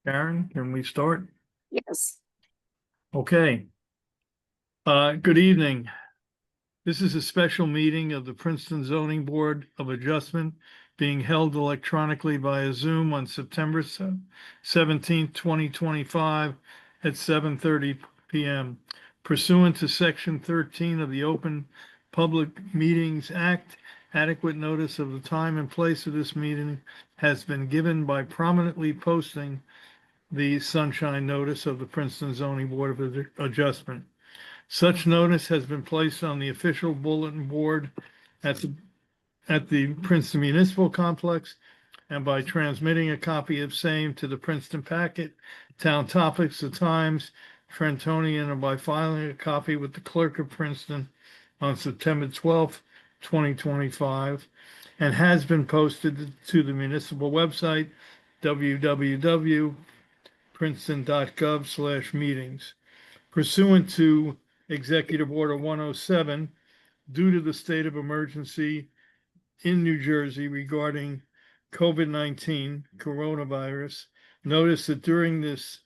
Karen, can we start? Yes. Okay. Good evening. This is a special meeting of the Princeton Zoning Board of Adjustment being held electronically via Zoom on September 17th, 2025 at 7:30 p.m. Pursuant to Section 13 of the Open Public Meetings Act, adequate notice of the time and place of this meeting has been given by prominently posting the sunshine notice of the Princeton Zoning Board of Adjustment. Such notice has been placed on the official bulletin board at the Princeton Municipal Complex and by transmitting a copy of same to the Princeton Packet, Town Topics, The Times, Trentonian, and by filing a copy with the Clerk of Princeton on September 12th, 2025, and has been posted to the municipal website, www.princeton.gov/meetings. Pursuant to Executive Order 107, due to the state of emergency in New Jersey regarding COVID-19 coronavirus, notice that during this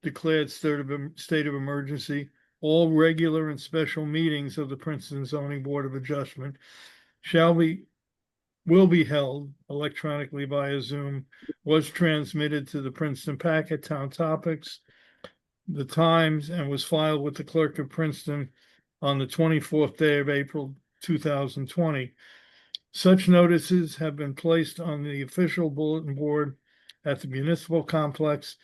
declared state of emergency, all regular and special meetings of the Princeton Zoning Board of Adjustment will be held electronically via Zoom, was transmitted to the Princeton Packet, Town Topics, The Times, and was filed with the Clerk of Princeton on the 24th day of April 2020. Such notices have been placed on the official bulletin board at the municipal complex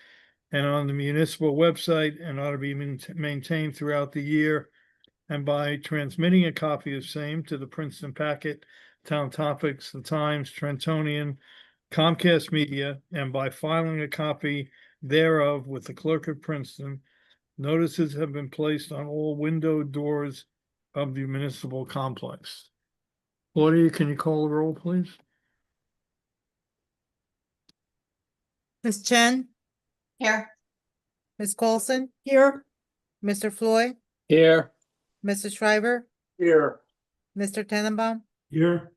and on the municipal website and ought to be maintained throughout the year. And by transmitting a copy of same to the Princeton Packet, Town Topics, The Times, Trentonian, Comcast Media, and by filing a copy thereof with the Clerk of Princeton, notices have been placed on all window doors of the municipal complex. Claudia, can you call the roll, please? Ms. Chen, Here. Ms. Coulson, Here. Mr. Floyd, Here. Mr. Shriver, Here. Mr. Tenenbaum, Here.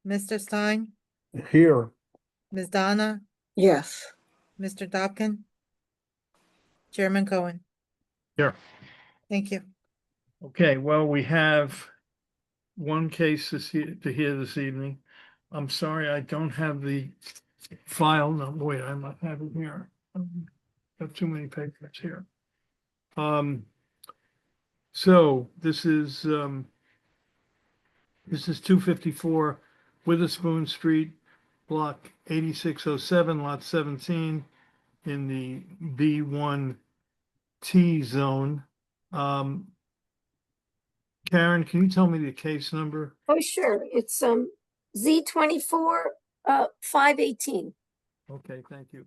Mr. Stein, Here. Ms. Donna, Yes. Mr. Dobkin, Chairman Cohen. Here. Thank you. Okay, well, we have one case to hear this evening. I'm sorry, I don't have the file. No, wait, I might have it here. Got too many papers here. So this is 254 Witherspoon Street, block 8607, lot 17, in the B1T zone. Karen, can you tell me the case number? Oh, sure. It's Z24 518. Okay, thank you.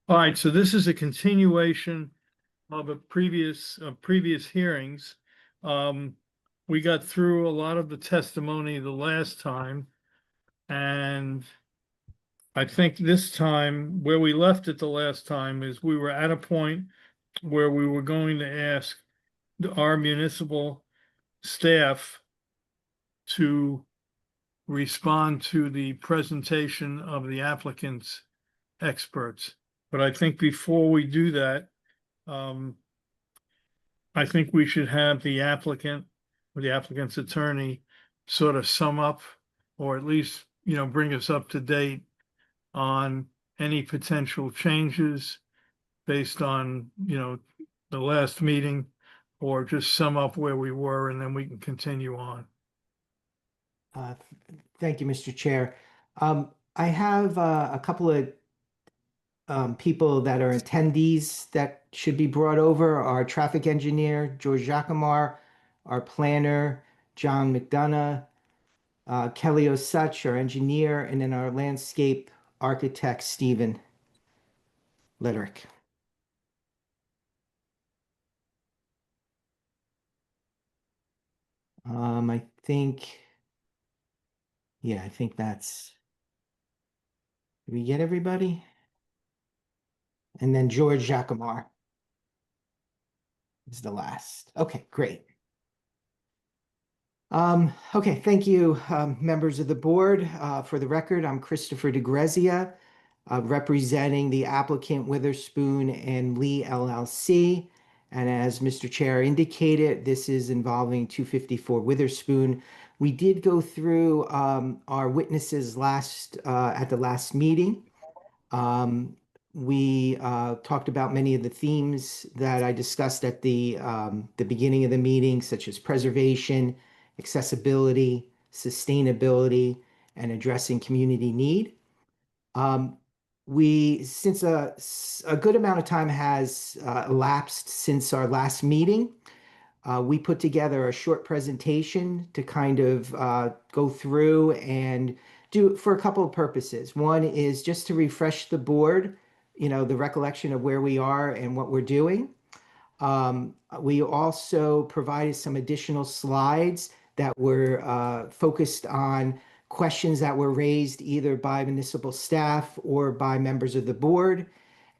All right, so this is a continuation of previous hearings. We got through a lot of the testimony the last time, and I think this time, where we left it the last time, is we were at a point where we were going to ask our municipal staff to respond to the presentation of the applicant's experts. But I think before we do that, I think we should have the applicant or the applicant's attorney sort of sum up, or at least, bring us up to date on any potential changes based on, the last meeting, or just sum up where we were, and then we can continue on. Thank you, Mr. Chair. I have a couple of people that are attendees that should be brought over. Our traffic engineer, George Jacomar, our planner, John McDonough, Kelly Osuch, our engineer, and then our landscape architect, Stephen Lederick. I think that's, did we get everybody? And then George Jacomar is the last. Okay, great. Okay, thank you, members of the board. For the record, I'm Christopher DeGrazia. representing the applicant Witherspoon and Lee LLC. And as Mr. Chair indicated, this is involving 254 Witherspoon. We did go through our witnesses at the last meeting. We talked about many of the themes that I discussed at the beginning of the meeting, such as preservation, accessibility, sustainability, and addressing community need. Since a good amount of time has elapsed since our last meeting, we put together a short presentation to kind of go through and do for a couple of purposes. One is just to refresh the board, the recollection of where we are and what we're doing. We also provided some additional slides that were focused on questions that were raised either by municipal staff or by members of the board.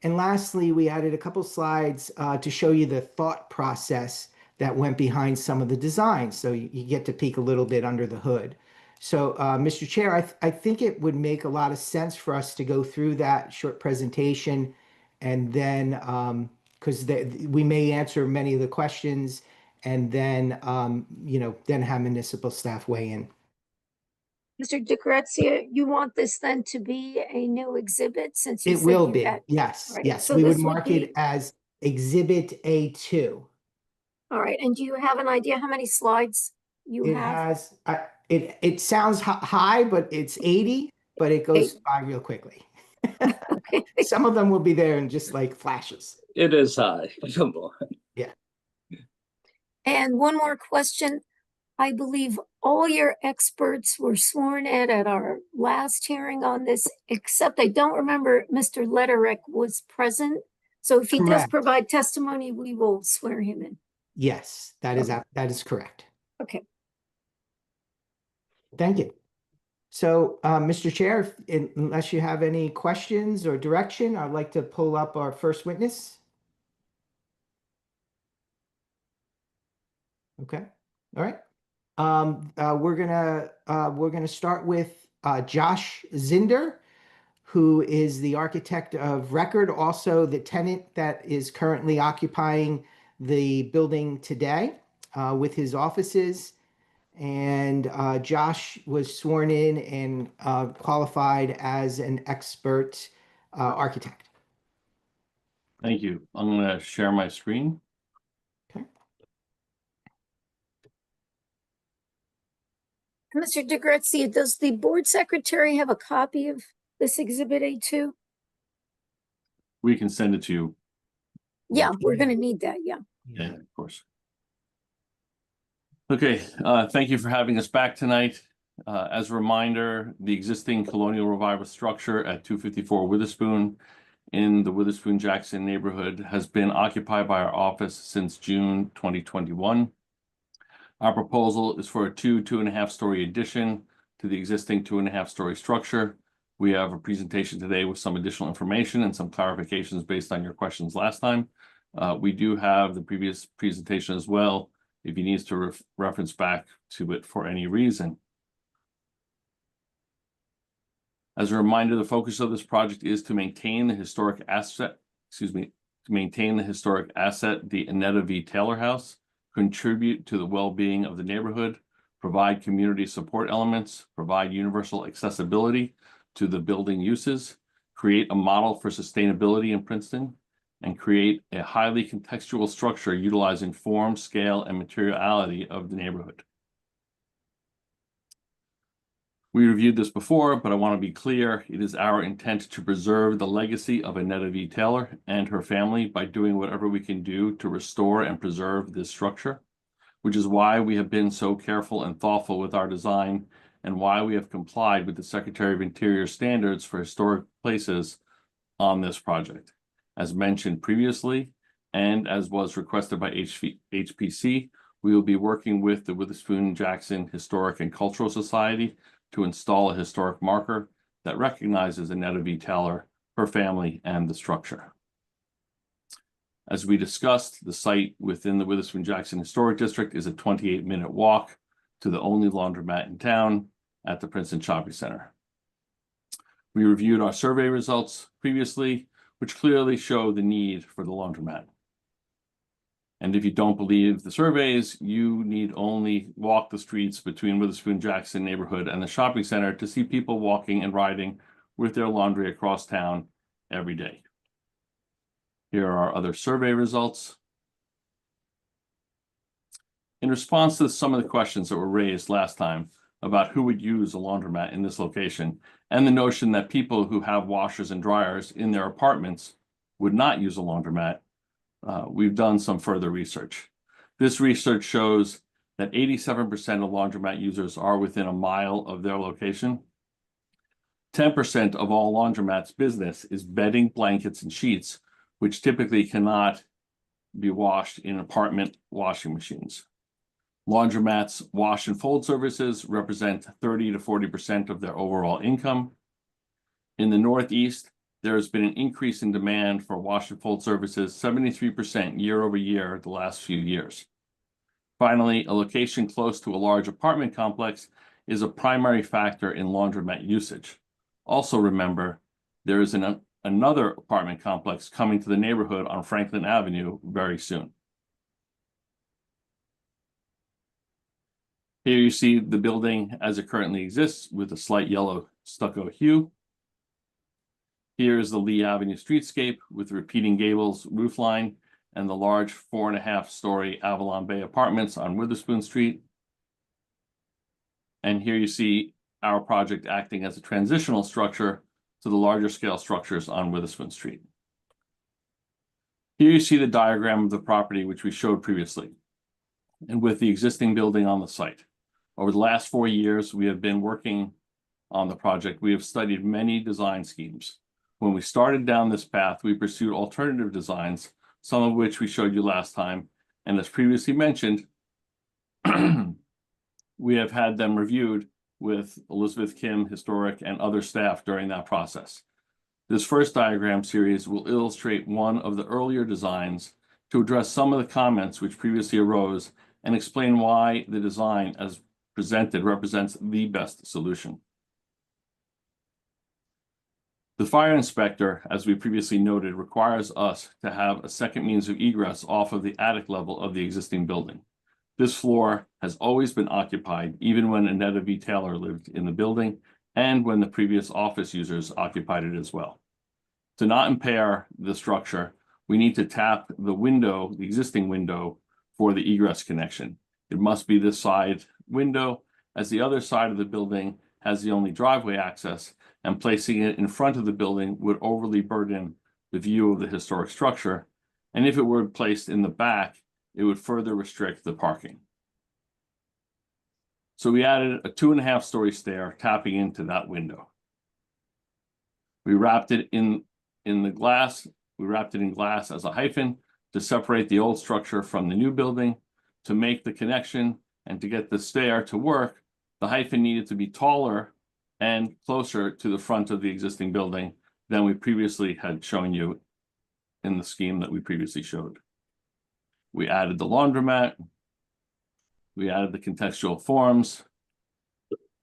And lastly, we added a couple slides to show you the thought process that went behind some of the designs. So you get to peek a little bit under the hood. So, Mr. Chair, I think it would make a lot of sense for us to go through that short presentation, and then, because we may answer many of the questions, and then, then have municipal staff weigh in. Mr. DeGrazia, you want this then to be a new exhibit since you It said will you be, had- yes, Right, yes. so We would this would mark it be- as Exhibit A2. All right, and do you have an idea how many slides you It have? has, it sounds high, but it's 80, but it goes by real quickly. Okay. Some of them will be there in just like flashes. It is high. Come on. And one more question. I believe all your experts were sworn in at our last hearing on this, except I don't remember Mr. Lederich was present. So if he does Correct. provide testimony, we will swear him in. Yes, that is correct. Okay. Thank you. So, Mr. Chair, unless you have any questions or direction, I'd like to pull up our first witness. Okay, all right. We're gonna start with Josh Zinder, who is the architect of record, also the tenant that is currently occupying the building today with his offices. And Josh was sworn in and qualified as an expert architect. Thank you. I'm going to share my screen. Okay. Mr. DeGrazia, does the board secretary have a copy of this exhibit A2? We can send it to you. Yeah, we're gonna need that, yeah. Yeah, of course. Okay, thank you for having us back tonight. As a reminder, the existing colonial revival structure at 254 Witherspoon in the Witherspoon-Jackson neighborhood has been occupied by our office since June 2021. Our proposal is for a 2.5-story addition to the existing 2.5-story structure. We have a presentation today with some additional information and some clarifications based on your questions last time. We do have the previous presentation as well, if you need to reference back to it for any reason. As a reminder, the focus of this project is to maintain the historic asset, the Annetta V. Taylor House, contribute to the well-being of the neighborhood, provide community support elements, provide universal accessibility to the building uses, create a model for sustainability in Princeton, and create a highly contextual structure utilizing form, scale, and materiality of the neighborhood. We reviewed this before, but I want to be clear. It is our intent to preserve the legacy of Annetta V. Taylor and her family by doing whatever we can do to restore and preserve this structure, which is why we have been so careful and thoughtful with our design and why we have complied with the Secretary of Interior standards for historic places on this project. As mentioned previously, and as was requested by HPC, we will be working with the Witherspoon-Jackson Historic and Cultural Society to install a historic marker that recognizes Annetta V. Taylor, her family, and the structure. As we discussed, the site within the Witherspoon-Jackson Historic District is a 28-minute walk to the only laundromat in town at the Princeton Shopping Center. We reviewed our survey results previously, which clearly show the need for the laundromat. And if you don't believe the surveys, you need only walk the streets between Witherspoon Jackson neighborhood and the shopping center to see people walking and riding with their laundry across town every day. Here are other survey results. In response to some of the questions that were raised last time about who would use a laundromat in this location, and the notion that people who have washers and dryers in their apartments would not use a laundromat, we've done some further research. This research shows that 87% of laundromat users are within a mile of their location. 10% of all laundromats' business is bedding, blankets, and sheets, which typically cannot be washed in apartment washing machines. Laundromats' wash and fold services represent 30 to 40% of their overall income. In the Northeast, there has been an increase in demand for wash and fold services, 73% year over year the last few years. Finally, a location close to a large apartment complex is a primary factor in laundromat usage. Also remember, there is another apartment complex coming to the neighborhood on Franklin Avenue very soon. Here you see the building as it currently exists with a slight yellow stucco hue. Here's the Lee Avenue streetscape with repeating gables roofline and the large 4.5-story Avalon Bay apartments on Witherspoon Street. And here you see our project acting as a transitional structure to the larger scale structures on Witherspoon Street. Here you see the diagram of the property which we showed previously, and with the existing building on the site. Over the last 4 years, we have been working on the project. We have studied many design schemes. When we started down this path, we pursued alternative designs, some of which we showed you last time. And as previously mentioned, we have had them reviewed with Elizabeth Kim, Historic, and other staff during that process. This first diagram series will illustrate one of the earlier designs to address some of the comments which previously arose and explain why the design as presented represents the best solution. The fire inspector, as we previously noted, requires us to have a second means of egress off of the attic level of the existing building. This floor has always been occupied, even when Annetta V. Taylor lived in the building and when the previous office users occupied it as well. To not impair the structure, we need to tap the window, the existing window, for the egress connection. It must be this side window, as the other side of the building has the only driveway access, and placing it in front of the building would overly burden the view of the historic structure. And if it were placed in the back, it would further restrict the parking. So we added a 2.5-story stair tapping into that window. We wrapped it in the glass. We wrapped it in glass as a hyphen to separate the old structure from the new building. To make the connection and to get the stair to work, the hyphen needed to be taller and closer to the front of the existing building than we previously had shown you in the scheme that we previously showed. We added the laundromat. We added the contextual forms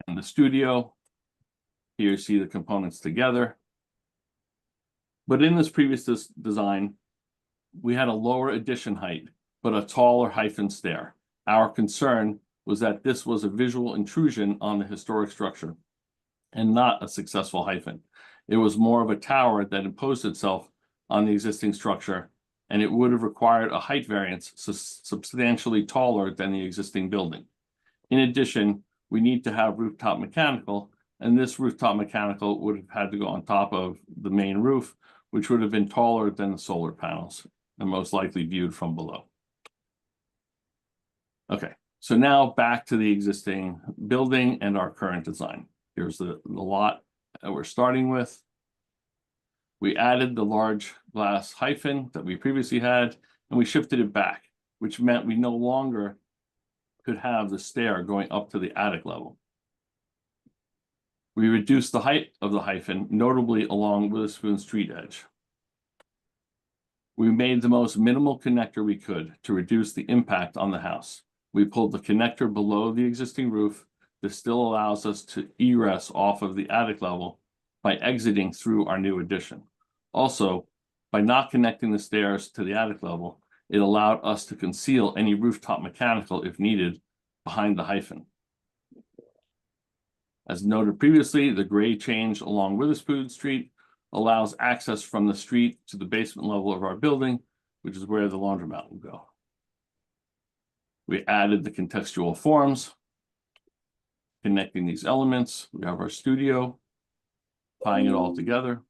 and the studio. Here you see the components together. But in this previous design, we had a lower addition height, but a taller hyphen stair. Our concern was that this was a visual intrusion on the historic structure and not a successful hyphen. It was more of a tower that imposed itself on the existing structure, and it would have required a height variance substantially taller than the existing building. In addition, we need to have rooftop mechanical, and this rooftop mechanical would have had to go on top of the main roof, which would have been taller than the solar panels and most likely viewed from below. Okay, so now back to the existing building and our current design. Here's the lot that we're starting with. We added the large glass hyphen that we previously had, and we shifted it back, which meant we no longer could have the stair going up to the attic level. We reduced the height of the hyphen, notably along Witherspoon Street edge. We made the most minimal connector we could to reduce the impact on the house. We pulled the connector below the existing roof. This still allows us to egress off of the attic level by exiting through our new addition. Also, by not connecting the stairs to the attic level, it allowed us to conceal any rooftop mechanical if needed behind the hyphen. As noted previously, the grade change along Witherspoon Street allows access from the street to the basement level of our building, which is where the laundromat will go. We added the contextual forms, connecting these elements. We have our studio, tying it all together.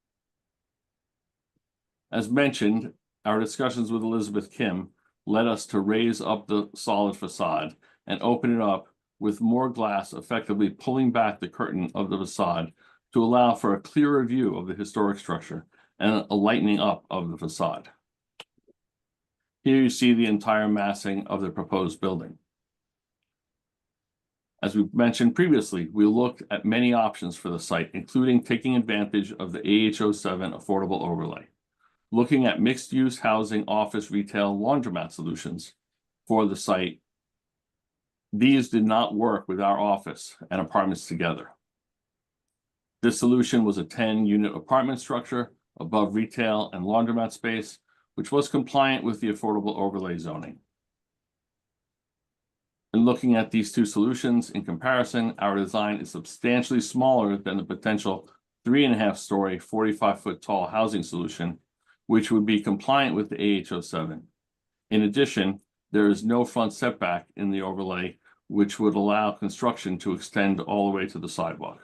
As mentioned, our discussions with Elizabeth Kim led us to raise up the solid facade and open it up with more glass, effectively pulling back the curtain of the facade to allow for a clearer view of the historic structure and a lightening up of the facade. Here you see the entire massing of the proposed building. As we mentioned previously, we looked at many options for the site, including taking advantage of the AH07 affordable overlay, looking at mixed-use housing, office, retail, laundromat solutions for the site. These did not work with our office and apartments together. This solution was a 10-unit apartment structure above retail and laundromat space, which was compliant with the affordable overlay zoning. In looking at these two solutions in comparison, our design is substantially smaller than the potential 3.5-story, 45-foot tall housing solution, which would be compliant with the AH07. In addition, there is no front setback in the overlay, which would allow construction to extend all the way to the sidewalk.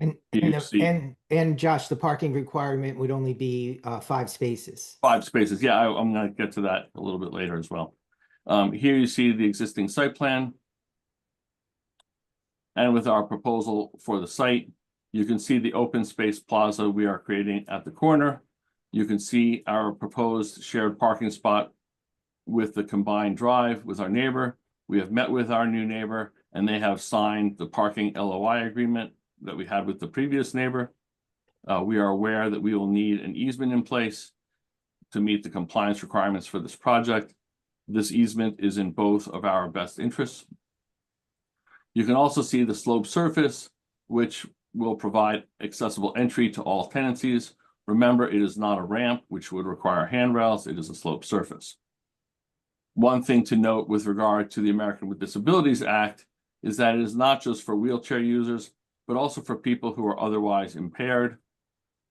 And Josh, the parking requirement would only be 5 spaces. 5 spaces. Yeah, I'm going to get to that a little bit later as well. Here you see the existing site plan. And with our proposal for the site, you can see the open space plaza we are creating at the corner. You can see our proposed shared parking spot with the combined drive with our neighbor. We have met with our new neighbor and they have signed the parking LOI agreement that we had with the previous neighbor. We are aware that we will need an easement in place to meet the compliance requirements for this project. This easement is in both of our best interests. You can also see the sloped surface, which will provide accessible entry to all tenancies. Remember, it is not a ramp, which would require handrails. It is a sloped surface. One thing to note with regard to the American with Disabilities Act is that it is not just for wheelchair users, but also for people who are otherwise impaired.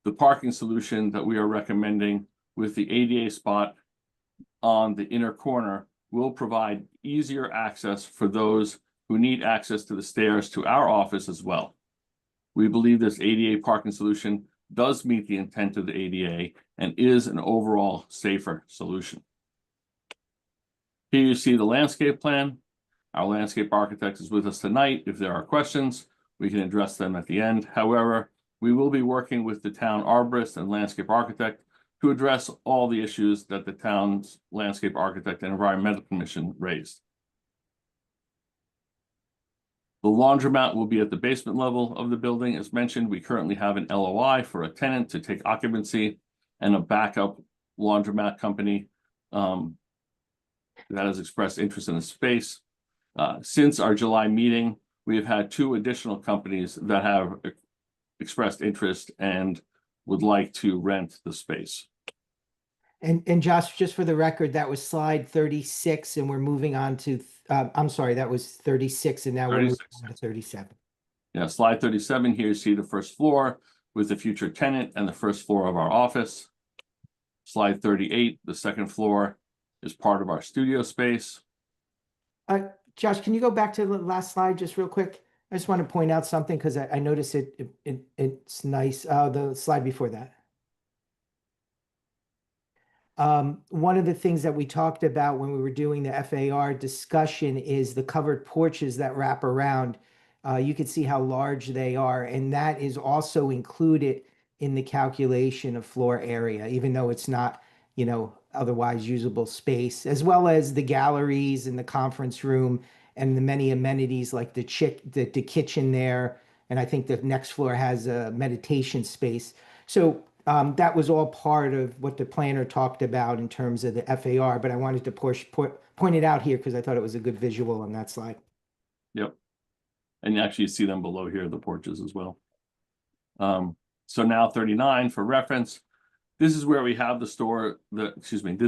The parking solution that we are recommending with the ADA spot on the inner corner will provide easier access for those who need access to the stairs to our office as well. We believe this ADA parking solution does meet the intent of the ADA and is an overall safer solution. Here you see the landscape plan. Our landscape architect is with us tonight. If there are questions, we can address them at the end. However, we will be working with the town arborist and landscape architect to address all the issues that the town's landscape architect and environmental commission raised. The laundromat will be at the basement level of the building. As mentioned, we currently have an LOI for a tenant to take occupancy and a backup laundromat company that has expressed interest in the space. Since our July meeting, we have had 2 additional companies that have expressed interest and would like to rent the space. And Josh, just for the record, that was slide 36, and we're moving on to, I'm sorry, that was 36, and now we're moving on to 37. Yeah, slide 37, here you see the first floor with the future tenant and the first floor of our office. Slide 38, the second floor is part of our studio space. Josh, can you go back to the last slide just real quick? I just want to point out something because I noticed it's nice. The slide before that. One of the things that we talked about when we were doing the FAR discussion is the covered porches that wrap around. You can see how large they are, and that is also included in the calculation of floor area, even though it's not, you know, otherwise usable space, as well as the galleries and the conference room and the many amenities like the kitchen there. And I think the next floor has a meditation space. So that was all part of what the planner talked about in terms of the FAR, but I wanted to point it out here because I thought it was a good visual on that slide. Yep. And actually you see them below here, the porches as well. So now 39 for reference. This is where we have this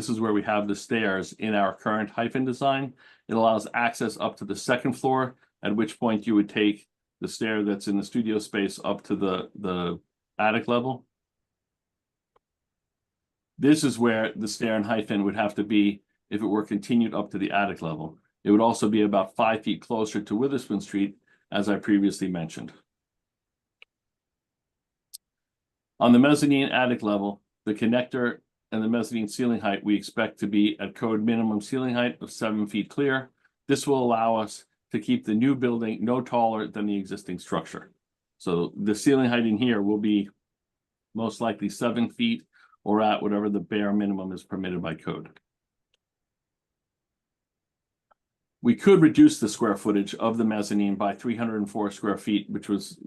is where we have the stairs in our current hyphen design. It allows access up to the second floor, at which point you would take the stair that's in the studio space up to the attic level. This is where the stair and hyphen would have to be if it were continued up to the attic level. It would also be about 5 feet closer to Witherspoon Street, as I previously mentioned. On the mezzanine attic level, the connector and the mezzanine ceiling height we expect to be at code minimum ceiling height of 7 feet clear. This will allow us to keep the new building no taller than the existing structure. So the ceiling height in here will be most likely 7 feet or at whatever the bare minimum is permitted by code. We could reduce the square footage of the mezzanine by 304 square feet, which was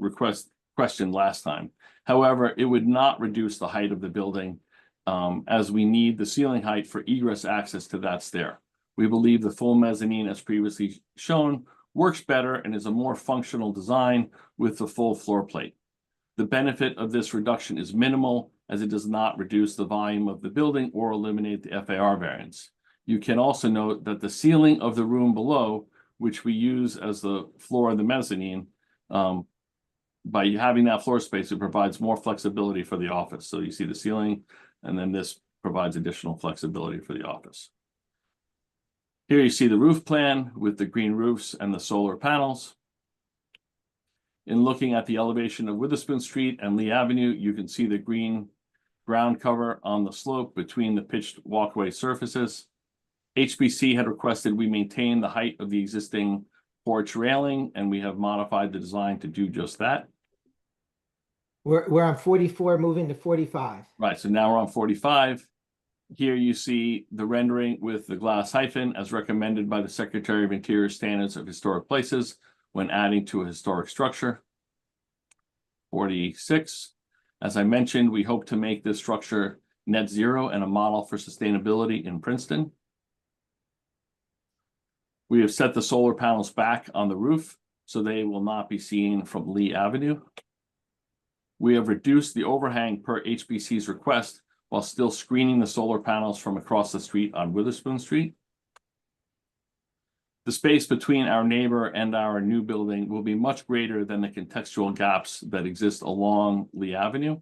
questioned last time. However, it would not reduce the height of the building as we need the ceiling height for egress access to that stair. We believe the full mezzanine, as previously shown, works better and is a more functional design with the full floor plate. The benefit of this reduction is minimal, as it does not reduce the volume of the building or eliminate the FAR variance. You can also note that the ceiling of the room below, which we use as the floor of the mezzanine, by having that floor space, it provides more flexibility for the office. So you see the ceiling, and then this provides additional flexibility for the office. Here you see the roof plan with the green roofs and the solar panels. In looking at the elevation of Witherspoon Street and Lee Avenue, you can see the green ground cover on the slope between the pitched walkway surfaces. HBC had requested we maintain the height of the existing porch railing, and we have modified the design to do just that. We're on 44, moving to 45. Right, so now we're on 45. Here you see the rendering with the glass hyphen as recommended by the Secretary of Interior Standards of Historic Places when adding to a historic structure. 46. As I mentioned, we hope to make this structure net zero and a model for sustainability in Princeton. We have set the solar panels back on the roof so they will not be seen from Lee Avenue. We have reduced the overhang per HBC's request while still screening the solar panels from across the street on Witherspoon Street. The space between our neighbor and our new building will be much greater than the contextual gaps that exist along Lee Avenue.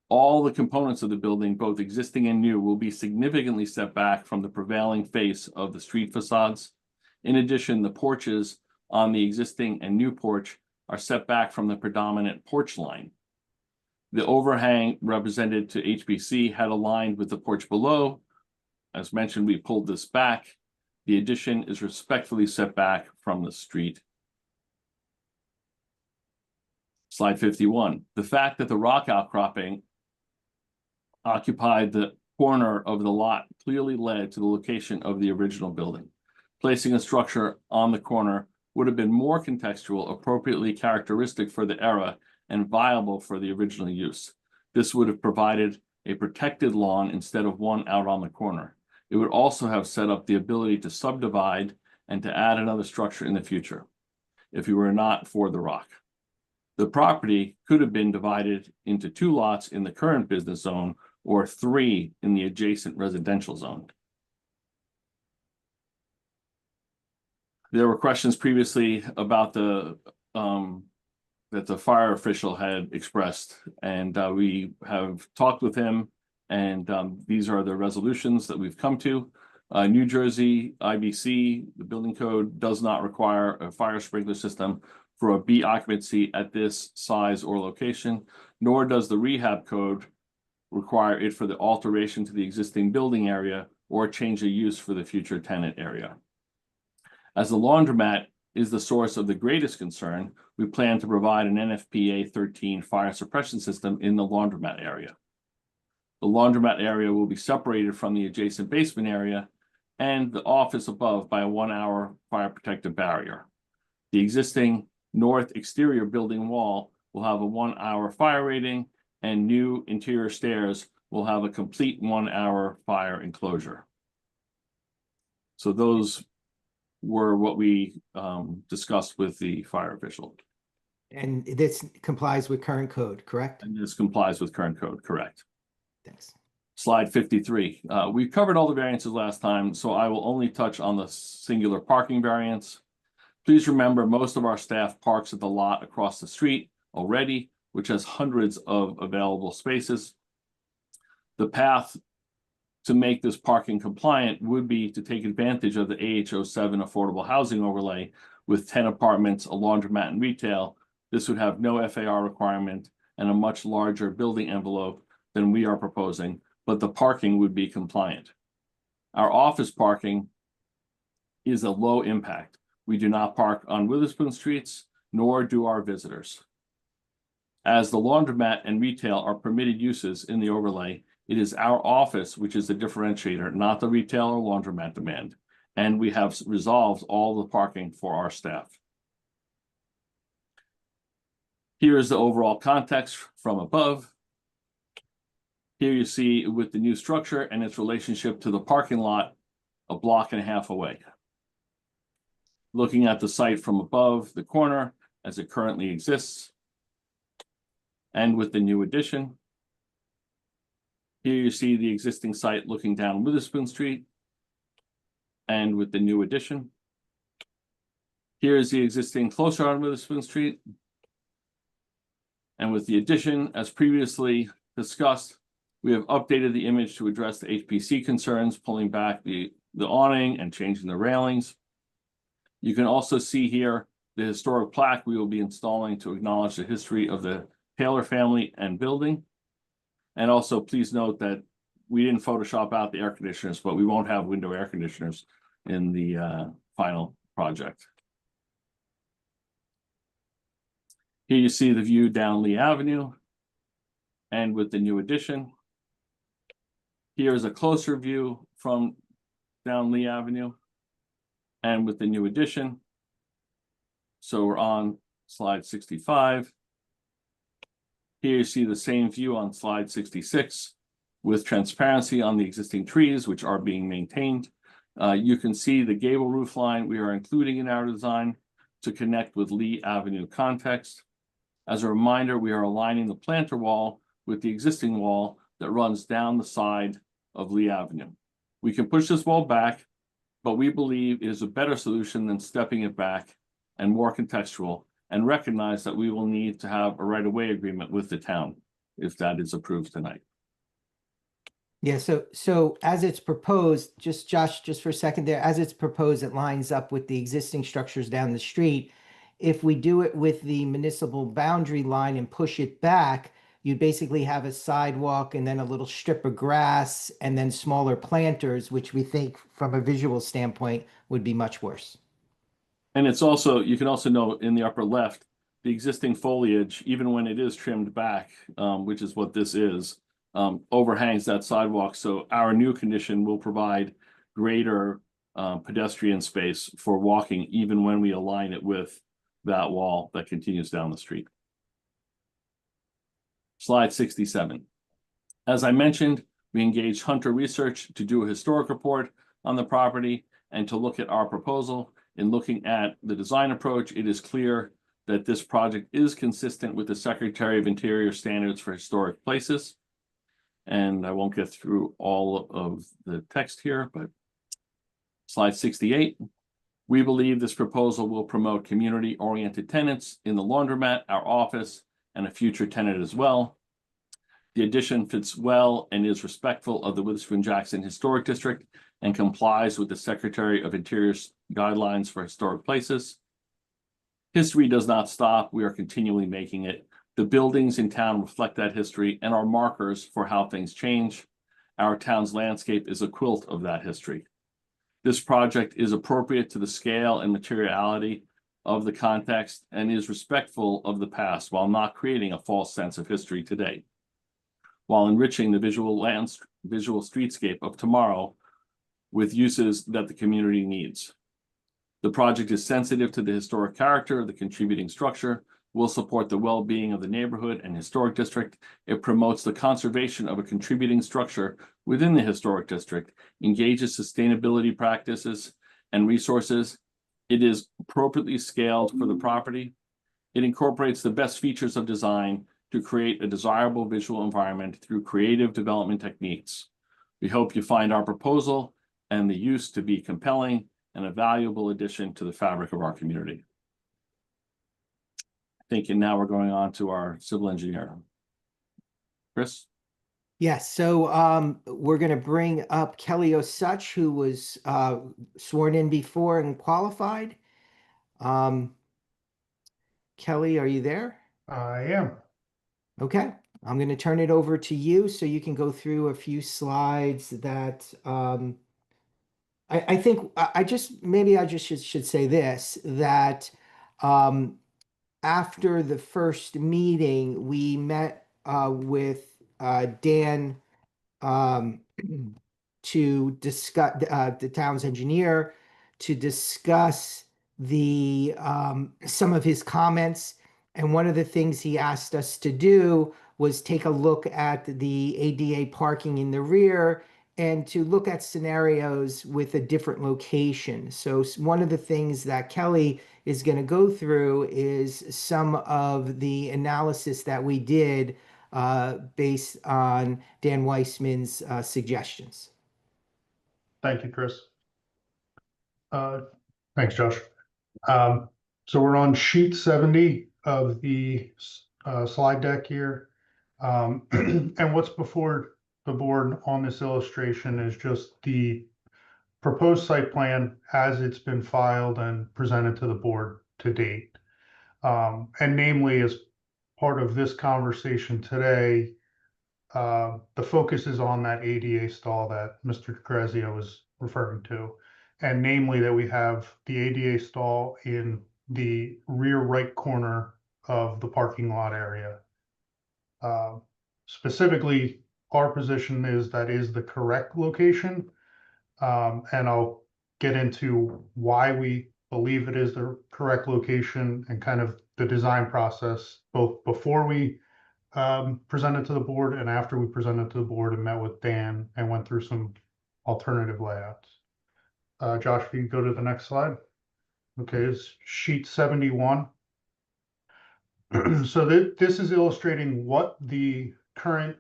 All the components of the building, both existing and new, will be significantly set back from the prevailing face of the street facades. In addition, the porches on the existing and new porch are set back from the predominant porch line. The overhang represented to HBC had aligned with the porch below. As mentioned, we pulled this back. The addition is respectfully set back from the street. Slide 51. The fact that the rock outcropping occupied the corner of the lot clearly led to the location of the original building. Placing a structure on the corner would have been more contextual, appropriately characteristic for the era, and viable for the original use. This would have provided a protected lawn instead of one out on the corner. It would also have set up the ability to subdivide and to add another structure in the future, if you were not for the rock. The property could have been divided into 2 lots in the current business zone or 3 in the adjacent residential zone. There were questions previously about the that the fire official had expressed, and we have talked with him, and these are the resolutions that we've come to. New Jersey IBC, the building code does not require a fire sprinkler system for a B occupancy at this size or location, nor does the rehab code require it for the alteration to the existing building area or change of use for the future tenant area. As the laundromat is the source of the greatest concern, we plan to provide an NFPA 13 fire suppression system in the laundromat area. The laundromat area will be separated from the adjacent basement area and the office above by a 1-hour fire protective barrier. The existing north exterior building wall will have a 1-hour fire rating, and new interior stairs will have a complete 1-hour fire enclosure. So those were what we discussed with the fire official. And this complies with current code, correct? And this complies with current code, correct? Thanks. Slide 53. We covered all the variances last time, so I will only touch on the singular parking variance. Please remember, most of our staff parks at the lot across the street already, which has hundreds of available spaces. The path to make this parking compliant would be to take advantage of the AH07 affordable housing overlay with 10 apartments, a laundromat and retail. This would have no FAR requirement and a much larger building envelope than we are proposing, but the parking would be compliant. Our office parking is a low impact. We do not park on Witherspoon streets, nor do our visitors. As the laundromat and retail are permitted uses in the overlay, it is our office which is the differentiator, not the retail or laundromat demand. And we have resolved all the parking for our staff. Here is the overall context from above. Here you see with the new structure and its relationship to the parking lot, a block and a half away. Looking at the site from above the corner as it currently exists, and with the new addition. Here you see the existing site looking down Witherspoon Street, and with the new addition. Here is the existing closer on Witherspoon Street. And with the addition, as previously discussed, we have updated the image to address the HPC concerns, pulling back the awning and changing the railings. You can also see here the historic plaque we will be installing to acknowledge the history of the Taylor family and building. And also please note that we didn't Photoshop out the air conditioners, but we won't have window air conditioners in the final project. Here you see the view down Lee Avenue. And with the new addition, here is a closer view from down Lee Avenue. And with the new addition, so we're on slide 65. Here you see the same view on slide 66 with transparency on the existing trees, which are being maintained. You can see the gable roof line we are including in our design to connect with Lee Avenue context. As a reminder, we are aligning the planter wall with the existing wall that runs down the side of Lee Avenue. We can push this wall back, but we believe it is a better solution than stepping it back and more contextual, and recognize that we will need to have a right-of-way agreement with the town if that is approved tonight. Yeah, so as it's proposed, just Josh, just for a second there, as it's proposed, it lines up with the existing structures down the street. If we do it with the municipal boundary line and push it back, you basically have a sidewalk and then a little strip of grass and then smaller planters, which we think from a visual standpoint would be much worse. And it's also, you can also note in the upper left, the existing foliage, even when it is trimmed back, which is what this is, overhangs that sidewalk. So our new condition will provide greater pedestrian space for walking, even when we align it with that wall that continues down the street. Slide 67. As I mentioned, we engaged Hunter Research to do a historic report on the property and to look at our proposal. In looking at the design approach, it is clear that this project is consistent with the Secretary of Interior standards for historic places. And I won't get through all of the text here, but slide 68. We believe this proposal will promote community-oriented tenants in the laundromat, our office, and a future tenant as well. The addition fits well and is respectful of the Witherspoon-Jackson Historic District and complies with the Secretary of Interior's guidelines for historic places. History does not stop. We are continually making it. The buildings in town reflect that history and are markers for how things change. Our town's landscape is a quilt of that history. This project is appropriate to the scale and materiality of the context and is respectful of the past while not creating a false sense of history today, while enriching the visual streetscape of tomorrow with uses that the community needs. The project is sensitive to the historic character of the contributing structure, will support the well-being of the neighborhood and historic district. It promotes the conservation of a contributing structure within the historic district, engages sustainability practices and resources. It is appropriately scaled for the property. It incorporates the best features of design to create a desirable visual environment through creative development techniques. We hope you find our proposal and the use to be compelling and a valuable addition to the fabric of our community. Thank you. Now we're going on to our civil engineer. Chris? Yes, so we're going to bring up Kelly Osuch, who was sworn in before and qualified. Kelly, are you there? I am. Okay, I'm going to turn it over to you so you can go through a few slides that I think I just maybe I just should say this, that after the first meeting, we met with Dan to discuss the town's engineer to discuss the some of his comments. And one of the things he asked us to do was take a look at the ADA parking in the rear and to look at scenarios with a different location. So one of the things that Kelly is going to go through is some of the analysis that we did based on Dan Weissman's suggestions. Thank you, Chris. Thanks, Josh. So we're on sheet 70 of the slide deck here. And what's before the board on this illustration is just the proposed site plan as it's been filed and presented to the board to date. And namely, as part of this conversation today, the focus is on that ADA stall that Mr. Grazia was referring to. And namely that we have the ADA stall in the rear right corner of the parking lot area. Specifically, our position is that is the correct location. And I'll get into why we believe it is the correct location and kind of the design process, both before we presented to the board and after we presented to the board and met with Dan and went through some alternative layouts. Josh, if you can go to the next slide. Okay, it's sheet 71. So this is illustrating what the current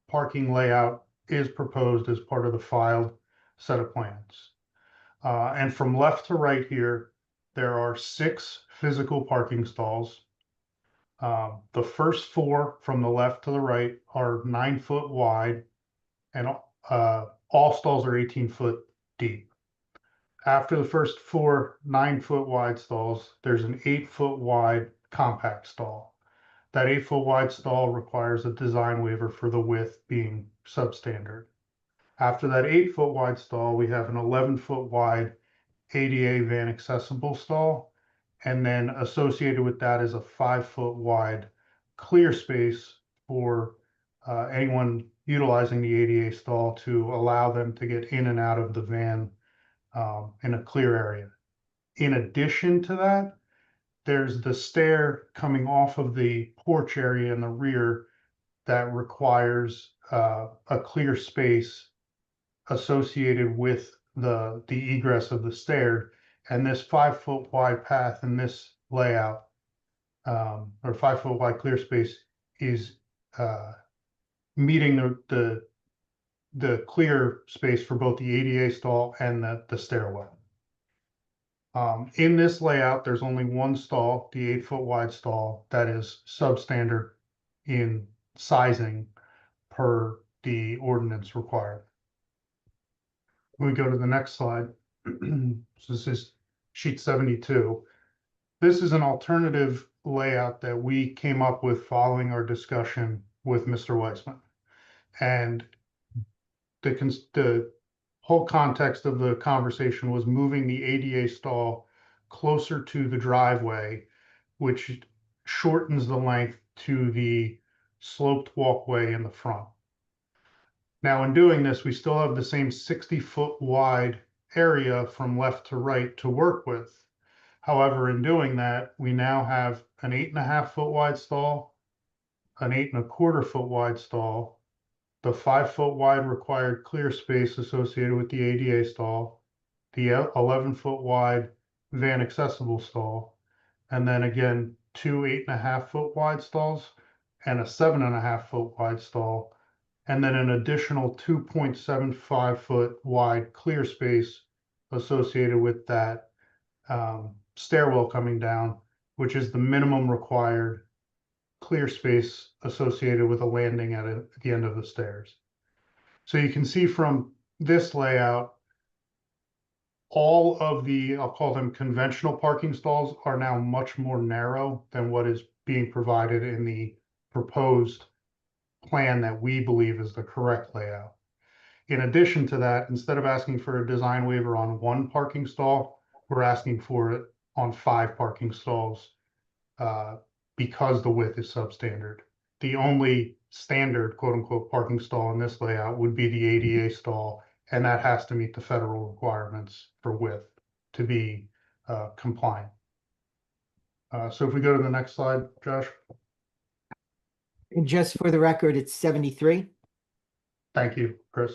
parking layout is proposed as part of the filed set of plans. And from left to right here, there are 6 physical parking stalls. The first 4 from the left to the right are 9 foot wide, and all stalls are 18 foot deep. After the first 4 9 foot wide stalls, there's an 8 foot wide compact stall. That 8 foot wide stall requires a design waiver for the width being substandard. After that 8 foot wide stall, we have an 11 foot wide ADA van accessible stall. And then associated with that is a 5 foot wide clear space for anyone utilizing the ADA stall to allow them to get in and out of the van in a clear area. In addition to that, there's the stair coming off of the porch area in the rear that requires a clear space associated with the egress of the stair. And this 5 foot wide path in this layout, or 5 foot wide clear space, is meeting the clear space for both the ADA stall and the stairwell. In this layout, there's only one stall, the 8 foot wide stall, that is substandard in sizing per the ordinance required. We go to the next slide. So this is sheet 72. This is an alternative layout that we came up with following our discussion with Mr. Weissman. And the whole context of the conversation was moving the ADA stall closer to the driveway, which shortens the length to the sloped walkway in the front. Now, in doing this, we still have the same 60 foot wide area from left to right to work with. However, in doing that, we now have an 8.5 foot wide stall, an 8.25 foot wide stall, the 5 foot wide required clear space associated with the ADA stall, the 11 foot wide van accessible stall, and then again, 2 8.5-foot wide stalls and a 7.5-foot wide stall, and then an additional 2.75-foot wide clear space associated with that stairwell coming down, which is the minimum required clear space associated with a landing at the end of the stairs. So you can see from this layout, all of the, I'll call them conventional parking stalls, are now much more narrow than what is being provided in the proposed plan that we believe is the correct layout. In addition to that, instead of asking for a design waiver on 1 parking stall, we're asking for it on 5 parking stalls because the width is substandard. The only standard quote unquote parking stall in this layout would be the ADA stall, and that has to meet the federal requirements for width to be compliant. So if we go to the next slide, Josh. And just for the record, it's 73. Thank you, Chris.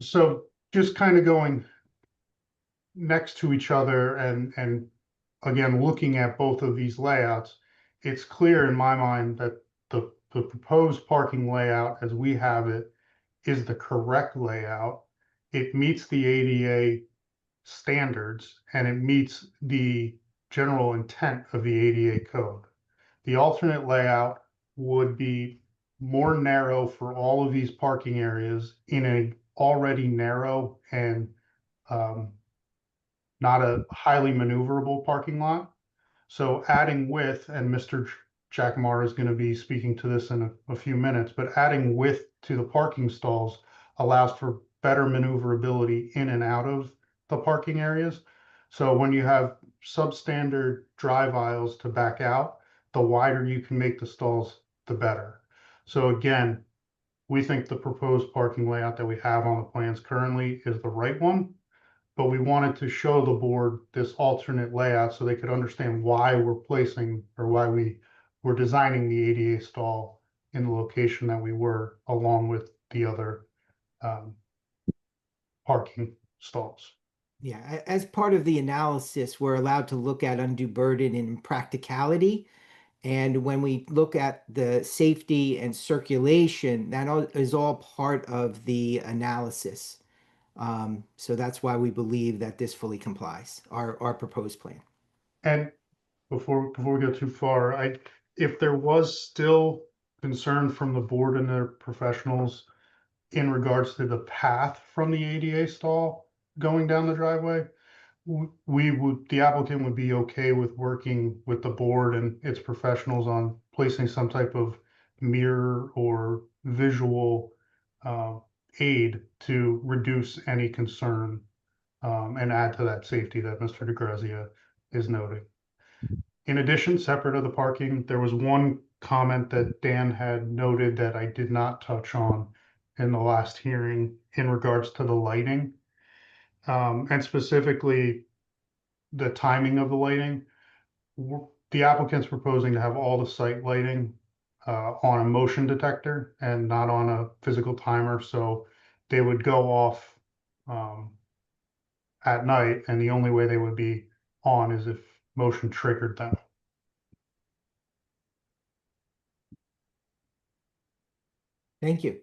So just kind of going next to each other and again, looking at both of these layouts, it's clear in my mind that the proposed parking layout as we have it is the correct layout. It meets the ADA standards and it meets the general intent of the ADA code. The alternate layout would be more narrow for all of these parking areas in an already narrow and not a highly maneuverable parking lot. So adding width, and Mr. Jackamar is going to be speaking to this in a few minutes, but adding width to the parking stalls allows for better maneuverability in and out of the parking areas. So when you have substandard drive aisles to back out, the wider you can make the stalls, the better. So again, we think the proposed parking layout that we have on the plans currently is the right one, but we wanted to show the board this alternate layout so they could understand why we're placing or why we were designing the ADA stall in the location that we were, along with the other parking stalls. Yeah, as part of the analysis, we're allowed to look at undue burden and practicality. And when we look at the safety and circulation, that is all part of the analysis. So that's why we believe that this fully complies, our proposed plan. And before we go too far, if there was still concern from the board and their professionals in regards to the path from the ADA stall going down the driveway, the applicant would be okay with working with the board and its professionals on placing some type of mirror or visual aid to reduce any concern and add to that safety that Mr. DeGrazia is noting. In addition, separate of the parking, there was one comment that Dan had noted that I did not touch on in the last hearing in regards to the lighting, and specifically the timing of the lighting. The applicant's proposing to have all the site lighting on a motion detector and not on a physical timer, so they would go off at night, and the only way they would be on is if motion triggered them. Thank you.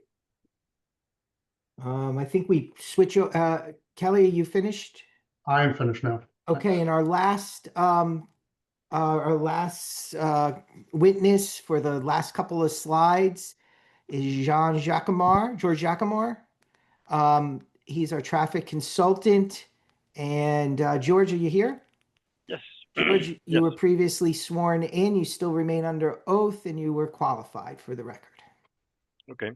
I think we switch. Kelly, are you finished? I am finished now. Okay, and our last witness for the last couple of slides is George Jacquemart. He's our traffic consultant. And George, are you here? Yes. George, you Yes. were previously sworn in. You still remain under oath, and you were qualified for the record. Okay.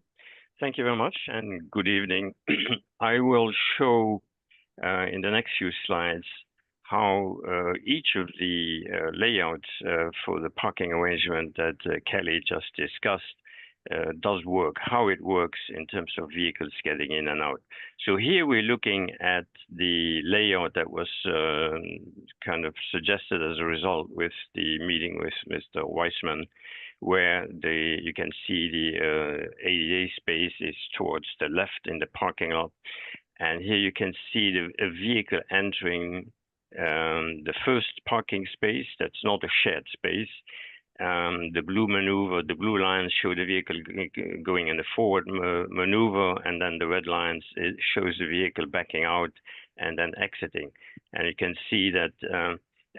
Thank you very much, and good evening. I will show in the next few slides how each of the layouts for the parking arrangement that Kelly just discussed does work, how it works in terms of vehicles getting in and out. So here we're looking at the layout that was kind of suggested as a result with the meeting with Mr. Weissman, where you can see the ADA space is towards the left in the parking lot. And here you can see a vehicle entering the first parking space, that's not a shared space. The blue maneuver, the blue lines show the vehicle going in the forward maneuver, and then the red lines, it shows the vehicle backing out and then exiting. And you can see that,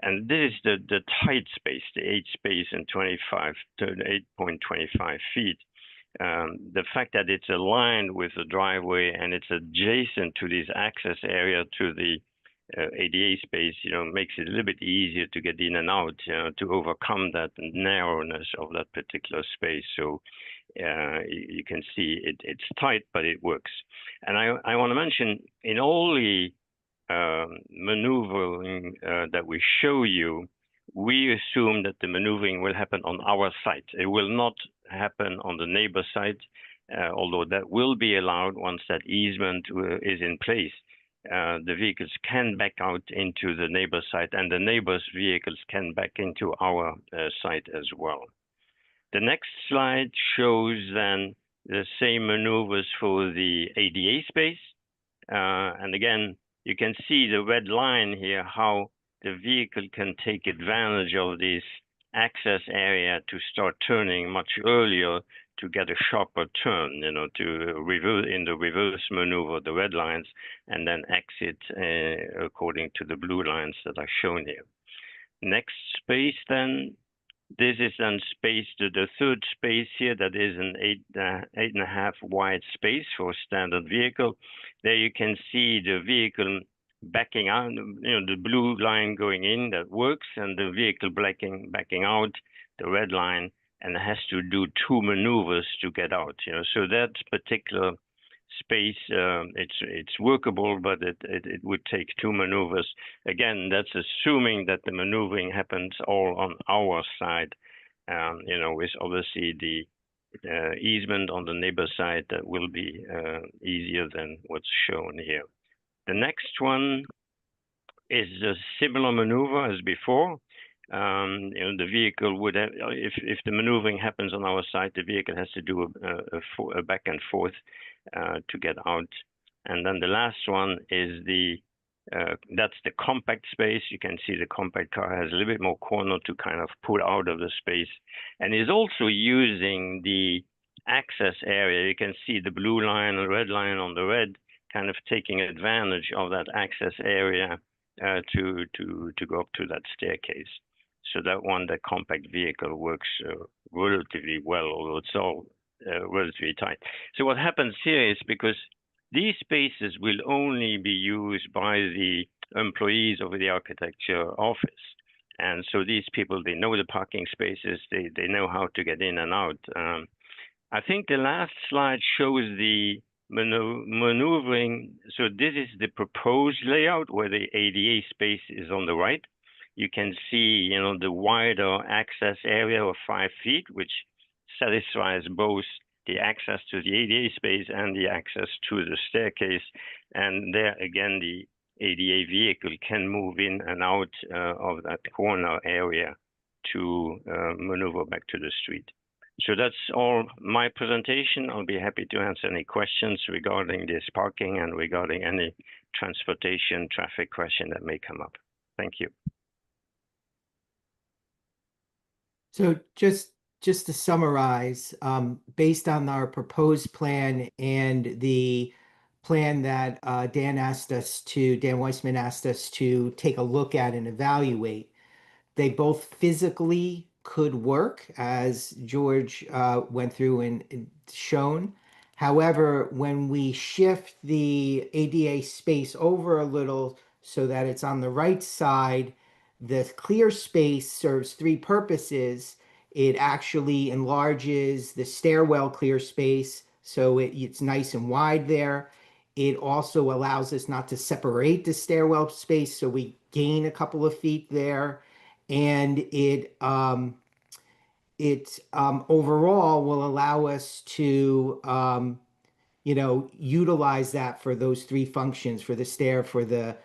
and this is the tight space, the 8 space and 8.25 feet. The fact that it's aligned with the driveway and it's adjacent to this access area to the ADA space, makes it a little bit easier to get in and out, to overcome that narrowness of that particular space. So you can see it's tight, but it works. And I want to mention, in all the maneuvering that we show you, we assume that the maneuvering will happen on our site. It will not happen on the neighbor site, although that will be allowed once that easement is in place. The vehicles can back out into the neighbor site, and the neighbor's vehicles can back into our site as well. The next slide shows then the same maneuvers for the ADA space. And again, you can see the red line here, how the vehicle can take advantage of this access area to start turning much earlier to get a sharper turn, to reverse in the reverse maneuver, the red lines, and then exit according to the blue lines that are shown here. Next space then, this is then space, the third space here, that is an 8.5 wide space for a standard vehicle. There you can see the vehicle backing out, the blue line going in, that works, and the vehicle backing out, the red line, and has to do 2 maneuvers to get out. So that particular space, it's workable, but it would take 2 maneuvers. Again, that's assuming that the maneuvering happens all on our side, with obviously the easement on the neighbor side that will be easier than what's shown here. The next one is a similar maneuver as before. The vehicle would have, if the maneuvering happens on our side, the vehicle has to do a back and forth to get out. And then the last one is that's the compact space. You can see the compact car has a little bit more corner to kind of pull out of the space, and is also using the access area. You can see the blue line and red line on the red, kind of taking advantage of that access area to go up to that staircase. So that one, the compact vehicle, works relatively well, although it's all relatively tight. So what happens here is, because these spaces will only be used by the employees of the architecture office. And so these people, they know the parking spaces, they know how to get in and out. I think the last slide shows the maneuvering. So this is the proposed layout where the ADA space is on the right. You can see, the wider access area of 5 feet, which satisfies both the access to the ADA space and the access to the staircase. And there again, the ADA vehicle can move in and out of that corner area to maneuver back to the street. So that's all my presentation. I'll be happy to answer any questions regarding this parking and regarding any transportation traffic question that may come up. Thank you. So just to summarize, based on our proposed plan and the plan that Dan Weissman asked us to take a look at and evaluate, they both physically could work, as George went through and shown. However, when we shift the ADA space over a little so that it's on the right side, the clear space serves 3 purposes. It actually enlarges the stairwell clear space, so it's nice and wide there. It also allows us not to separate the stairwell space, so we gain a couple of feet there. And it overall will allow us to utilize that for those 3 functions: for the stair, the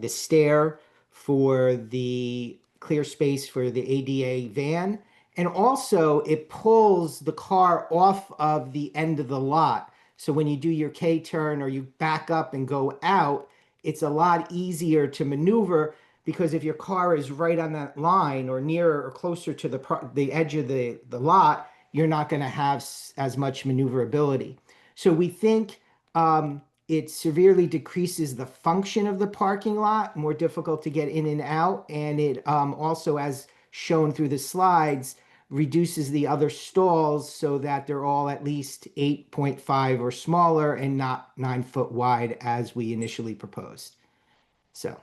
stair, for the clear space for the ADA van, and also it pulls the car off of the end of the lot. So when you do your K turn or you back up and go out, it's a lot easier to maneuver because if your car is right on that line or nearer or closer to the edge of the lot, you're not going to have as much maneuverability. So we think it severely decreases the function of the parking lot, more difficult to get in and out, and it also, as shown through the slides, reduces the other stalls so that they're all at least 8.5 or smaller and not 9 foot wide as we initially proposed. So.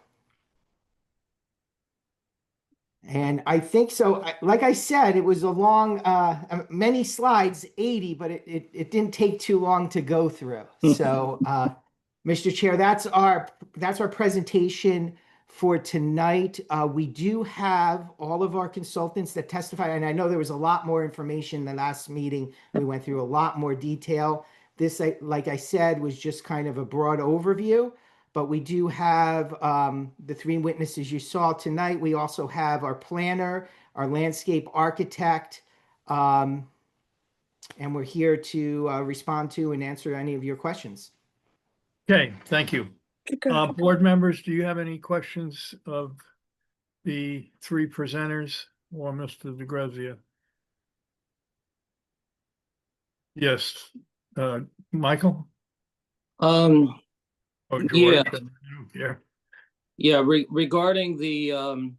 And I think so, like I said, it was a long, many slides, 80, but it didn't take too long to go through. So, Mr. Chair, that's our presentation for tonight. We do have all of our consultants that testify, and I know there was a lot more information in the last meeting. We went through a lot more detail. This, like I said, was just kind of a broad overview. But we do have the 3 witnesses you saw tonight. We also have our planner, our landscape architect, and we're here to respond to and answer any of your questions. Okay, thank you. Board members, do you have any questions of the 3 presenters or Mr. DeGrazia? Yes, Michael or George? Yeah. Yeah. Yeah, regarding the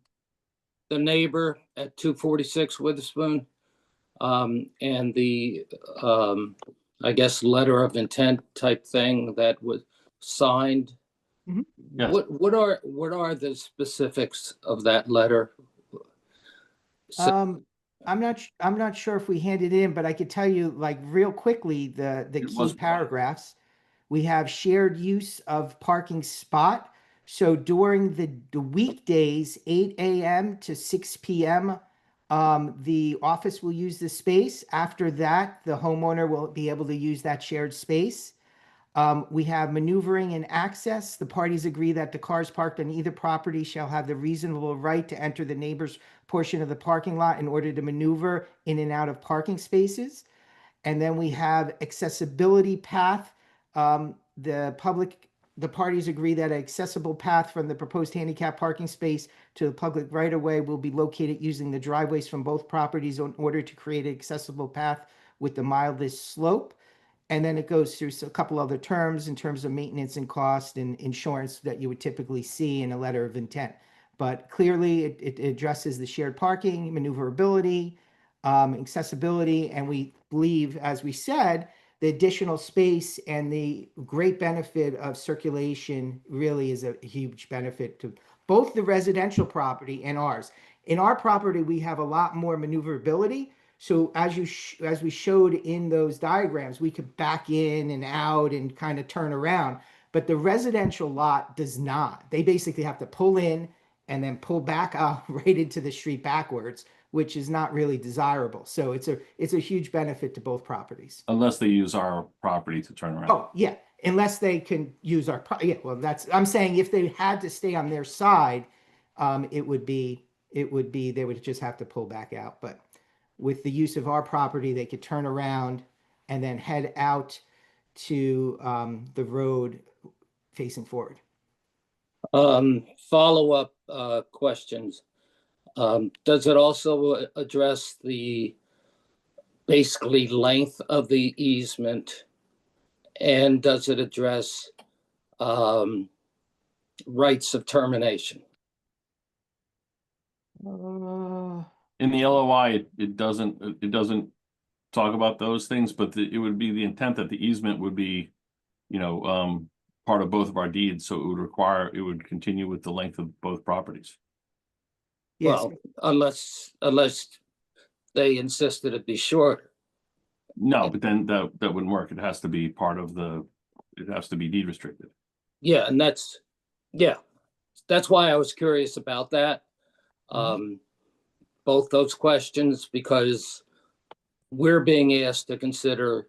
neighbor at 246 Witherspoon, and the I guess letter of intent type thing that was signed. Mhm. Yes. What are the specifics of that letter? I'm not sure if we handed in, but I could tell you like real quickly the It key was- paragraphs. We have shared use of parking spot. So during the weekdays, 8 a.m. to 6 p.m., the office will use the space. After that, the homeowner will be able to use that shared space. We have maneuvering and access. The parties agree that the cars parked on either property shall have the reasonable right to enter the neighbor's portion of the parking lot in order to maneuver in and out of parking spaces. And then we have accessibility path. The parties agree that an accessible path from the proposed handicap parking space to the public right-of-way will be located using the driveways from both properties in order to create an accessible path with the mildest slope. And then it goes through a couple other terms in terms of maintenance and cost and insurance that you would typically see in a letter of intent. But clearly, it addresses the shared parking, maneuverability, accessibility, and we believe, as we said, the additional space and the great benefit of circulation really is a huge benefit to both the residential property and ours. In our property, we have a lot more maneuverability. So as we showed in those diagrams, we could back in and out and kind of turn around. But the residential lot does not. They basically have to pull in and then pull back out right into the street backwards, which is not really desirable. So it's a huge benefit to both properties. Unless they use our property to turn around. Oh, yeah, unless they can use our, yeah, well, I'm saying if they had to stay on their side, it would be, they would just have to pull back out. But with the use of our property, they could turn around and then head out to the road facing forward. Follow-up questions. Does it also address the basically length of the easement? And does it address rights of termination? In the LOI, it doesn't talk about those things, but it would be the intent that the easement would be, part of both of our deeds, so it would continue with the length of both properties. Yes. Well, unless they insisted it be shorter. No, but then that wouldn't work. It has to be it has to be deed restricted. Yeah, and that's why I was curious about that. Both those questions, because we're being asked to consider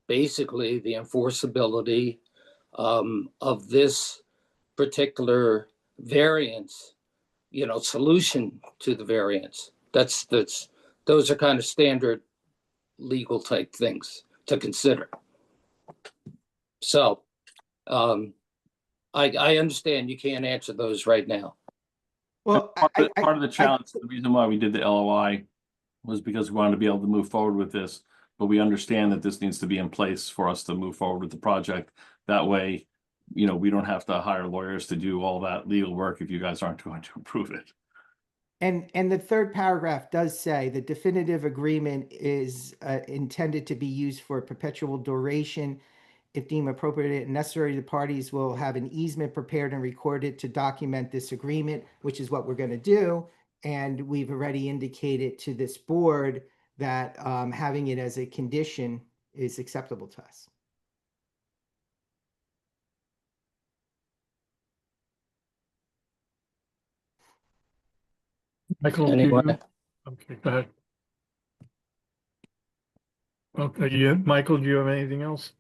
basically the enforceability of this particular variance, solution to the variance. Those are kind of standard legal type things to consider. So I understand you can't answer those right now. Well, Part of the challenge, the reason why we did the LOI was because we wanted to be able to move forward with this, but we understand that this needs to be in place for us to move forward with the project. That way, we don't have to hire lawyers to do all that legal work if you guys aren't going to approve it. And the third paragraph does say the definitive agreement is intended to be used for perpetual duration. If deemed appropriate and necessary, the parties will have an easement prepared and recorded to document this agreement, which is what we're going to do. And we've already indicated to this board that having it as a condition is acceptable to us. Michael, Anyone? okay, go ahead. Okay, Michael, do you have anything else?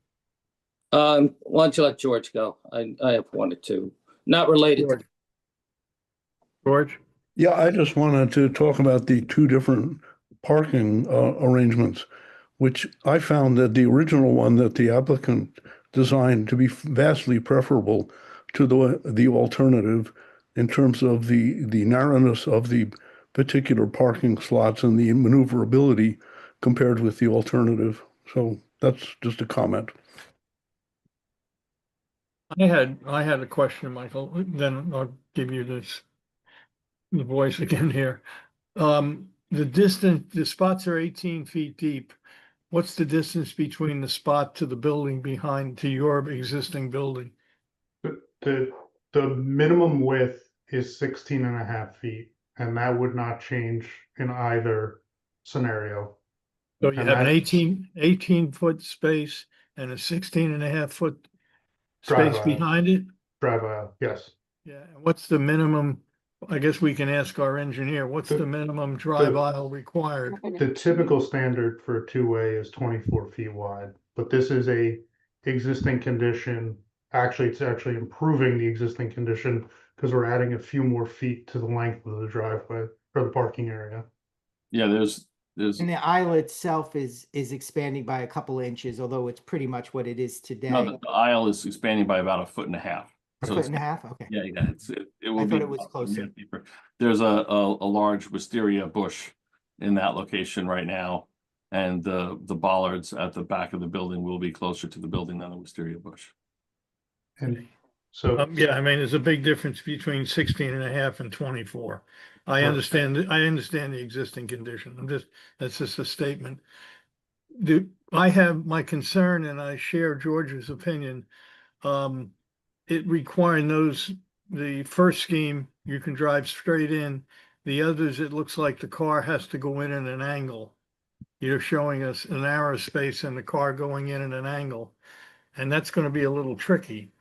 Why don't you let George go? I have one or two, not related to. George? Yeah, I just wanted to talk about the two different parking arrangements, which I found that the original one that the applicant designed to be vastly preferable to the alternative in terms of the narrowness of the particular parking slots and the maneuverability compared with the alternative. So that's just a comment. I had a question, Michael, then I'll give you the voice again here. The distance, the spots are 18 feet deep. What's the distance between the spot to the building behind, to your existing building? The minimum width is 16.5 feet, and that would not change in either scenario. So you And have an that- 18 foot space and a 16.5 foot Drive space aisle. behind it? Drive aisle, yes. Yeah, and what's the minimum? I guess we can ask our engineer, what's the minimum drive aisle required? The typical standard for a two-way is 24 feet wide, but this is a existing condition. Actually, it's actually improving the existing condition because we're adding a few more feet to the length of the driveway or the parking area. Yeah, there's And the aisle itself is expanding by a couple inches, although it's pretty much what it is today. no, the aisle is expanding by about 1.5 feet. A So foot it's and a half? Okay. Yeah, it will I be. thought it was about closer. deeper. There's a large wisteria bush in that location right now. And the bollards at the back of the building will be closer to the building than the wisteria bush. And so, Yeah, I mean, there's a big difference between 16.5 and 24. I Right. understand the existing condition. That's just a statement. I have my concern, and I share George's opinion. It requiring the first scheme, you can drive straight in. The others, it looks like the car has to go in at an angle. You're showing us a narrow space and the car going in at an angle. And that's going to be a little tricky.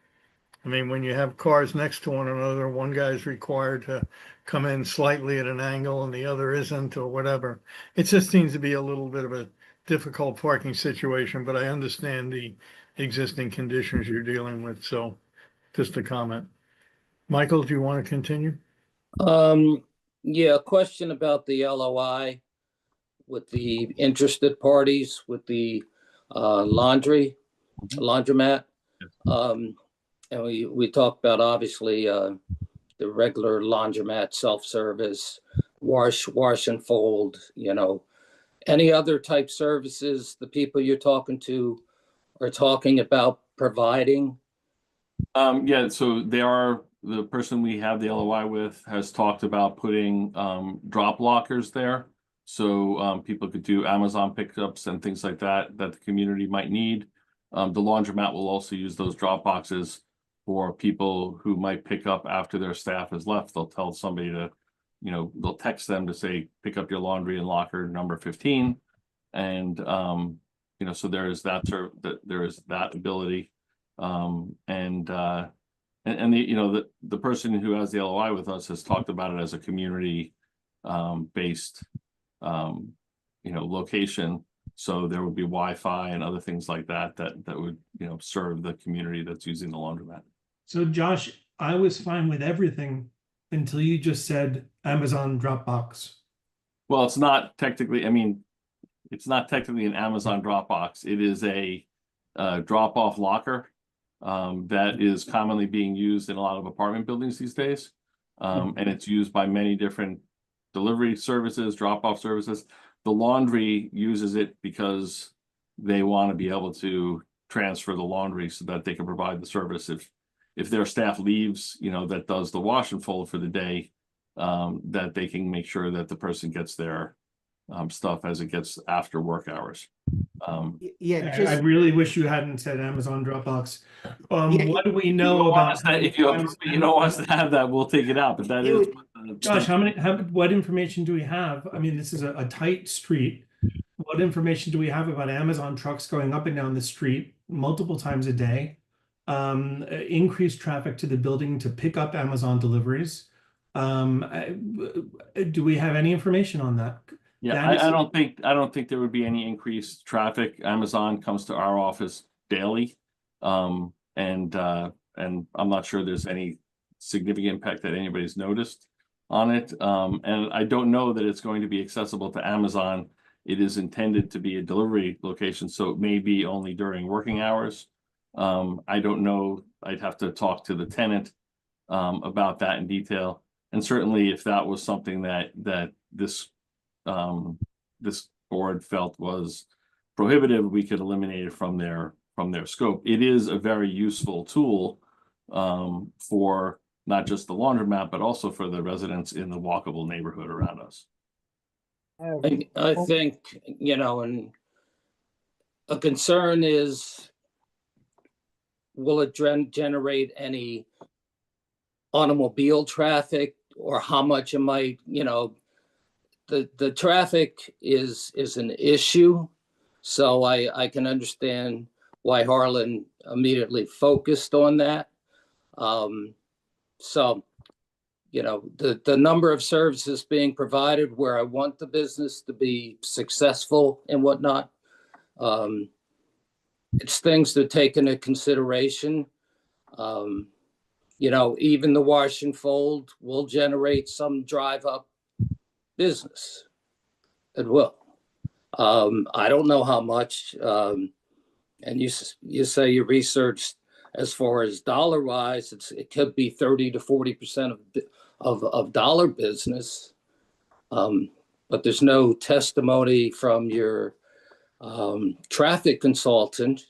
I mean, when you have cars next to one another, one guy's required to come in slightly at an angle and the other isn't, or whatever. It just seems to be a little bit of a difficult parking situation, but I understand the existing conditions you're dealing with, so just a comment. Michael, do you want to continue? Yeah, a question about the LOI with the interested parties with the laundromat. And we talked about obviously the regular laundromat, self-service, wash and fold, any other type services the people you're talking to are talking about providing? Yeah, so the person we have the LOI with has talked about putting drop lockers there. So people could do Amazon pickups and things like that the community might need. The laundromat will also use those drop boxes for people who might pick up after their staff has left. They'll tell somebody to, they'll text them to say, pick up your laundry in locker number 15. And, so there is that ability. The person who has the LOI with us has talked about it as a community based location. So there would be Wi-Fi and other things like that would serve the community that's using the laundromat. So Josh, I was fine with everything until you just said Amazon Dropbox. Well, it's not technically an Amazon Dropbox. It is a drop-off locker that is commonly being used in a lot of apartment buildings these days. And it's used by many different delivery services, drop-off services. The laundry uses it because they want to be able to transfer the laundry so that they can provide the service. If their staff leaves, that does the wash and fold for the day, that they can make sure that the person gets their stuff as it gets after work hours. Yeah, I just really wish you hadn't said Amazon Dropbox. Yeah, What do we If you know don't want about? us to- if you don't want us to have that, we'll take it out, but that It is. would- what the- Josh, what information do we have? I mean, this is a tight street. What information do we have about Amazon trucks going up and down the street multiple times a day? Increased traffic to the building to pick up Amazon deliveries. Do we have any information on that? Yeah, That is- I don't think there would be any increased traffic. Amazon comes to our office daily. And I'm not sure there's any significant impact that anybody's noticed on it. And I don't know that it's going to be accessible to Amazon. It is intended to be a delivery location, so it may be only during working hours. I don't know. I'd have to talk to the tenant about that in detail. And certainly if that was something that this board felt was prohibitive, we could eliminate it from their scope. It is a very useful tool for not just the laundromat, but also for the residents in the walkable neighborhood around us. I think, and a concern is, will it generate any automobile traffic, or how much it might, the traffic is an issue. So I can understand why Harlan immediately focused on that. So, the number of services being provided where I want the business to be successful and whatnot, it's things to take into consideration. Even the wash and fold will generate some drive up business. It will. I don't know how much, and you say you researched as far as dollar wise, it could be 30 to 40% of dollar business. But there's no testimony from your traffic consultant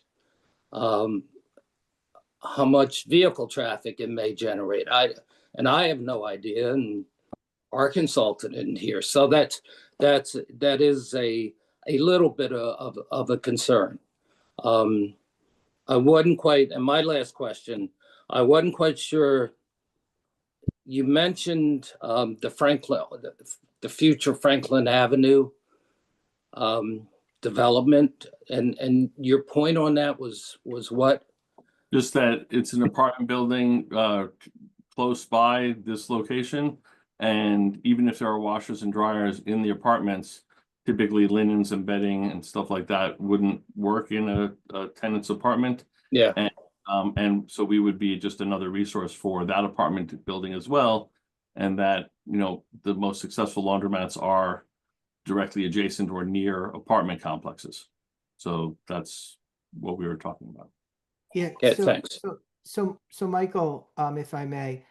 how much vehicle traffic it may generate. I have no idea, and our consultant isn't here, so that is a little bit of a concern. I wasn't quite, and my last question, I wasn't quite sure. You mentioned the future Franklin Avenue development, and your point on that was what? Just that it's an apartment building close by this location. And even if there are washers and dryers in the apartments, typically linens and bedding and stuff like that wouldn't work in a tenant's apartment. Yeah. And so we would be just another resource for that apartment building as well. And that, the most successful laundromats are directly adjacent or near apartment complexes. So that's what we were talking about. Yeah, Okay, thanks. So Michael, if I may,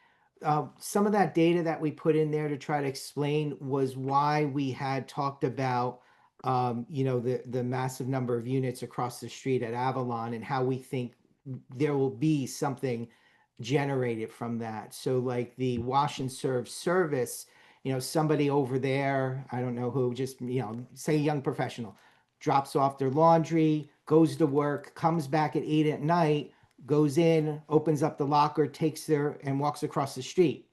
some of that data that we put in there to try to explain was why we had talked about, the massive number of units across the street at Avalon, and how we think there will be something generated from that. So like the wash and serve service, somebody over there, I don't know who, just, say a young professional, drops off their laundry, goes to work, comes back at 8 at night, goes in, opens up the locker, takes and walks across the street.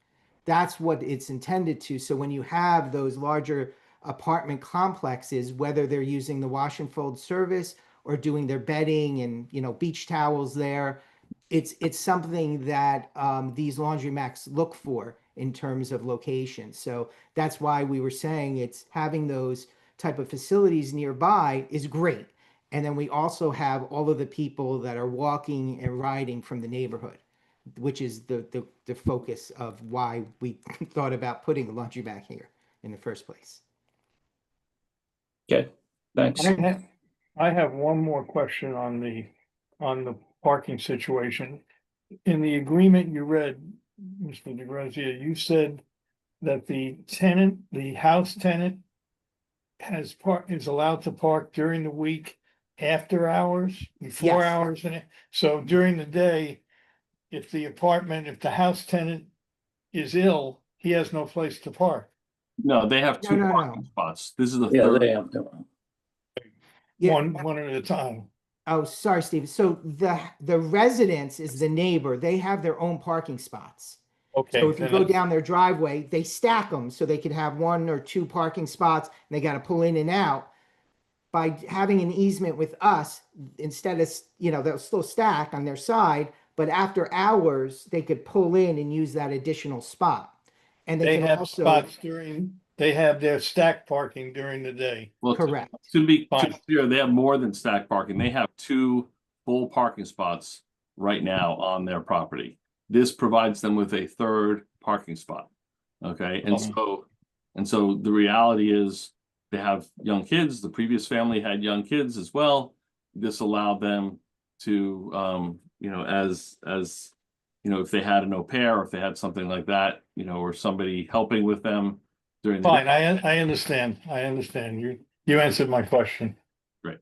That's what it's intended to. So when you have those larger apartment complexes, whether they're using the wash and fold service or doing their bedding and, beach towels there, it's something that these laundromats look for in terms of location. So that's why we were saying it's having those type of facilities nearby is great. And then we also have all of the people that are walking and riding from the neighborhood, which is the focus of why we thought about putting a laundromat here in the first place. Okay, thanks. I have one more question on the parking situation. In the agreement you read, Mr. DeGrazia, you said that the tenant, the house tenant is allowed to park during the week after hours, before Yes. hours, and so during the day, if the house tenant is ill, he has no place to park. No, they have No, two no, no. parking spots. This is the Yeah, third. they have to. Yeah. One at a time. Oh, sorry, Steve. So the residence is the neighbor. They have their own parking spots. Okay. So if you then go that's- down their driveway, they stack them so they could have 1 or 2 parking spots and they got to pull in and out. By having an easement with us, instead of, they'll still stack on their side, but after hours, they could pull in and use that additional spot. And they They can have also, spots they have their stack parking during the day. Well, correct. to be Fine. clear, they have more than stack parking. They have 2 full parking spots right now on their property. This provides them with a 3rd parking spot. Okay, and so the reality is they have young kids. The previous family had young kids as well. This allowed them to, if they had an au pair, or if they had something like that, or somebody helping with them during the Fine, day. I understand. You answered my question. Great.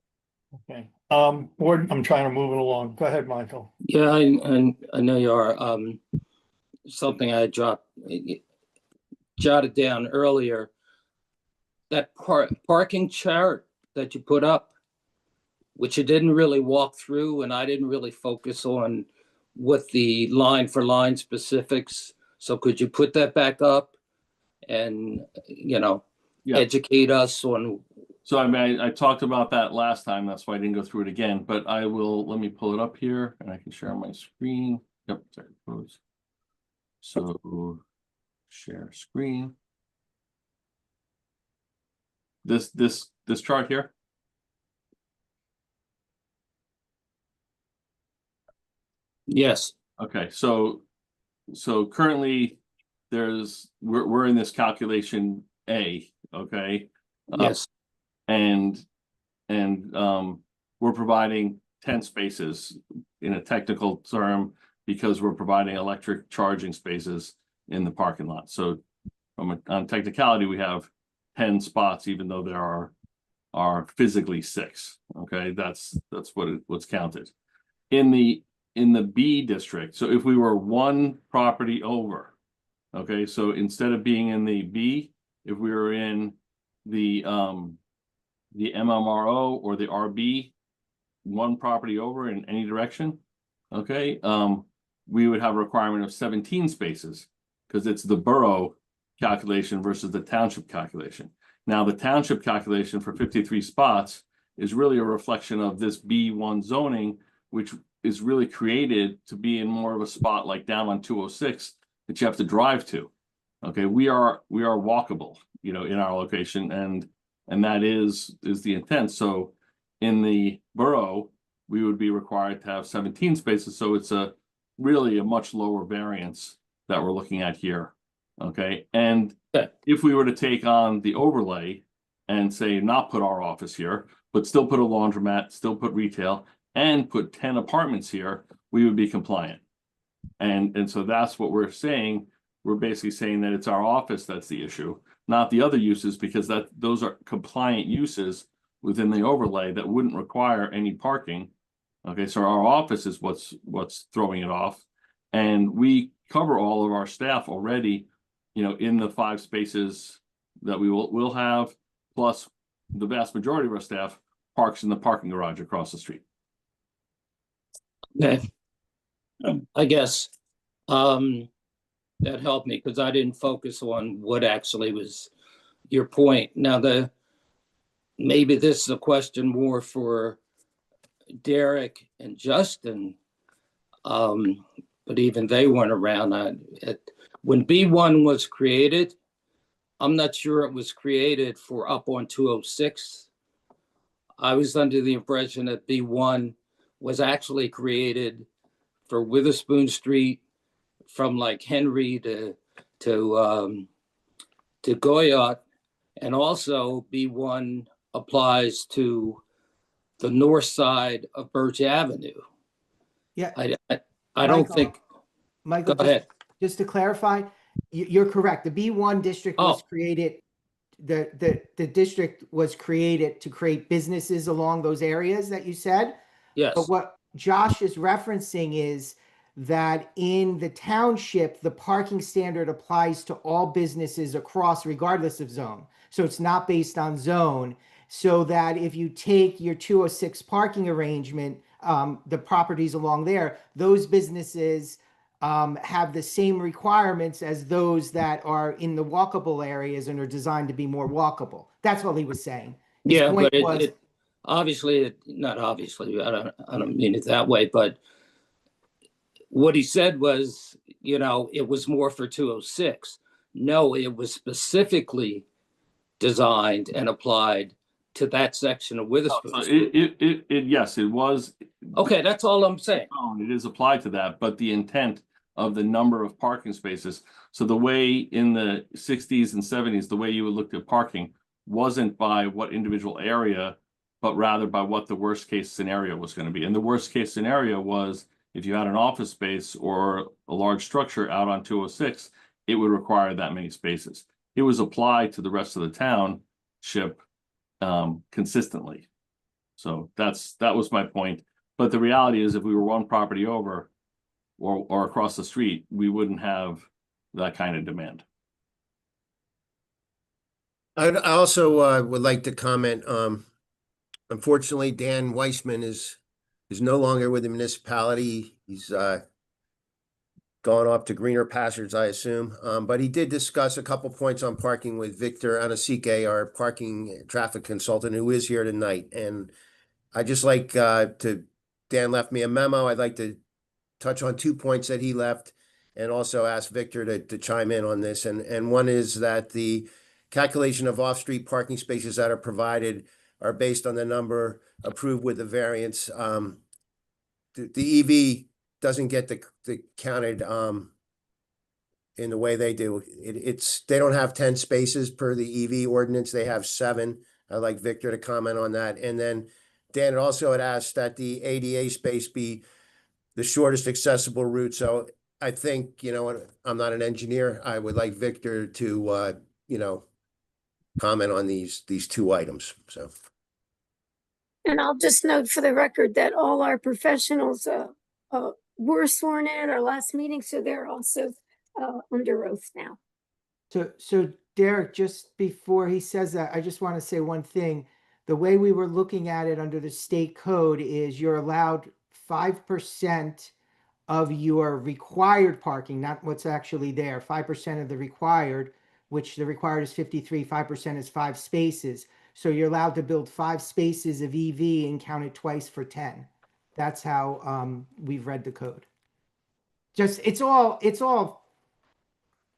Okay, I'm trying to move it along. Go ahead, Michael. Yeah, I know you are. Something I jotted down earlier. That parking chart that you put up, which you didn't really walk through, and I didn't really focus on what the line for line specifics. So could you put that back up and, Yeah. educate us on? So I talked about that last time. That's why I didn't go through it again, but let me pull it up here and I can share my screen. Yep, sorry, close. So share screen. This chart here. Yes. Okay, so currently we're in this calculation A, okay? Yes. And we're providing 10 spaces in a technical term because we're providing electric charging spaces in the parking lot. So on technicality, we have 10 spots, even though there are physically 6. Okay, that's what's counted in the B district. So if we were 1 property over, okay, so instead of being in the B, if we were in the MMRO or the RB, 1 property over in any direction, okay, we would have a requirement of 17 spaces because it's the borough calculation versus the township calculation. Now, the township calculation for 53 spots is really a reflection of this B1 zoning, which is really created to be in more of a spot like down on 206 that you have to drive to. Okay, we are walkable, in our location, and that is the intent. So in the borough, we would be required to have 17 spaces. So it's really a much lower variance that we're looking at here. Okay, and if we were to take on the overlay and say not put our office here, but still put a laundromat, still put retail, and put 10 apartments here, we would be compliant. And so that's what we're saying. We're basically saying that it's our office that's the issue, not the other uses, because those are compliant uses within the overlay that wouldn't require any parking. Okay, so our office is what's throwing it off. And we cover all of our staff already, in the 5 spaces that we'll have, plus the vast majority of our staff parks in the parking garage across the street. Okay. I guess that helped me because I didn't focus on what actually was your point. Now, maybe this is a question more for Derek and Justin, but even they weren't around. When B1 was created, I'm not sure it was created for up on 206. I was under the impression that B1 was actually created for Witherspoon Street from like Henry to Goyot, and also B1 applies to the north side of Birch Avenue. Yeah, I don't Michael, think, Michael, go ahead. just to clarify, you're correct. The B1 district was Oh. created, the district was created to create businesses along those areas that you said. Yes, But what Josh is referencing is that in the township, the parking standard applies to all businesses across regardless of zone. So it's not based on zone. So that if you take your 206 parking arrangement, the properties along there, those businesses have the same requirements as those that are in the walkable areas and are designed to be more walkable. That's what he was saying. His yeah, point but was, it obviously, not obviously, I don't mean it that way, but what he said was, it was more for 206. No, it was specifically designed and applied to that section of Witherspoon. Yes, it was. Okay, that's all I'm saying. It is applied to that, but the intent of the number of parking spaces. So the way in the 60s and 70s, the way you would look at parking wasn't by what individual area, but rather by what the worst case scenario was going to be. And the worst case scenario was if you had an office space or a large structure out on 206, it would require that many spaces. It was applied to the rest of the township consistently. So that was my point. But the reality is if we were one property over or across the street, we wouldn't have that kind of demand. I also would like to comment. Unfortunately, Dan Weissman is no longer with the municipality. He's gone off to greener pastures, I assume. But he did discuss a couple points on parking with Victor Anasike, our parking traffic consultant, who is here tonight. And I just like Dan left me a memo. I'd like to touch on 2 points that he left and also ask Victor to chime in on this. And one is that the calculation of off-street parking spaces that are provided are based on the number approved with the variance. The EV doesn't get the counted in the way they do. They don't have 10 spaces per the EV ordinance. They have 7. I'd like Victor to comment on that. And then Dan also had asked that the ADA space be the shortest accessible route. So I think, I'm not an engineer. I would like Victor to, comment on these 2 items. So. And I'll just note for the record that all our professionals were sworn in at our last meeting, so they're also under oath now. So Derek, just before he says that, I just want to say one thing. The way we were looking at it under the state code is you're allowed 5% of your required parking, not what's actually there, 5% of the required, which the required is 53, 5% is 5 spaces. So you're allowed to build 5 spaces of EV and count it twice for 10. That's how we've read the code. Just, it's all,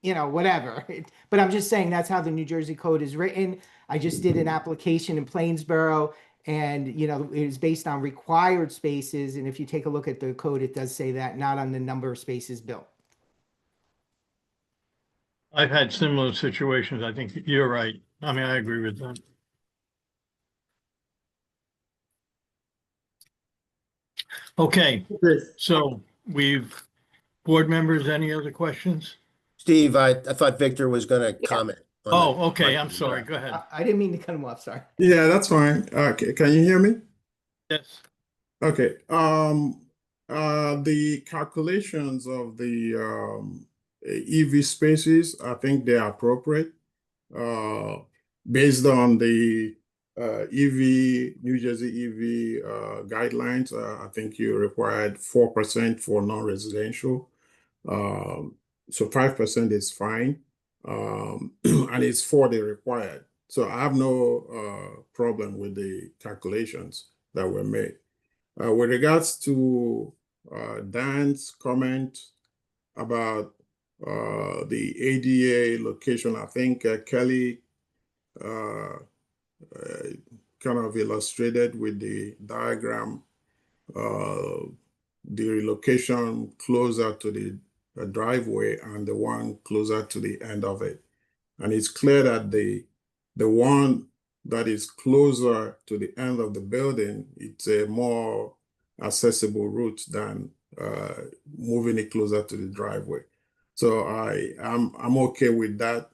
whatever. But I'm just saying that's how the New Jersey code is written. I just did an application in Plainsboro and, it was based on required spaces. And if you take a look at the code, it does say that, not on the number of spaces built. I've had similar situations. I think you're right. I mean, I agree with that. Okay, so board members, any other questions? Steve, I thought Victor was going to comment. Oh, okay. I'm sorry. Go ahead. I didn't mean to cut him off. Sorry. Yeah, that's fine. Okay, can you hear me? Yes. Okay. The calculations of the EV spaces, I think they are appropriate. Based on the New Jersey EV guidelines, I think you required 4% for non-residential. So 5% is fine. And it's 40 required. So I have no problem with the calculations that were made. With regards to Dan's comment about the ADA location, I think Kelly kind of illustrated with the diagram the relocation closer to the driveway and the one closer to the end of it. And it's clear that the one that is closer to the end of the building, it's a more accessible route than moving it closer to the driveway. So I'm okay with that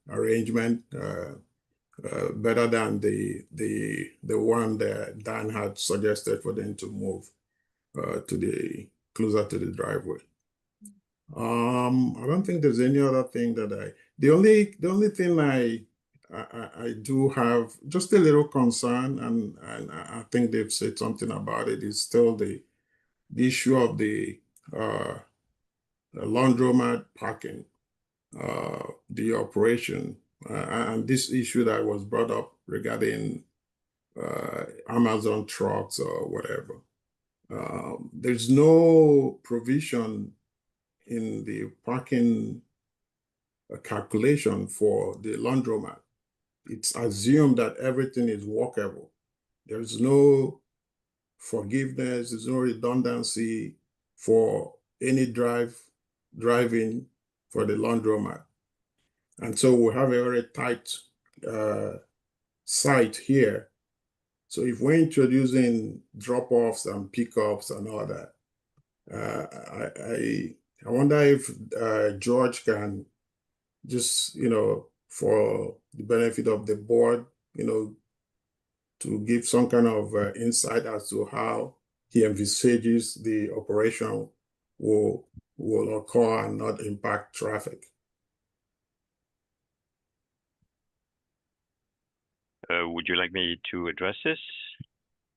arrangement, better than the one that Dan had suggested for them to move to the closer to the driveway. I don't think there's any other thing that the only thing I do have just a little concern, and I think they've said something about it, is still the issue of the laundromat parking, the operation, and this issue that was brought up regarding Amazon trucks or whatever. There's no provision in the parking calculation for the laundromat. It's assumed that everything is walkable. There's no forgiveness, there's no redundancy for any driving for the laundromat. And so we have a very tight site here. So if we're introducing drop-offs and pickups and all that, I wonder if George can just, for the benefit of the board, to give some kind of insight as to how he envisages the operation will occur and not impact traffic. Would you like me to address this?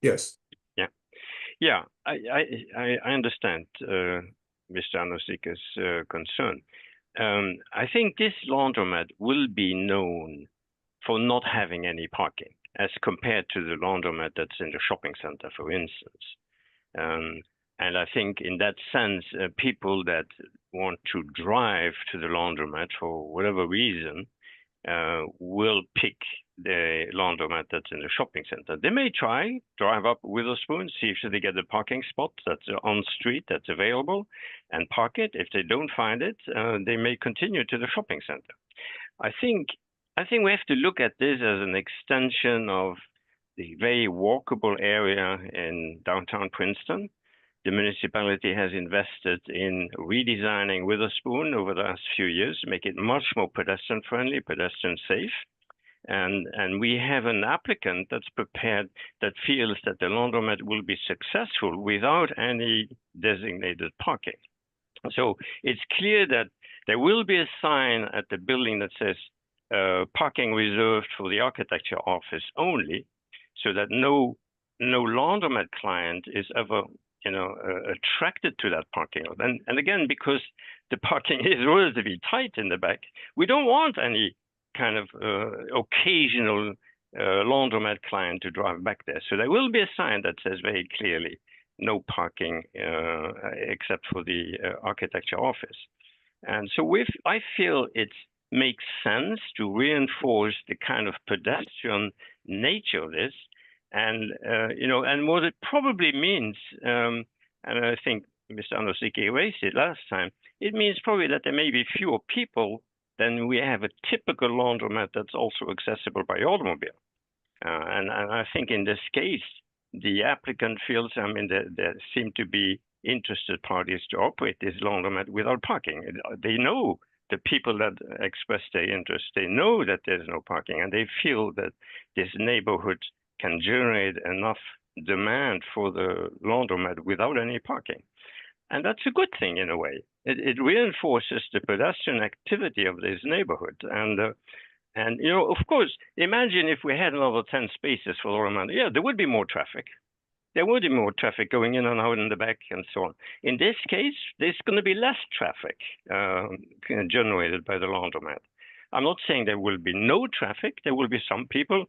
Yes. Yeah, I understand Mr. Anosika's concern. I think this laundromat will be known for not having any parking as compared to the laundromat that's in the shopping center, for instance. And I think in that sense, people that want to drive to the laundromat for whatever reason will pick the laundromat that's in the shopping center. They may drive up Witherspoon, see if they get a parking spot that's on street that's available and park it. If they don't find it, they may continue to the shopping center. I think we have to look at this as an extension of the very walkable area in downtown Princeton. The municipality has invested in redesigning Witherspoon over the last few years to make it much more pedestrian friendly, pedestrian safe. And we have an applicant that's prepared, that feels that the laundromat will be successful without any designated parking. So it's clear that there will be a sign at the building that says parking reserved for the architecture office only, so that no laundromat client is ever attracted to that parking lot. And again, because the parking is relatively tight in the back, we don't want any kind of occasional laundromat client to drive back there. So there will be a sign that says very clearly, no parking except for the architecture office. And so I feel it makes sense to reinforce the kind of pedestrian nature of this. And, and what it probably means, and I think Mr. Anosika raised it last time, it means probably that there may be fewer people than we have a typical laundromat that's also accessible by automobile. And I think in this case, the applicant feels, there seem to be interested parties to operate this laundromat without parking. They know the people that express their interest, they know that there's no parking, and they feel that this neighborhood can generate enough demand for the laundromat without any parking. And that's a good thing in a way. It reinforces the pedestrian activity of this neighborhood. And of course, imagine if we had another 10 spaces for the laundromat. Yeah, there would be more traffic. There would be more traffic going in and out in the back and so on. In this case, there's going to be less traffic generated by the laundromat. I'm not saying there will be no traffic. There will be some people,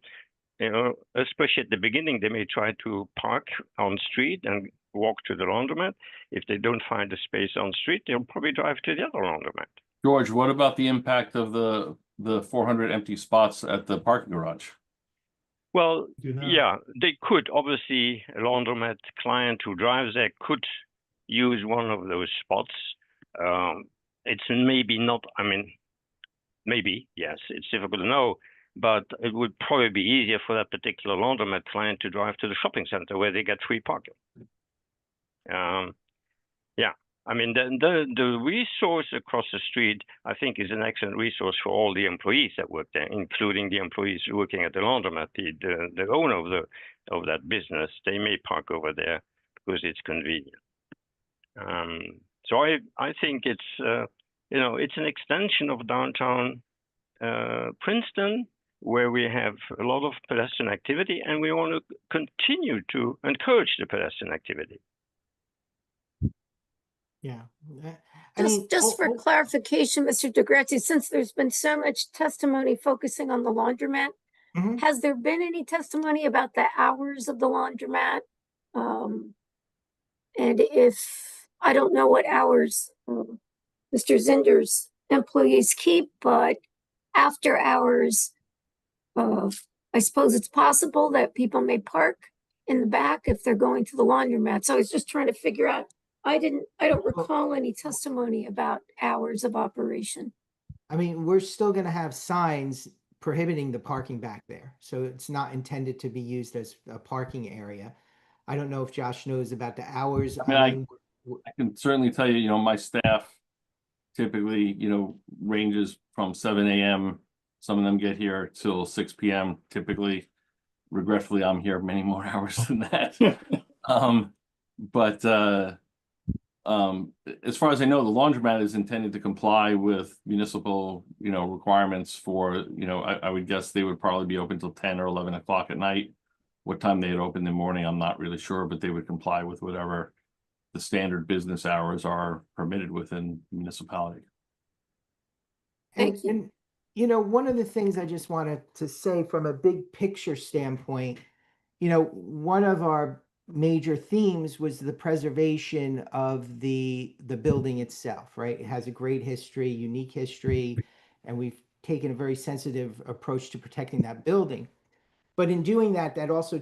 especially at the beginning, they may try to park on street and walk to the laundromat. If they don't find a space on street, they'll probably drive to the other laundromat. George, what about the impact of the 400 empty spots at the parking garage? Well, yeah, they could. Obviously, a laundromat client who drives there could use one of those spots. It's maybe not, maybe, yes, it's difficult to know, but it would probably be easier for that particular laundromat client to drive to the shopping center where they get free parking. Yeah, I mean, the resource across the street, I think, is an excellent resource for all the employees that work there, including the employees working at the laundromat. The owner of that business, they may park over there because it's convenient. So I think it's it's an extension of downtown Princeton, where we have a lot of pedestrian activity, and we want to continue to encourage the pedestrian activity. Yeah. I mean, Just for clarification, Mr. DeGrazia, since there's been so much testimony focusing on the laundromat, Mhm. has there been any testimony about the hours of the laundromat? And if, I don't know what hours Mr. Zinder's employees keep, but after hours, I suppose it's possible that people may park in the back if they're going to the laundromat. So I was just trying to figure out, I don't recall any testimony about hours of operation. I mean, we're still going to have signs prohibiting the parking back there. So it's not intended to be used as a parking area. I don't know if Josh knows about the hours. I mean, I can certainly tell you, my staff typically, ranges from 7 a.m. Some of them get here till 6 p.m. Typically, regretfully, I'm here many more hours than that. But as far as I know, the laundromat is intended to comply with municipal, requirements for, I would guess they would probably be open till 10 or 11 o'clock at night. What time they'd open in the morning, I'm not really sure, but they would comply with whatever the standard business hours are permitted within the municipality. Thank you. And one of the things I just wanted to say from a big picture standpoint, one of our major themes was the preservation of the building itself, right? It has a great history, unique history, and we've taken a very sensitive approach to protecting that building. But in doing that, that also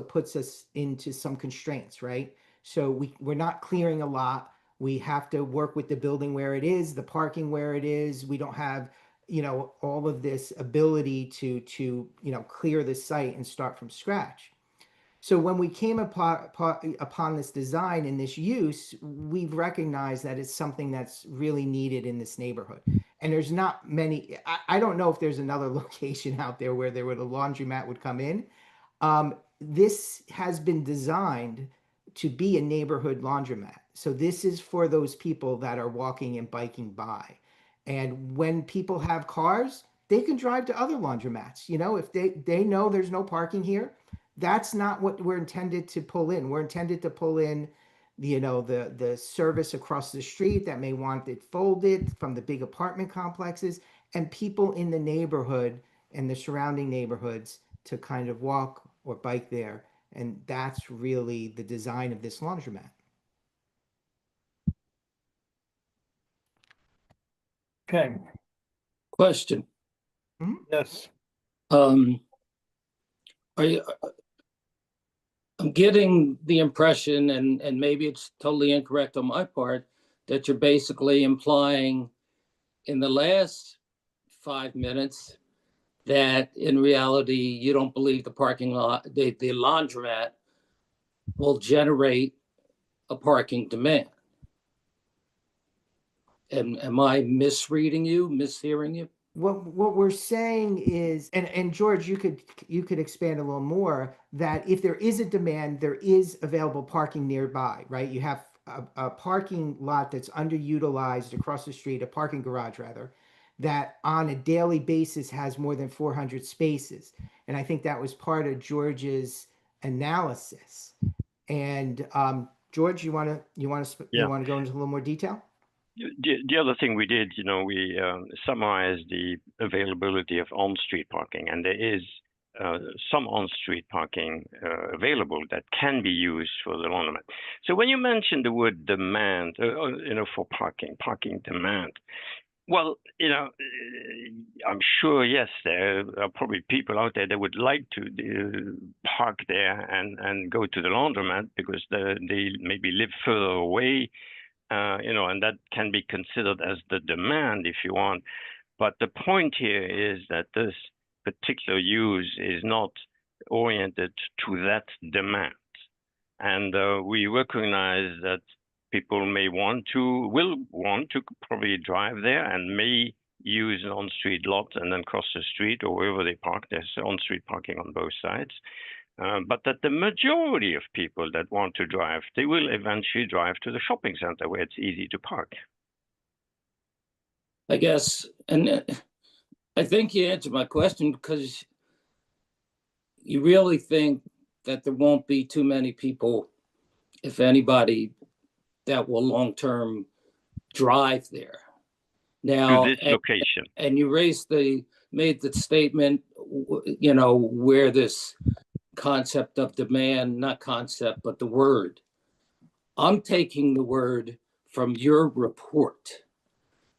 puts us into some constraints, right? So we're not clearing a lot. We have to work with the building where it is, the parking where it is. We don't have, all of this ability to clear the site and start from scratch. So when we came upon this design and this use, we've recognized that it's something that's really needed in this neighborhood. And there's not many, I don't know if there's another location out there where the laundromat would come in. This has been designed to be a neighborhood laundromat. So this is for those people that are walking and biking by. And when people have cars, they can drive to other laundromats. If they know there's no parking here, that's not what we're intended to pull in. We're intended to pull in, the service across the street that may want it folded from the big apartment complexes, and people in the neighborhood and the surrounding neighborhoods to kind of walk or bike there. And that's really the design of this laundromat. Okay, Question. yes. I'm getting the impression, and maybe it's totally incorrect on my part, that you're basically implying in the last 5 minutes that in reality you don't believe the parking lot, the laundromat will generate a parking demand. Am I misreading you, mishearing you? What we're saying is, and George, you could expand a little more, that if there is a demand, there is available parking nearby, right? You have a parking lot that's underutilized across the street, a parking garage rather, that on a daily basis has more than 400 spaces. And I think that was part of George's analysis. And George, you want to go into a little more detail? The other thing we did, we summarized the availability of on-street parking, and there is some on-street parking available that can be used for the laundromat. So when you mentioned the word demand, for parking demand, well, I'm sure, yes, there are probably people out there that would like to park there and go to the laundromat because they maybe live further away. And that can be considered as the demand if you want. But the point here is that this particular use is not oriented to that demand. And we recognize that people will want to probably drive there and may use an on-street lot and then cross the street or wherever they park. There's on-street parking on both sides. But that the majority of people that want to drive, they will eventually drive to the shopping center where it's easy to park. I guess, and I think you answered my question, because you really think that there won't be too many people, if anybody, that will long-term drive there. Now, To this location. And you made the statement, you know, where this concept of demand, not concept, but the word. I'm taking the word from your report.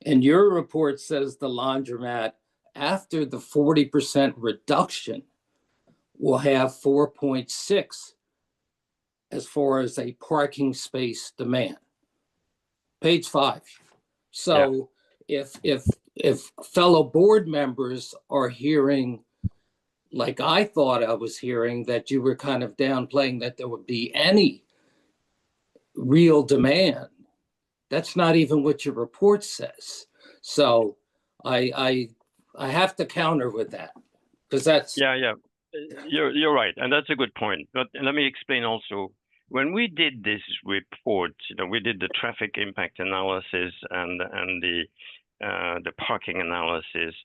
And your report says the laundromat, after the 40% reduction, will have 4.6 as far as a parking space demand. Page 5. So if fellow board members are hearing, like I thought I was hearing, that you were kind of downplaying that there would be any real demand, that's not even what your report says. So I have to counter with that, because that's you're right, and that's a good point. But let me explain also. When we did this report, you know, we did the traffic impact analysis and the parking analysis.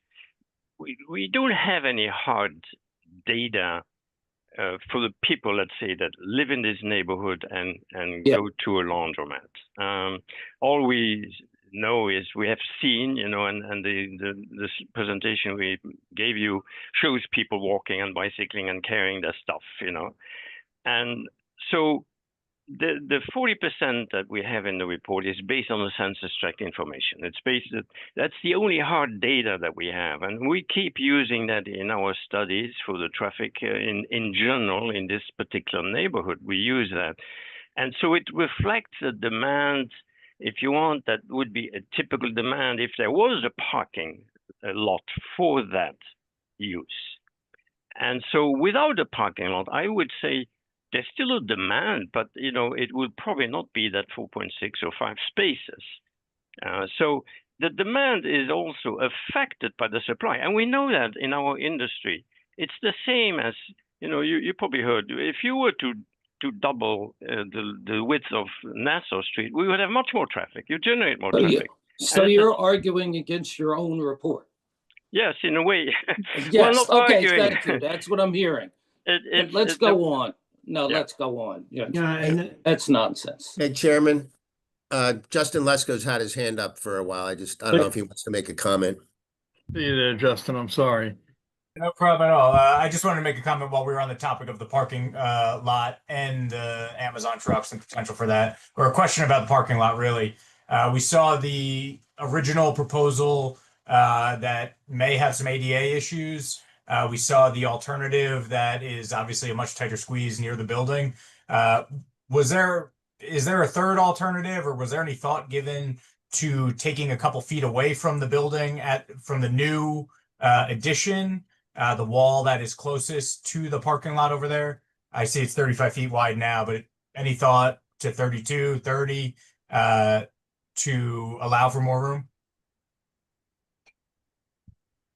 We don't have any hard data for the people, let's say, that live in this neighborhood and go to a laundromat. All we know is we have seen, you know, and this presentation we gave you shows people walking and bicycling and carrying their stuff, you know. And so the 40% that we have in the report is based on the census tract information. That's the only hard data that we have, and we keep using that in our studies for the traffic in general in this particular neighborhood. We use that, and so it reflects the demand. If you want, that would be a typical demand if there was a parking lot for that use. And so without a parking lot, I would say there's still a demand, but you know, it would probably not be that 4.6 or 5 spaces. So the demand is also affected by the supply, and we know that in our industry. It's the same as, you know, you probably heard, if you were to double the width of Nassau Street, we would have much more traffic. You generate more traffic. So you're arguing against your own report? Yes, in a way. Yes. Well, okay. arguing. Thank you. That's what I'm hearing. Let's go on. No, let's go on. Yeah, that's nonsense. Hey, Chairman, Justin Lesko's had his hand up for a while. I don't know if he wants to make a comment. See you there, Justin. I'm sorry. No problem at all. I just wanted to make a comment while we were on the topic of the parking lot and the Amazon trucks and potential for that, or a question about the parking lot, really. We saw the original proposal that may have some ADA issues. We saw the alternative that is obviously a much tighter squeeze near the building. Is there a third alternative, or was there any thought given to taking a couple feet away from the building from the new addition, the wall that is closest to the parking lot over there? I see it's 35 feet wide now, but any thought to 32, 30 to allow for more room?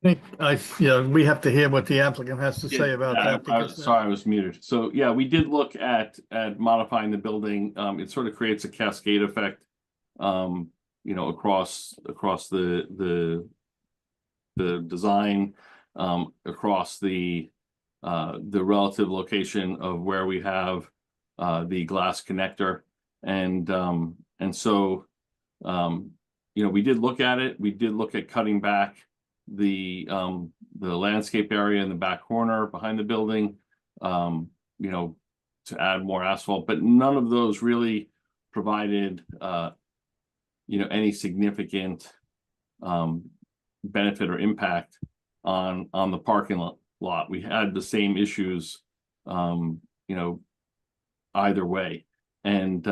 We have to hear what the applicant has to say about that. Sorry, I was muted. So yeah, we did look at modifying the building. It sort of creates a cascade effect, you know, across the design, across the relative location of where we have the glass connector, and so you know, we did look at it. We did look at cutting back the landscape area in the back corner behind the building, you know, to add more asphalt, but none of those really provided you know, any significant benefit or impact on the parking lot. We had the same issues you know, either way, and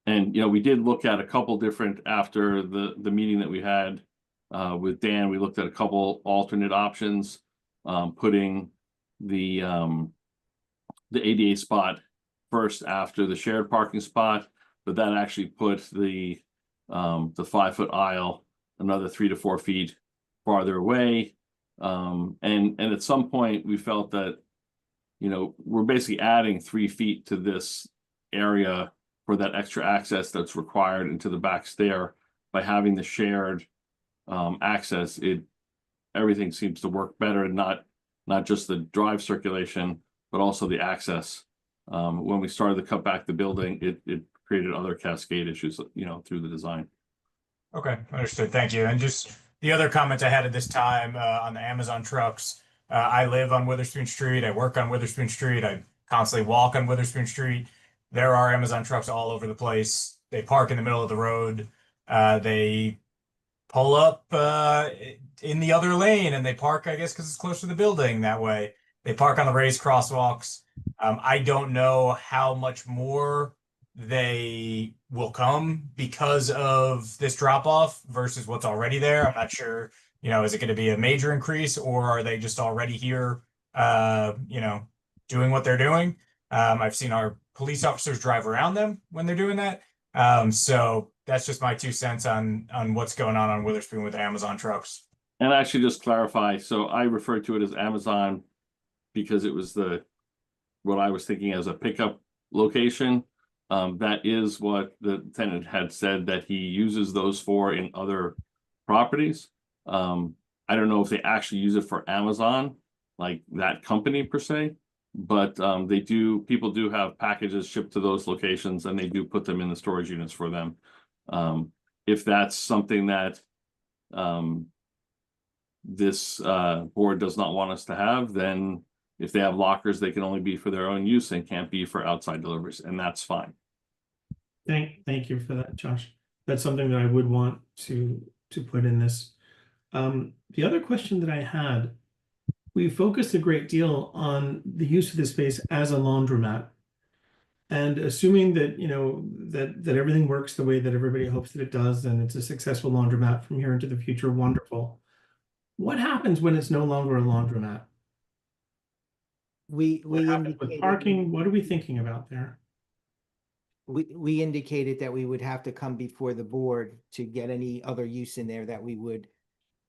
you know, we did look at a couple different, after the meeting that we had with Dan, we looked at a couple alternate options, putting the ADA spot first after the shared parking spot, but that actually put the 5-foot aisle another 3 to 4 feet farther away. And at some point we felt that, you know, we're basically adding 3 feet to this area for that extra access that's required into the back stair by having the shared access. Everything seems to work better, not just the drive circulation, but also the access. When we started to cut back the building, it created other cascade issues, you know, through the design. Okay, understood. Thank you. And just the other comment I had at this time on the Amazon trucks. I live on Witherspoon Street. I work on Witherspoon Street. I constantly walk on Witherspoon Street. There are Amazon trucks all over the place. They park in the middle of the road. They pull up in the other lane, and they park, I guess, because it's close to the building that way. They park on the raised crosswalks. I don't know how much more they will come because of this drop off versus what's already there. I'm not sure, you know, is it going to be a major increase, or are they just already here, you know, doing what they're doing? I've seen our police officers drive around them when they're doing that. So that's just my 2 cents on what's going on Witherspoon with Amazon trucks. And actually just clarify, so I referred to it as Amazon because it was what I was thinking as a pickup location. That is what the tenant had said that he uses those for in other properties. I don't know if they actually use it for Amazon, like that company per se, but people do have packages shipped to those locations, and they do put them in the storage units for them. If that's something that this board does not want us to have, then if they have lockers, they can only be for their own use and can't be for outside deliveries, and that's fine. Thank you for that, Josh. That's something that I would want to put in this. The other question that I had, we focused a great deal on the use of this space as a laundromat. And assuming that, you know, that everything works the way that everybody hopes that it does, and it's a successful laundromat from here into the future, wonderful. What happens when it's no longer a laundromat? We What happens with indicated, parking? What are we thinking about there? we indicated that we would have to come before the board to get any other use in there that we would,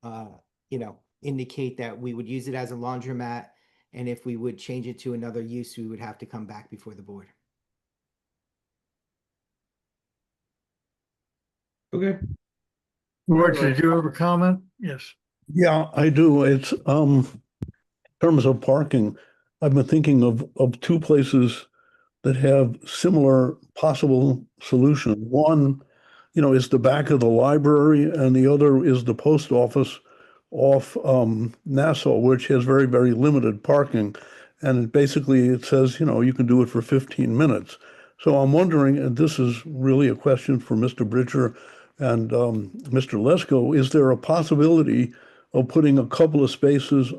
you know, indicate that we would use it as a laundromat. And if we would change it to another use, we would have to come back before the board. Okay. George, did you have a comment? Yes. Yeah, I do. It's in terms of parking, I've been thinking of 2 places that have similar possible solution. One, you know, is the back of the library, and the other is the post office off Nassau, which has very, very limited parking. And basically it says, you know, you can do it for 15 minutes. So I'm wondering, and this is really a question for Mr. Bridger and Mr. Lesko, is there a possibility of putting a couple of spaces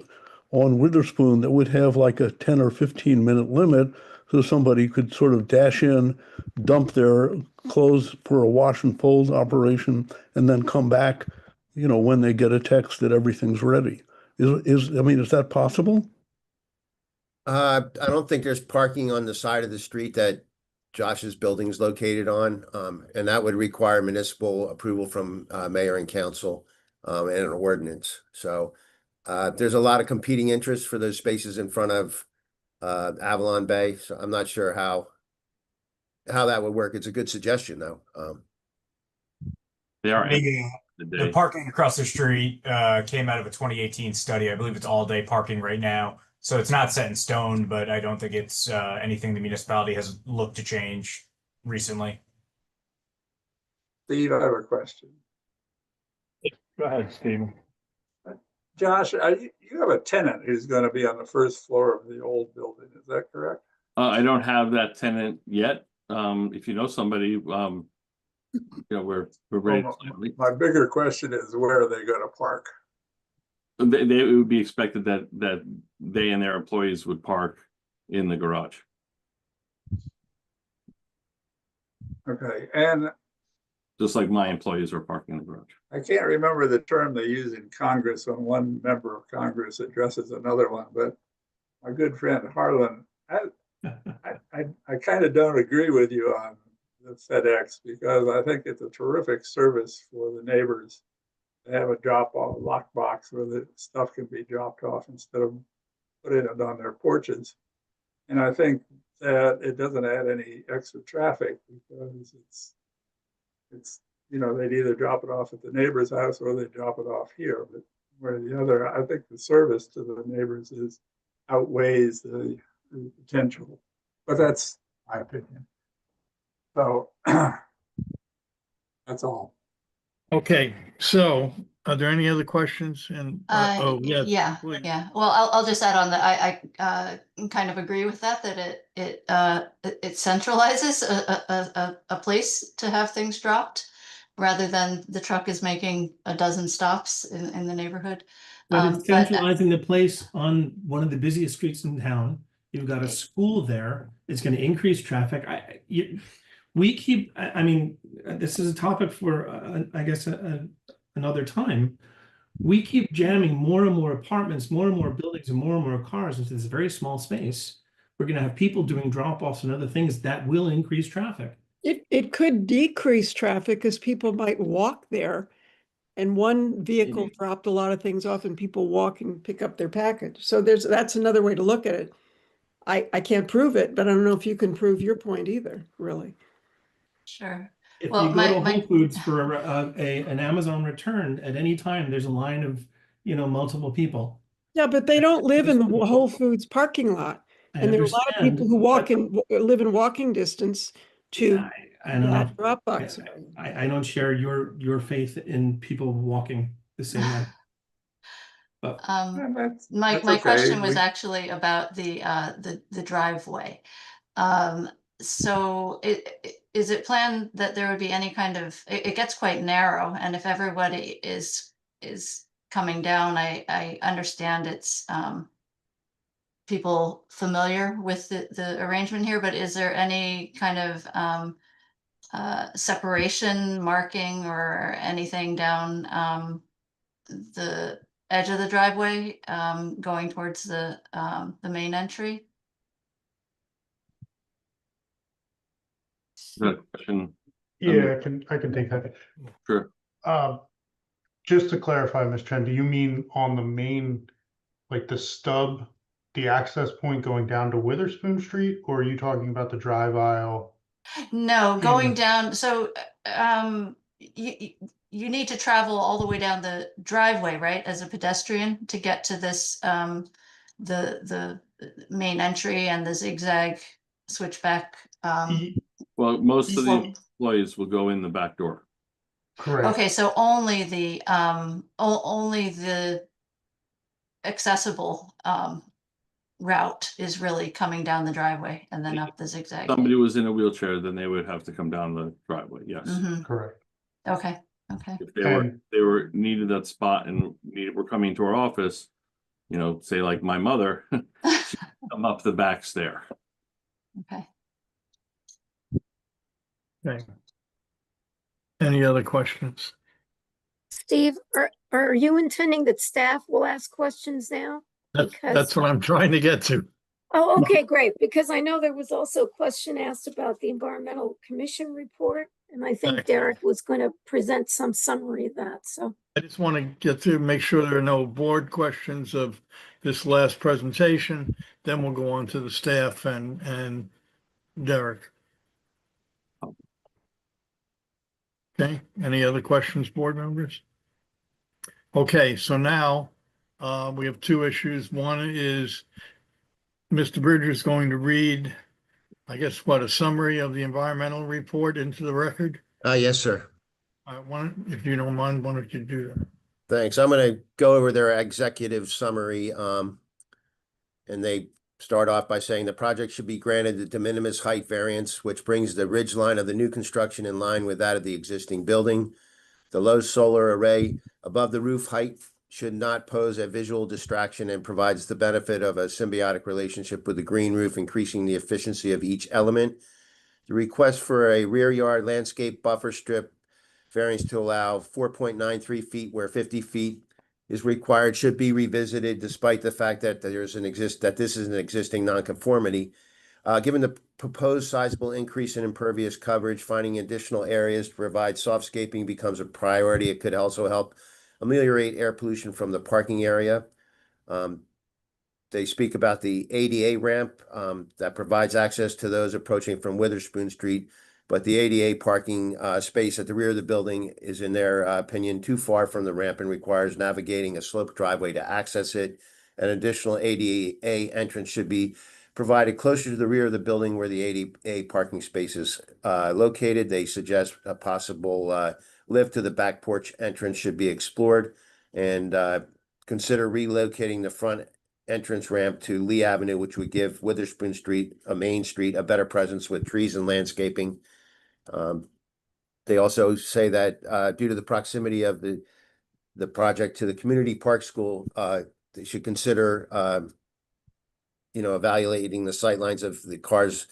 on Witherspoon that would have like a 10 or 15 minute limit, so somebody could sort of dash in, dump their clothes for a wash and fold operation, and then come back, you know, when they get a text that everything's ready? Is that possible? I don't think there's parking on the side of the street that Josh's building is located on. And that would require municipal approval from mayor and council and an ordinance. So there's a lot of competing interests for those spaces in front of Avalon Bay. So I'm not sure how that would work. It's a good suggestion though. They are The parking across the street came out of a 2018 study. I believe it's all day parking right now. So it's not set in stone, but I don't think it's anything the municipality has looked to change recently. Steve, I have a question. Go ahead, Steve. Josh, you have a tenant who's going to be on the first floor of the old building. Is that correct? I don't have that tenant yet. If you know somebody, you know, we're ready. My bigger question is, where are they going to park? It would be expected that they and their employees would park in the garage. Okay, and Just like my employees are parking in the garage. I can't remember the term they use in Congress when one member of Congress addresses another one, but my good friend Harlan, I kind of don't agree with you on the FedEx, because I think it's a terrific service for the neighbors to have a drop-off lockbox where the stuff can be dropped off instead of putting it on their porches. And I think that it doesn't add any extra traffic because it's they'd either drop it off at the neighbor's house or they drop it off here. But where the other, I think the service to the neighbors outweighs the potential. But that's my opinion. So that's all. Okay, so are there any other questions? And, oh, yes. Yeah, please. yeah. Well, I'll just add on that I kind of agree with that, that it centralizes a place to have things dropped rather than the truck is making a dozen stops in the neighborhood. But it's centralizing the place on one of the busiest streets in town. You've got a school there. It's going to increase traffic. I mean, this is a topic for, I guess, another time. We keep jamming more and more apartments, more and more buildings, and more cars into this very small space. We're going to have people doing drop-offs and other things that will increase traffic. It could decrease traffic because people might walk there. And one vehicle dropped a lot of things off and people walk and pick up their package. So that's another way to look at it. I can't prove it, but I don't know if you can prove your point either, really. Sure. If Well, you go to Whole Foods for an Amazon return at any time, there's a line of, multiple people. Yeah, but they don't live in the Whole Foods parking lot. And there are a lot of people who live in walking distance to I don't know. Dropbox. I don't share your faith in people walking the same way. But my question was actually about the driveway. So is it planned that there would be any kind of, it gets quite narrow, and if everybody is coming down, I understand it's people familiar with the arrangement here, but is there any kind of separation marking or anything down the edge of the driveway going towards the main entry? That question. Yeah, I can take that. Sure. Just to clarify, Ms. Chen, do you mean on the main, like the stub, the access point going down to Witherspoon Street, or are you talking about the drive aisle? No, going down. So you need to travel all the way down the driveway, right, as a pedestrian to get to this the main entry and the zigzag switchback. Well, most of the employees will go in the back door. Correct. Okay, so only the accessible route is really coming down the driveway and then up the zigzag. Somebody was in a wheelchair, then they would have to come down the driveway. Yes. Correct. Okay. If they were needed that spot and were coming to our office, say like my mother, she'd come up the back stair. Okay. Okay. Any other questions? Steve, are you intending that staff will ask questions now? That's what I'm trying to get to. Oh, okay, great. Because I know there was also a question asked about the Environmental Commission report, and I think Derek was going to present some summary of that. So I just want to get to make sure there are no board questions of this last presentation. Then we'll go on to the staff and Derek. Okay, any other questions, board members? Okay, so now we have two issues. One is Mr. Bridger is going to read, I guess, a summary of the environmental report into the record? Yes, sir. If you don't mind, why don't you do that? Thanks. I'm going to go over their executive summary. And they start off by saying the project should be granted the de minimis height variance, which brings the ridge line of the new construction in line with that of the existing building. The low solar array above the roof height should not pose a visual distraction and provides the benefit of a symbiotic relationship with the green roof, increasing the efficiency of each element. The request for a rear yard landscape buffer strip variance to allow 4.93 feet where 50 feet is required should be revisited, despite the fact that this is an existing nonconformity. Given the proposed sizable increase in impervious coverage, finding additional areas to provide softscaping becomes a priority. It could also help ameliorate air pollution from the parking area. They speak about the ADA ramp that provides access to those approaching from Witherspoon Street, but the ADA parking space at the rear of the building is, in their opinion, too far from the ramp and requires navigating a sloped driveway to access it. An additional ADA entrance should be provided closer to the rear of the building where the ADA parking space is located. They suggest a possible lift to the back porch entrance should be explored, and consider relocating the front entrance ramp to Lee Avenue, which would give Witherspoon Street, a main street, a better presence with trees and landscaping. They also say that due to the proximity of the project to the community park school, they should consider evaluating the sightlines of the cars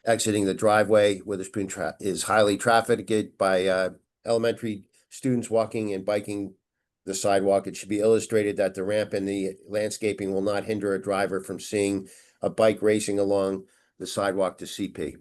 exiting the driveway. Witherspoon is highly trafficked by elementary students walking and biking the sidewalk. It should be illustrated that the ramp and the landscaping will not hinder a driver from seeing a bike racing along the sidewalk to CP.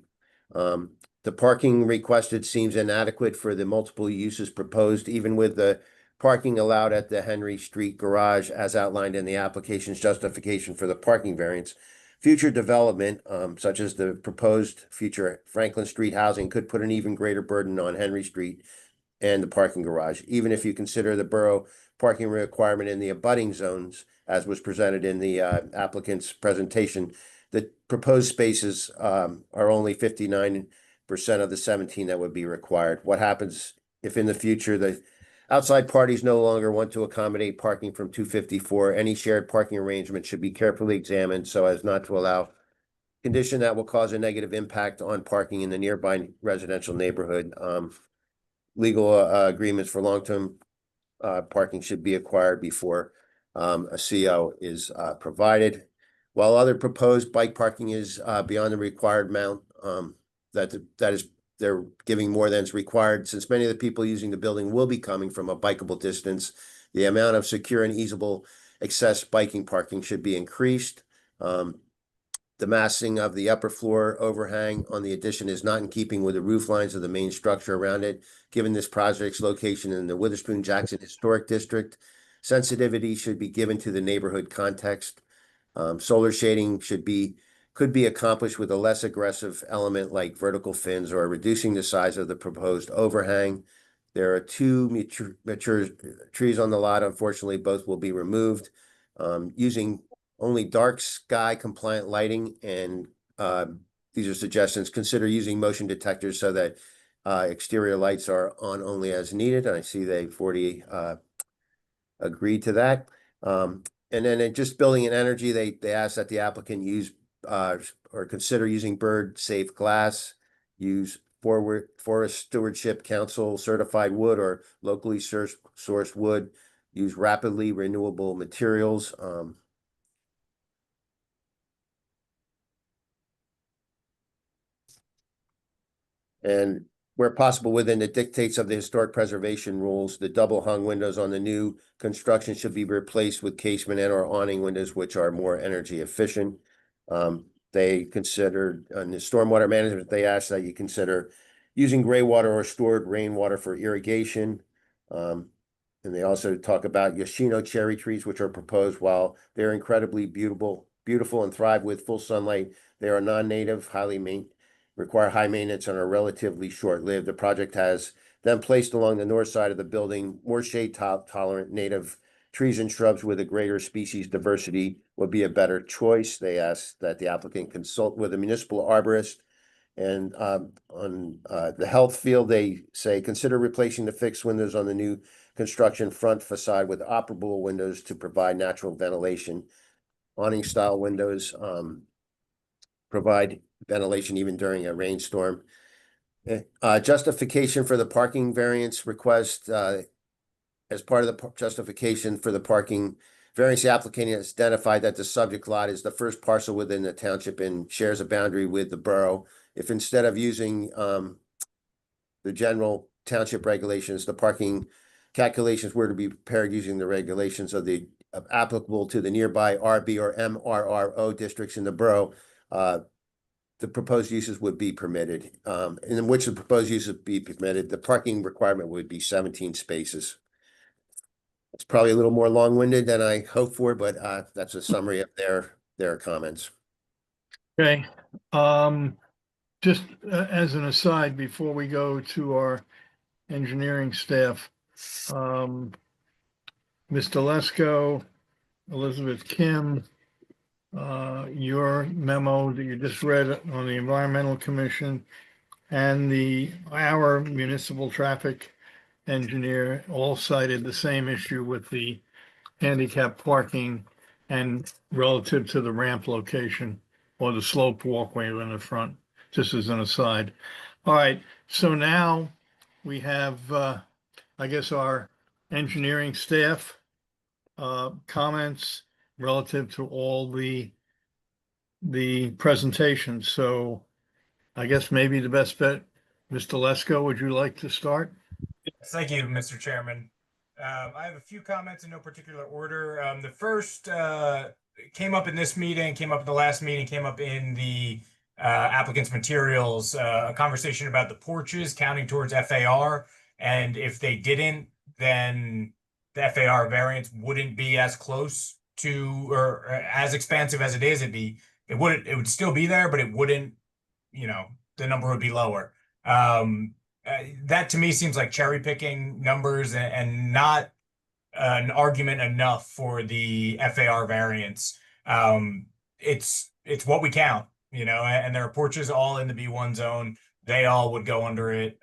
The parking requested seems inadequate for the multiple uses proposed, even with the parking allowed at the Henry Street garage as outlined in the application's justification for the parking variance. Future development, such as the proposed future Franklin Street housing, could put an even greater burden on Henry Street and the parking garage, even if you consider the borough parking requirement in the abutting zones, as was presented in the applicant's presentation. The proposed spaces are only 59% of the 17 that would be required. What happens if in the future the outside parties no longer want to accommodate parking from 254? Any shared parking arrangement should be carefully examined so as not to allow condition that will cause a negative impact on parking in the nearby residential neighborhood. Legal agreements for long-term parking should be acquired before a CO is provided. While other proposed bike parking is beyond the required amount, they're giving more than is required. Since many of the people using the building will be coming from a bikeable distance, the amount of secure and easable access biking parking should be increased. The massing of the upper floor overhang on the addition is not in keeping with the roof lines of the main structure around it. Given this project's location in the Witherspoon Jackson Historic District, sensitivity should be given to the neighborhood context. Solar shading could be accomplished with a less aggressive element like vertical fins or reducing the size of the proposed overhang. There are two mature trees on the lot. Unfortunately, both will be removed. Using only dark sky compliant lighting, and these are suggestions. Consider using motion detectors so that exterior lights are on only as needed. And I see they've already agreed to that. And then just building and energy, they ask that the applicant use or consider using bird safe glass, use Forest Stewardship Council certified wood or locally sourced wood, use rapidly renewable materials. And where possible within the dictates of the historic preservation rules, the double hung windows on the new construction should be replaced with casement and or awning windows, which are more energy efficient. They considered in the stormwater management, they asked that you consider using gray water or stored rainwater for irrigation. And they also talk about Yoshino cherry trees, which are proposed. While they're incredibly beautiful and thrive with full sunlight, they are non-native, require high maintenance and are relatively short-lived. The project has them placed along the north side of the building. More shade tolerant native trees and shrubs with a greater species diversity would be a better choice. They ask that the applicant consult with a municipal arborist. And on the health field, they say consider replacing the fixed windows on the new construction front facade with operable windows to provide natural ventilation. Awning style windows provide ventilation even during a rainstorm. Justification for the parking variance request. As part of the justification for the parking variance, the applicant has identified that the subject lot is the first parcel within the township and shares a boundary with the borough. If instead of using the general township regulations, the parking calculations were to be prepared using the regulations of the applicable to the nearby RB or MRRO districts in the borough, the proposed uses would be permitted, and in which the proposed uses would be permitted, the parking requirement would be 17 spaces. It's probably a little more long-winded than I hoped for, but that's a summary of their comments. Okay, just as an aside, before we go to our engineering staff, Mr. Lesko, Elizabeth Kim, your memo that you just read on the Environmental Commission and our municipal traffic engineer all cited the same issue with the handicap parking and relative to the ramp location or the slope walkway in the front, just as an aside. All right, so now we have, I guess, our engineering staff comments relative to all the presentations. So I guess maybe the best bet, Mr. Lesko, would you like to start? Thank you, Mr. Chairman. I have a few comments in no particular order. The first came up in this meeting, came up in the last meeting, came up in the applicant's materials, a conversation about the porches counting towards FAR. And if they didn't, then the FAR variance wouldn't be as close to or as expansive as it is. It would still be there, but it wouldn't, the number would be lower. That to me seems like cherry picking numbers and not an argument enough for the FAR variance. It's what we count, and there are porches all in the B1 zone. They all would go under it.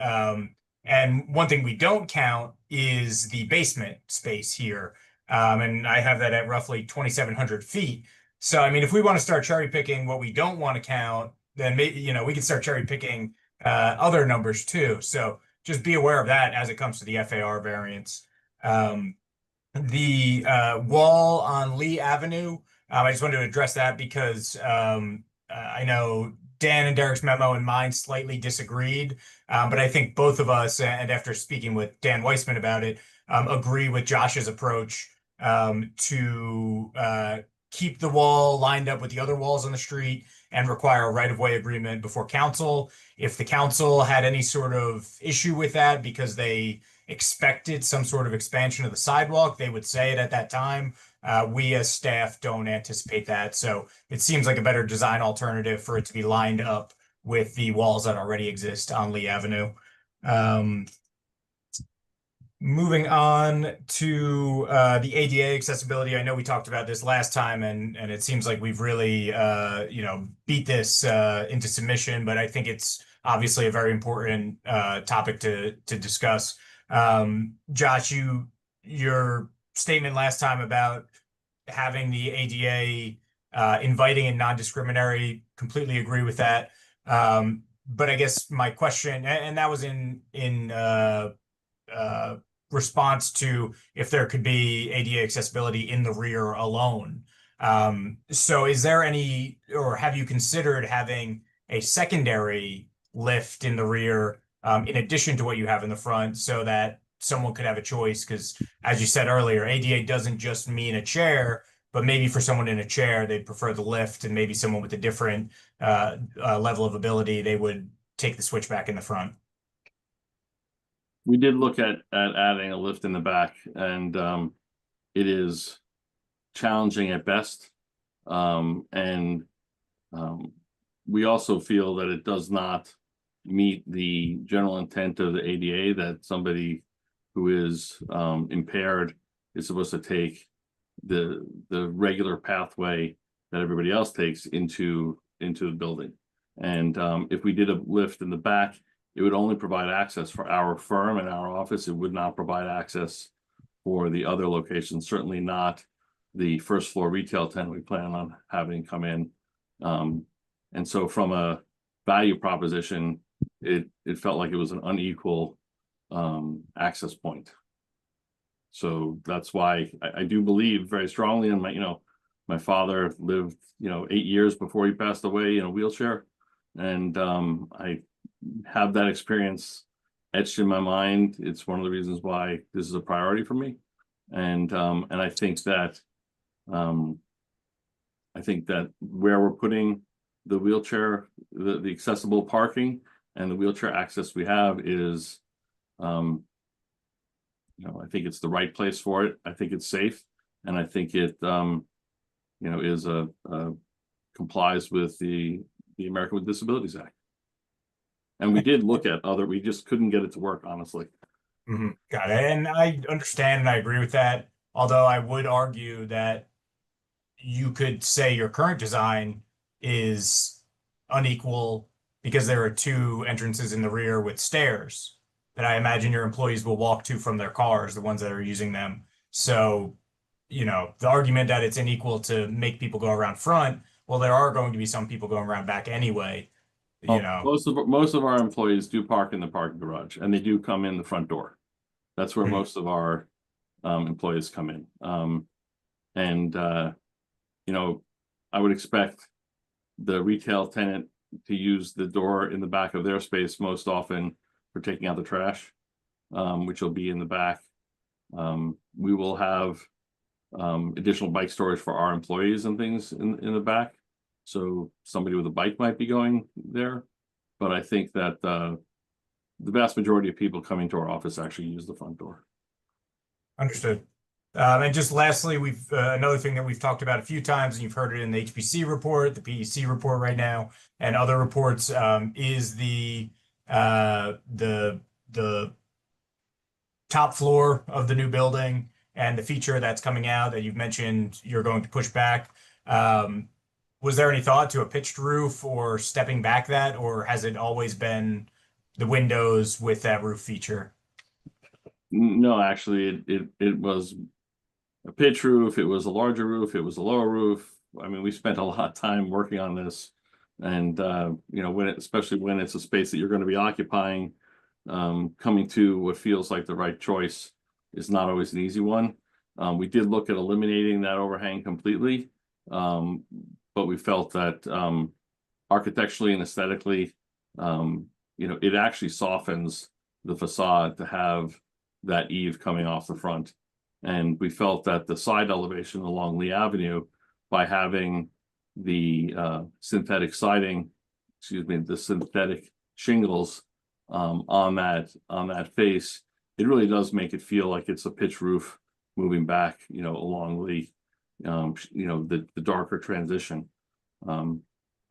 And one thing we don't count is the basement space here. And I have that at roughly 2,700 feet. So, I mean, if we want to start cherry picking what we don't want to count, then maybe, we can start cherry picking other numbers too. So just be aware of that as it comes to the FAR variance. The wall on Lee Avenue, I just wanted to address that because I know Dan and Derek's memo and mine slightly disagreed, but I think both of us, and after speaking with Dan Weissman about it, agree with Josh's approach to keep the wall lined up with the other walls on the street and require a right-of-way agreement before council. If the council had any sort of issue with that because they expected some sort of expansion of the sidewalk, they would say it at that time. We as staff don't anticipate that. So it seems like a better design alternative for it to be lined up with the walls that already exist on Lee Avenue. Moving on to the ADA accessibility. I know we talked about this last time, and it seems like we've really beat this into submission, but I think it's obviously a very important topic to discuss. Josh, your statement last time about having the ADA inviting and non-discriminatory, completely agree with that. But I guess my question, and that was in response to if there could be ADA accessibility in the rear alone. So is there any, or have you considered having a secondary lift in the rear in addition to what you have in the front so that someone could have a choice? Because as you said earlier, ADA doesn't just mean a chair, but maybe for someone in a chair, they'd prefer the lift, and maybe someone with a different level of ability, they would take the switchback in the front. We did look at adding a lift in the back, and it is challenging at best. We also feel that it does not meet the general intent of the ADA, that somebody who is impaired is supposed to take the regular pathway that everybody else takes into the building. And if we did a lift in the back, it would only provide access for our firm and our office. It would not provide access for the other locations, certainly not the first floor retail tenant we plan on having come in. And so from a value proposition, it felt like it was an unequal access point. So that's why I do believe very strongly in my father lived, 8 years before he passed away in a wheelchair. And I have that experience etched in my mind. It's one of the reasons why this is a priority for me. And I think that where we're putting the wheelchair, the accessible parking and the wheelchair access we have is, I think it's the right place for it. I think it's safe, and I think it, is complies with the American with Disabilities Act. And we did look at we just couldn't get it to work, honestly. Got it. And I understand and I agree with that. Although I would argue that you could say your current design is unequal because there are two entrances in the rear with stairs that I imagine your employees will walk to from their cars, the ones that are using them. So, the argument that it's unequal to make people go around front, well, there are going to be some people going around back anyway. Most of our employees do park in the parking garage, and they do come in the front door. That's where most of our employees come in. I would expect the retail tenant to use the door in the back of their space most often for taking out the trash, which will be in the back. We will have additional bike storage for our employees and things in the back. So somebody with a bike might be going there, but I think that the vast majority of people coming to our office actually use the front door. Understood. And just lastly, we've another thing that we've talked about a few times, and you've heard it in the HPC report, the PEC report right now, and other reports, is the top floor of the new building and the feature that's coming out that you've mentioned you're going to push back. Was there any thought to a pitched roof or stepping back that, or has it always been the windows with that roof feature? No, actually, it was a pitch roof. It was a larger roof. It was a lower roof. I mean, we spent a lot of time working on this, and especially when it's a space that you're going to be occupying, coming to what feels like the right choice is not always an easy one. We did look at eliminating that overhang completely, but we felt that architecturally and aesthetically, it actually softens the facade to have that eave coming off the front. And we felt that the side elevation along Lee Avenue, by having the synthetic siding, the synthetic shingles on that face, it really does make it feel like it's a pitch roof moving back, along Lee, the darker transition. And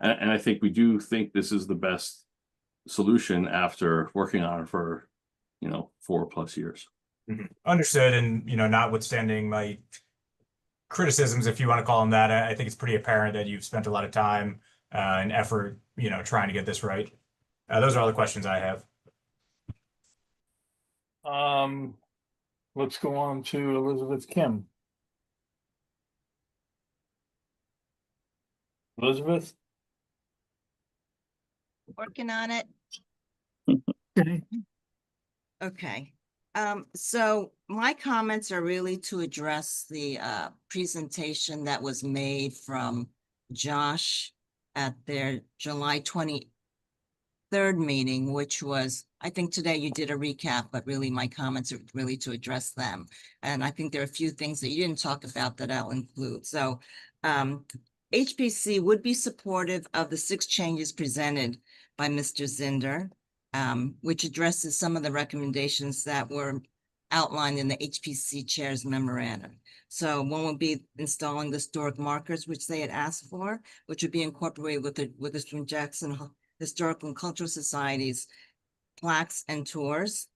I think we do think this is the best solution after working on it for 4+ years. Understood. And, notwithstanding my criticisms, if you want to call them that, I think it's pretty apparent that you've spent a lot of time and effort, trying to get this right. Those are all the questions I have. Let's go on to Elizabeth Kim. Elizabeth? Working on it. Okay. Okay. So my comments are really to address the presentation that was made from Josh at their July 23rd meeting, which was, I think today you did a recap, but really my comments are really to address them. And I think there are a few things that you didn't talk about that I'll include. So HPC would be supportive of the 6 changes presented by Mr. Zinder, which addresses some of the recommendations that were outlined in the HPC chair's memorandum. So one would be installing the historic markers, which they had asked for, which would be incorporated with the Swin Jackson Historical and Cultural Society's plaques and tours.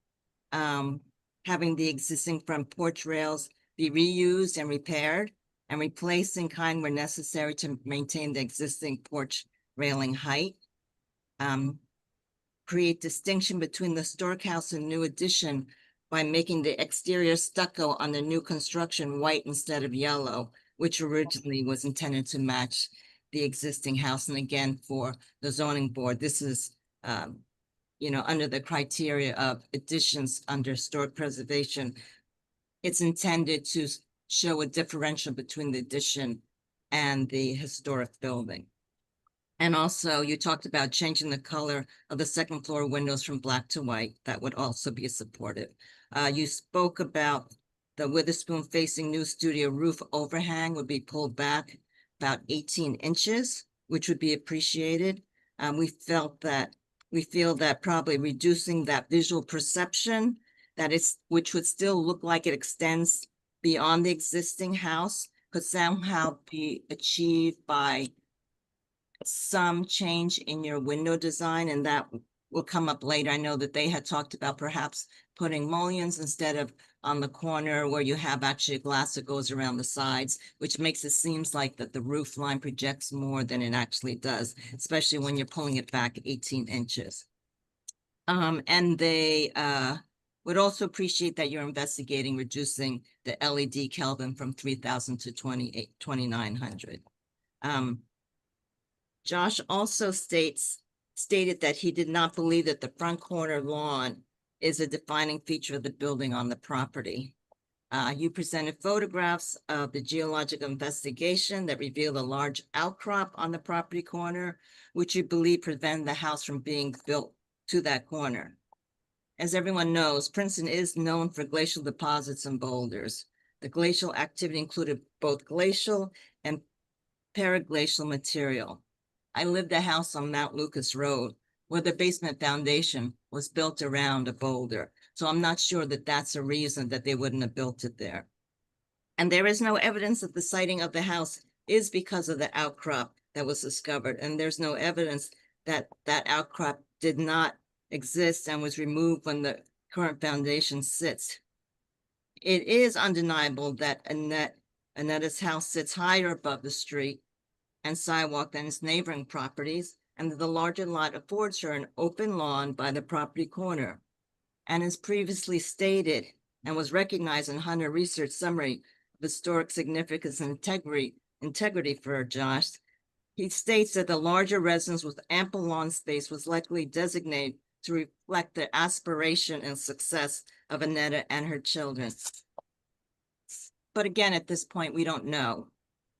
Having the existing front porch rails be reused and repaired and replaced in kind where necessary to maintain the existing porch railing height. Create distinction between the historic house and new addition by making the exterior stucco on the new construction white instead of yellow, which originally was intended to match the existing house. And again, for the zoning board, this is, under the criteria of additions under historic preservation. It's intended to show a differential between the addition and the historic building. And also you talked about changing the color of the second floor windows from black to white. That would also be supportive. You spoke about the Witherspoon facing new studio roof overhang would be pulled back about 18 inches. which would be appreciated. We feel that probably reducing that visual perception which would still look like it extends beyond the existing house, could somehow be achieved by some change in your window design, and that will come up later. I know that they had talked about perhaps putting mullions instead of on the corner where you have actually a glass that goes around the sides, which makes it seems like that the roof line projects more than it actually does, especially when you're pulling it back 18 inches. And they would also appreciate that you're investigating reducing the LED Kelvin from 3,000 to 2,900. Josh also stated that he did not believe that the front corner lawn is a defining feature of the building on the property. You presented photographs of the geological investigation that revealed a large outcrop on the property corner, which you believe prevented the house from being built to that corner. As everyone knows, Princeton is known for glacial deposits and boulders. The glacial activity included both glacial and periglacial material. I lived a house on Mount Lucas Road where the basement foundation was built around a boulder. So I'm not sure that that's a reason that they wouldn't have built it there. And there is no evidence that the siting of the house is because of the outcrop that was discovered. And there's no evidence that that outcrop did not exist and was removed when the current foundation sits. It is undeniable that Annetta's house sits higher above the street and sidewalk than its neighboring properties, and that the larger lot affords her an open lawn by the property corner. And as previously stated, and was recognized in Hunter Research Summary of Historic Significance and Integrity for Josh, he states that the larger residence with ample lawn space was likely designated to reflect the aspiration and success of Annetta and her children. But again, at this point, we don't know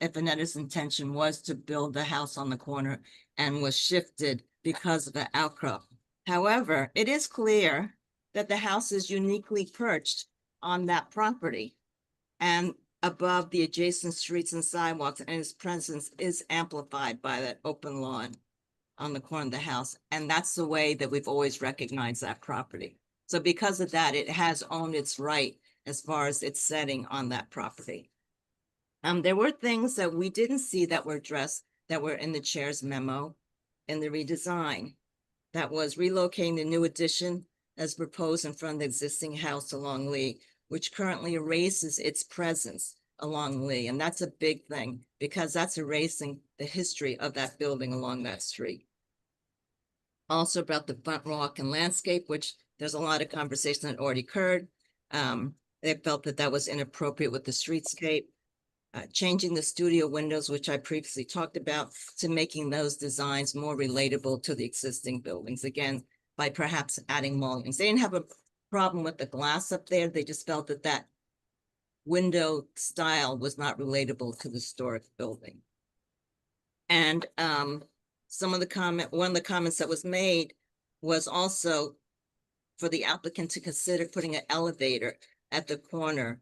if Annetta's intention was to build the house on the corner and was shifted because of the outcrop. However, it is clear that the house is uniquely perched on that property and above the adjacent streets and sidewalks, and its presence is amplified by that open lawn on the corner of the house. And that's the way that we've always recognized that property. So because of that, it has owned its right as far as its setting on that property. There were things that we didn't see that were addressed that were in the chair's memo in the redesign. That was relocating the new addition as proposed in front of the existing house along Lee, which currently erases its presence along Lee. And that's a big thing because that's erasing the history of that building along that street. Also about the front walk and landscape, which there's a lot of conversation that already occurred. They felt that that was inappropriate with the streetscape. Changing the studio windows, which I previously talked about, to making those designs more relatable to the existing buildings, again, by perhaps adding mullions. They didn't have a problem with the glass up there. They just felt that that window style was not relatable to the historic building. And one of the comments that was made was also for the applicant to consider putting an elevator at the corner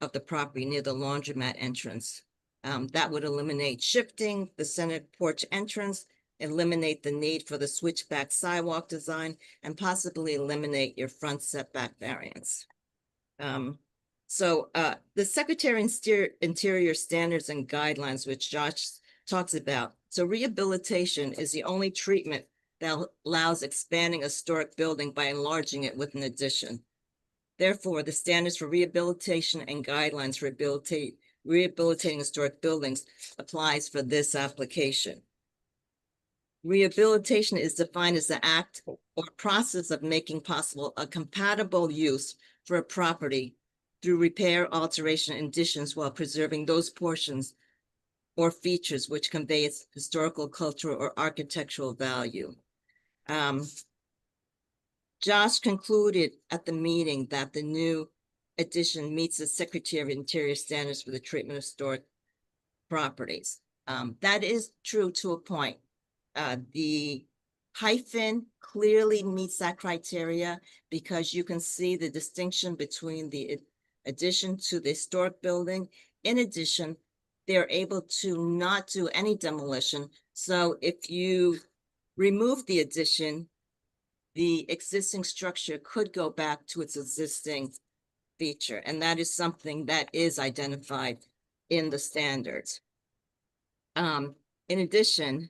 of the property near the laundromat entrance. That would eliminate shifting the center porch entrance, eliminate the need for the switchback sidewalk design, and possibly eliminate your front setback variance. The Secretary Interior Standards and Guidelines, which Josh talks about. So rehabilitation is the only treatment that allows expanding a historic building by enlarging it with an addition. Therefore, the standards for rehabilitation and guidelines for rehabilitating historic buildings applies for this application. Rehabilitation is defined as the act or process of making possible a compatible use for a property through repair, alteration, and additions while preserving those portions or features which convey its historical, cultural, or architectural value. Josh concluded at the meeting that the new addition meets the Secretary of Interior standards for the treatment of historic properties. That is true to a point. The hyphen clearly meets that criteria because you can see the distinction between the addition to the historic building. In addition, they're able to not do any demolition, So if you remove the addition, the existing structure could go back to its existing feature, and that is something that is identified in the standards. In addition,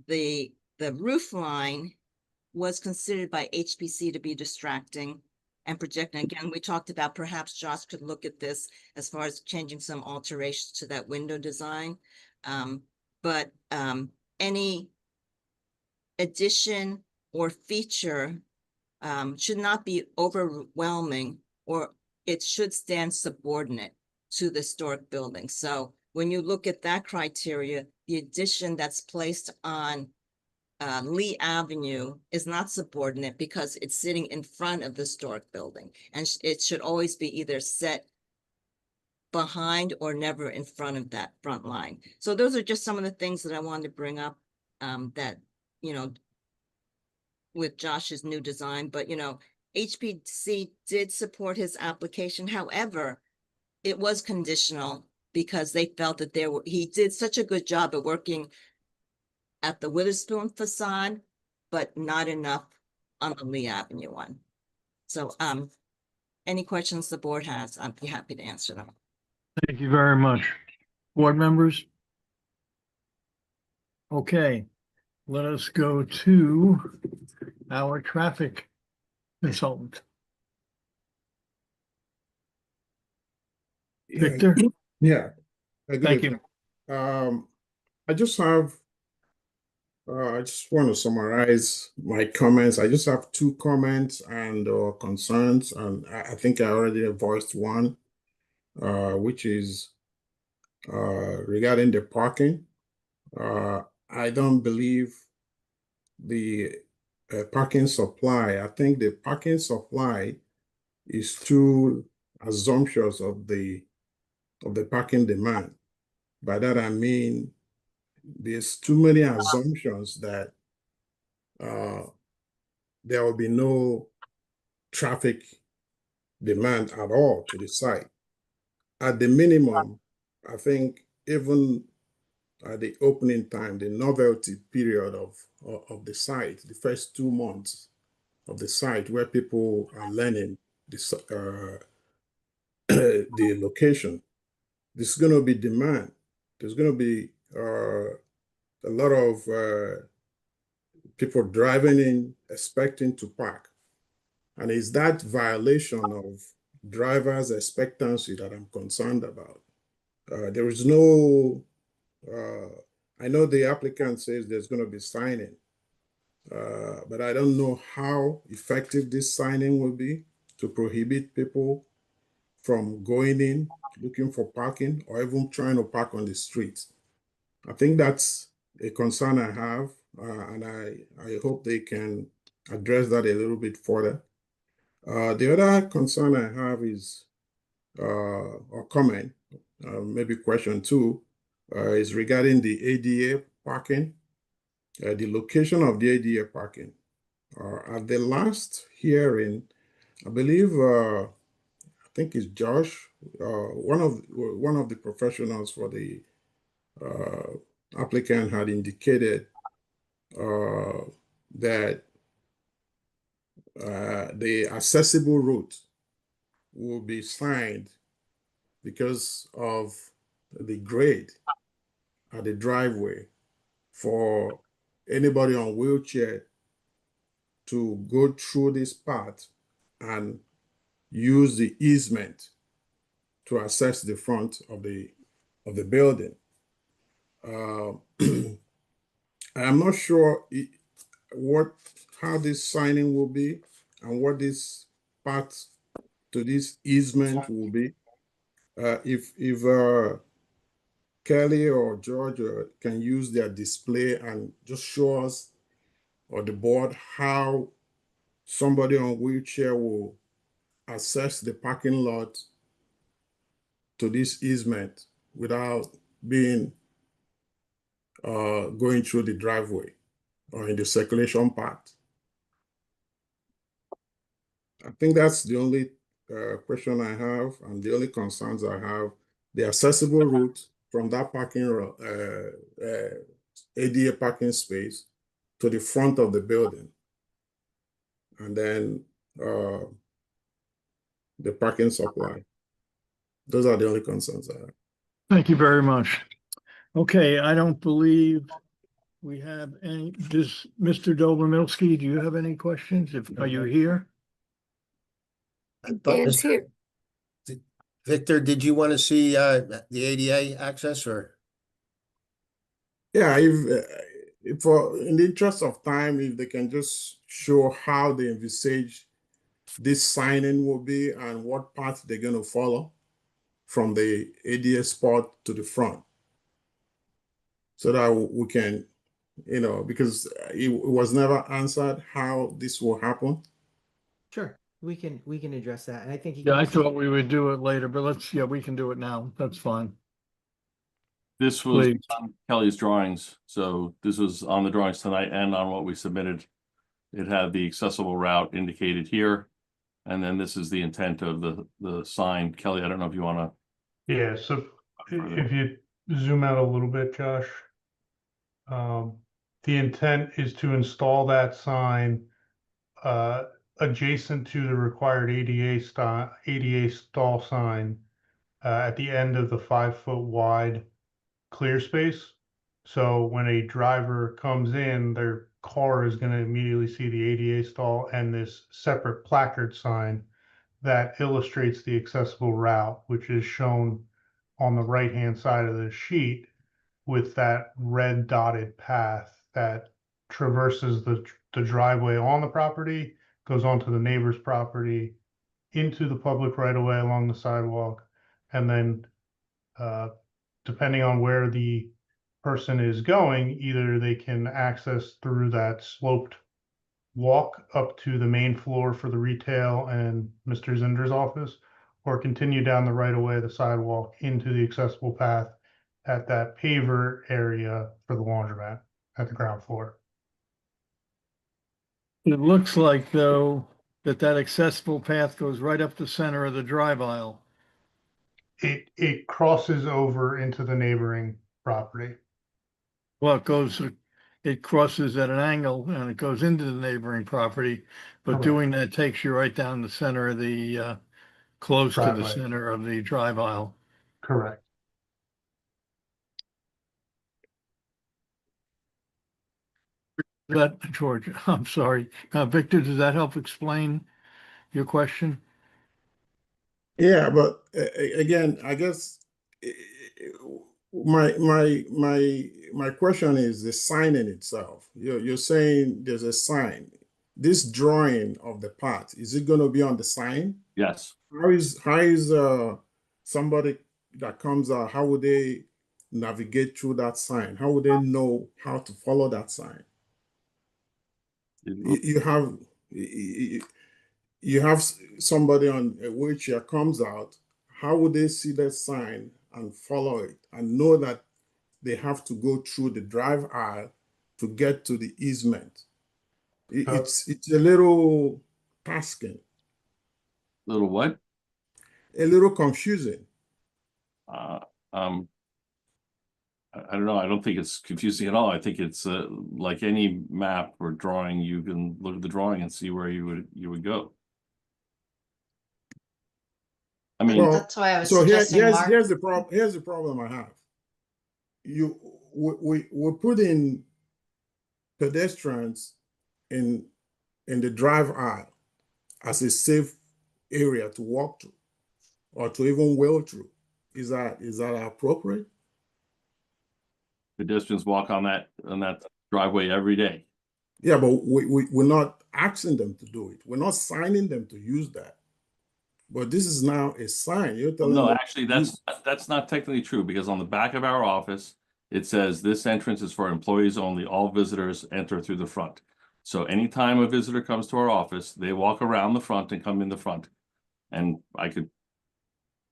the roof line was considered by HPC to be distracting and projecting. Again, we talked about perhaps Josh could look at this as far as changing some alterations to that window design. But any addition or feature should not be overwhelming, or it should stand subordinate to the historic building. So when you look at that criteria, the addition that's placed on Lee Avenue is not subordinate because it's sitting in front of the historic building, and it should always be either set behind or never in front of that front line. So those are just some of the things that I wanted to bring up that, you know, with Josh's new design, but HPC did support his application. However, it was conditional because they felt that he did such a good job at working at the Witherspoon facade, but not enough on the Lee Avenue one. So any questions the board has, I'd be happy to answer them. Thank you very much. Board members? Okay, let us go to our traffic consultant. Victor? Yeah. Good Thank evening. I just want to summarize my comments. I just have two comments and concerns, and I think I already voiced one, which is regarding the parking. I don't believe the parking supply. I think the parking supply is too assumptions of the parking demand. By that I mean there's too many assumptions that there will be no traffic demand at all to the site. At the minimum, I think even at the opening time, the novelty period of the site, the first 2 months of the site where people are learning the location, there's going to be demand. There's going to be a lot of people driving in, expecting to park. And it's that violation of driver's expectancy that I'm concerned about. There is no, I know the applicant says there's going to be signing, but I don't know how effective this signing will be to prohibit people from going in, looking for parking, or even trying to park on the streets. I think that's a concern I have, and I hope they can address that a little bit further. The other concern I have is, or comment, maybe question two, is regarding the ADA parking, the location of the ADA parking. At the last hearing, I believe, I think it's Josh, one of the professionals for the applicant had indicated that the accessible route will be signed because of the grade at the driveway for anybody on wheelchair to go through this path and use the easement to access the front of the building. I'm not sure how this signing will be and what this path to this easement will be. If Kelly or George can use their display and just show us or the board how somebody on wheelchair will access the parking lot to this easement without being going through the driveway or in the circulation path. I think that's the only question I have and the only concerns I have. The accessible route from that ADA parking space to the front of the building. And then the parking supply. Those are the only concerns I have. Thank you very much. Okay, I don't believe we have any, Mr. Dobrominsky, do you have any questions? Are you here? Dan's here. Victor, did you want to see the ADA access or? Yeah, if for in the interest of time, if they can just show how they envisage this signing will be and what path they're going to follow from the ADA spot to the front, so that we can, because it was never answered how this will happen. Sure, we can address that. And I think you Yeah, can I also, thought we would do it later, but we can do it now. That's fine. This was Please. on Kelly's drawings, so this was on the drawings tonight and on what we submitted. It had the accessible route indicated here, and then this is the intent of the sign. Kelly, I don't know if you want to. Yeah, so if you zoom out a little bit, Josh, the intent is to install that sign adjacent to the required ADA stall sign at the end of the 5-foot wide clear space. So when a driver comes in, their car is going to immediately see the ADA stall and this separate placard sign that illustrates the accessible route, which is shown on the right-hand side of the sheet with that red dotted path that traverses the driveway on the property, goes onto the neighbor's property, into the public right-of-way along the sidewalk, and then depending on where the person is going, either they can access through that sloped walk up to the main floor for the retail and Mr. Zinder's office, or continue down the right-of-way, the sidewalk, into the accessible path at that paver area for the laundromat at the ground floor. It looks like, though, that accessible path goes right up the center of the drive aisle. It crosses over into the neighboring property. Well, it crosses at an angle and it goes into the neighboring property, but Correct. doing that takes you right down the center of the, close to the Driveway. center of the drive aisle. Correct. George, I'm sorry. Victor, does that help explain your question? Yeah, but again, I guess my question is the sign in itself. You're saying there's a sign. This drawing of the path, is it going to be on the sign? Yes. How is somebody that comes out, how would they navigate through that sign? How would they know how to follow that sign? You have somebody on a wheelchair comes out, how would they see that sign and follow it and know that they have to go through the drive aisle to get to the easement? It's a little tasking. Little what? A little confusing. I don't know. I don't think it's confusing at all. I think it's like any map or drawing. You can look at the drawing and see where you would go. I mean, That's why I was so suggesting Mark. here's the problem. Here's the problem I have. We put in pedestrians in the drive aisle as a safe area to walk through or to even wheel through. Is that appropriate? pedestrians walk on that driveway every day. Yeah, but we're not asking them to do it. We're not signing them to use that. But this is now a sign. You're telling No, them actually, that's not technically true, because on the back of our office, it says this entrance is for employees only. All visitors enter through the front. So anytime a visitor comes to our office, they walk around the front and come in the front. And I could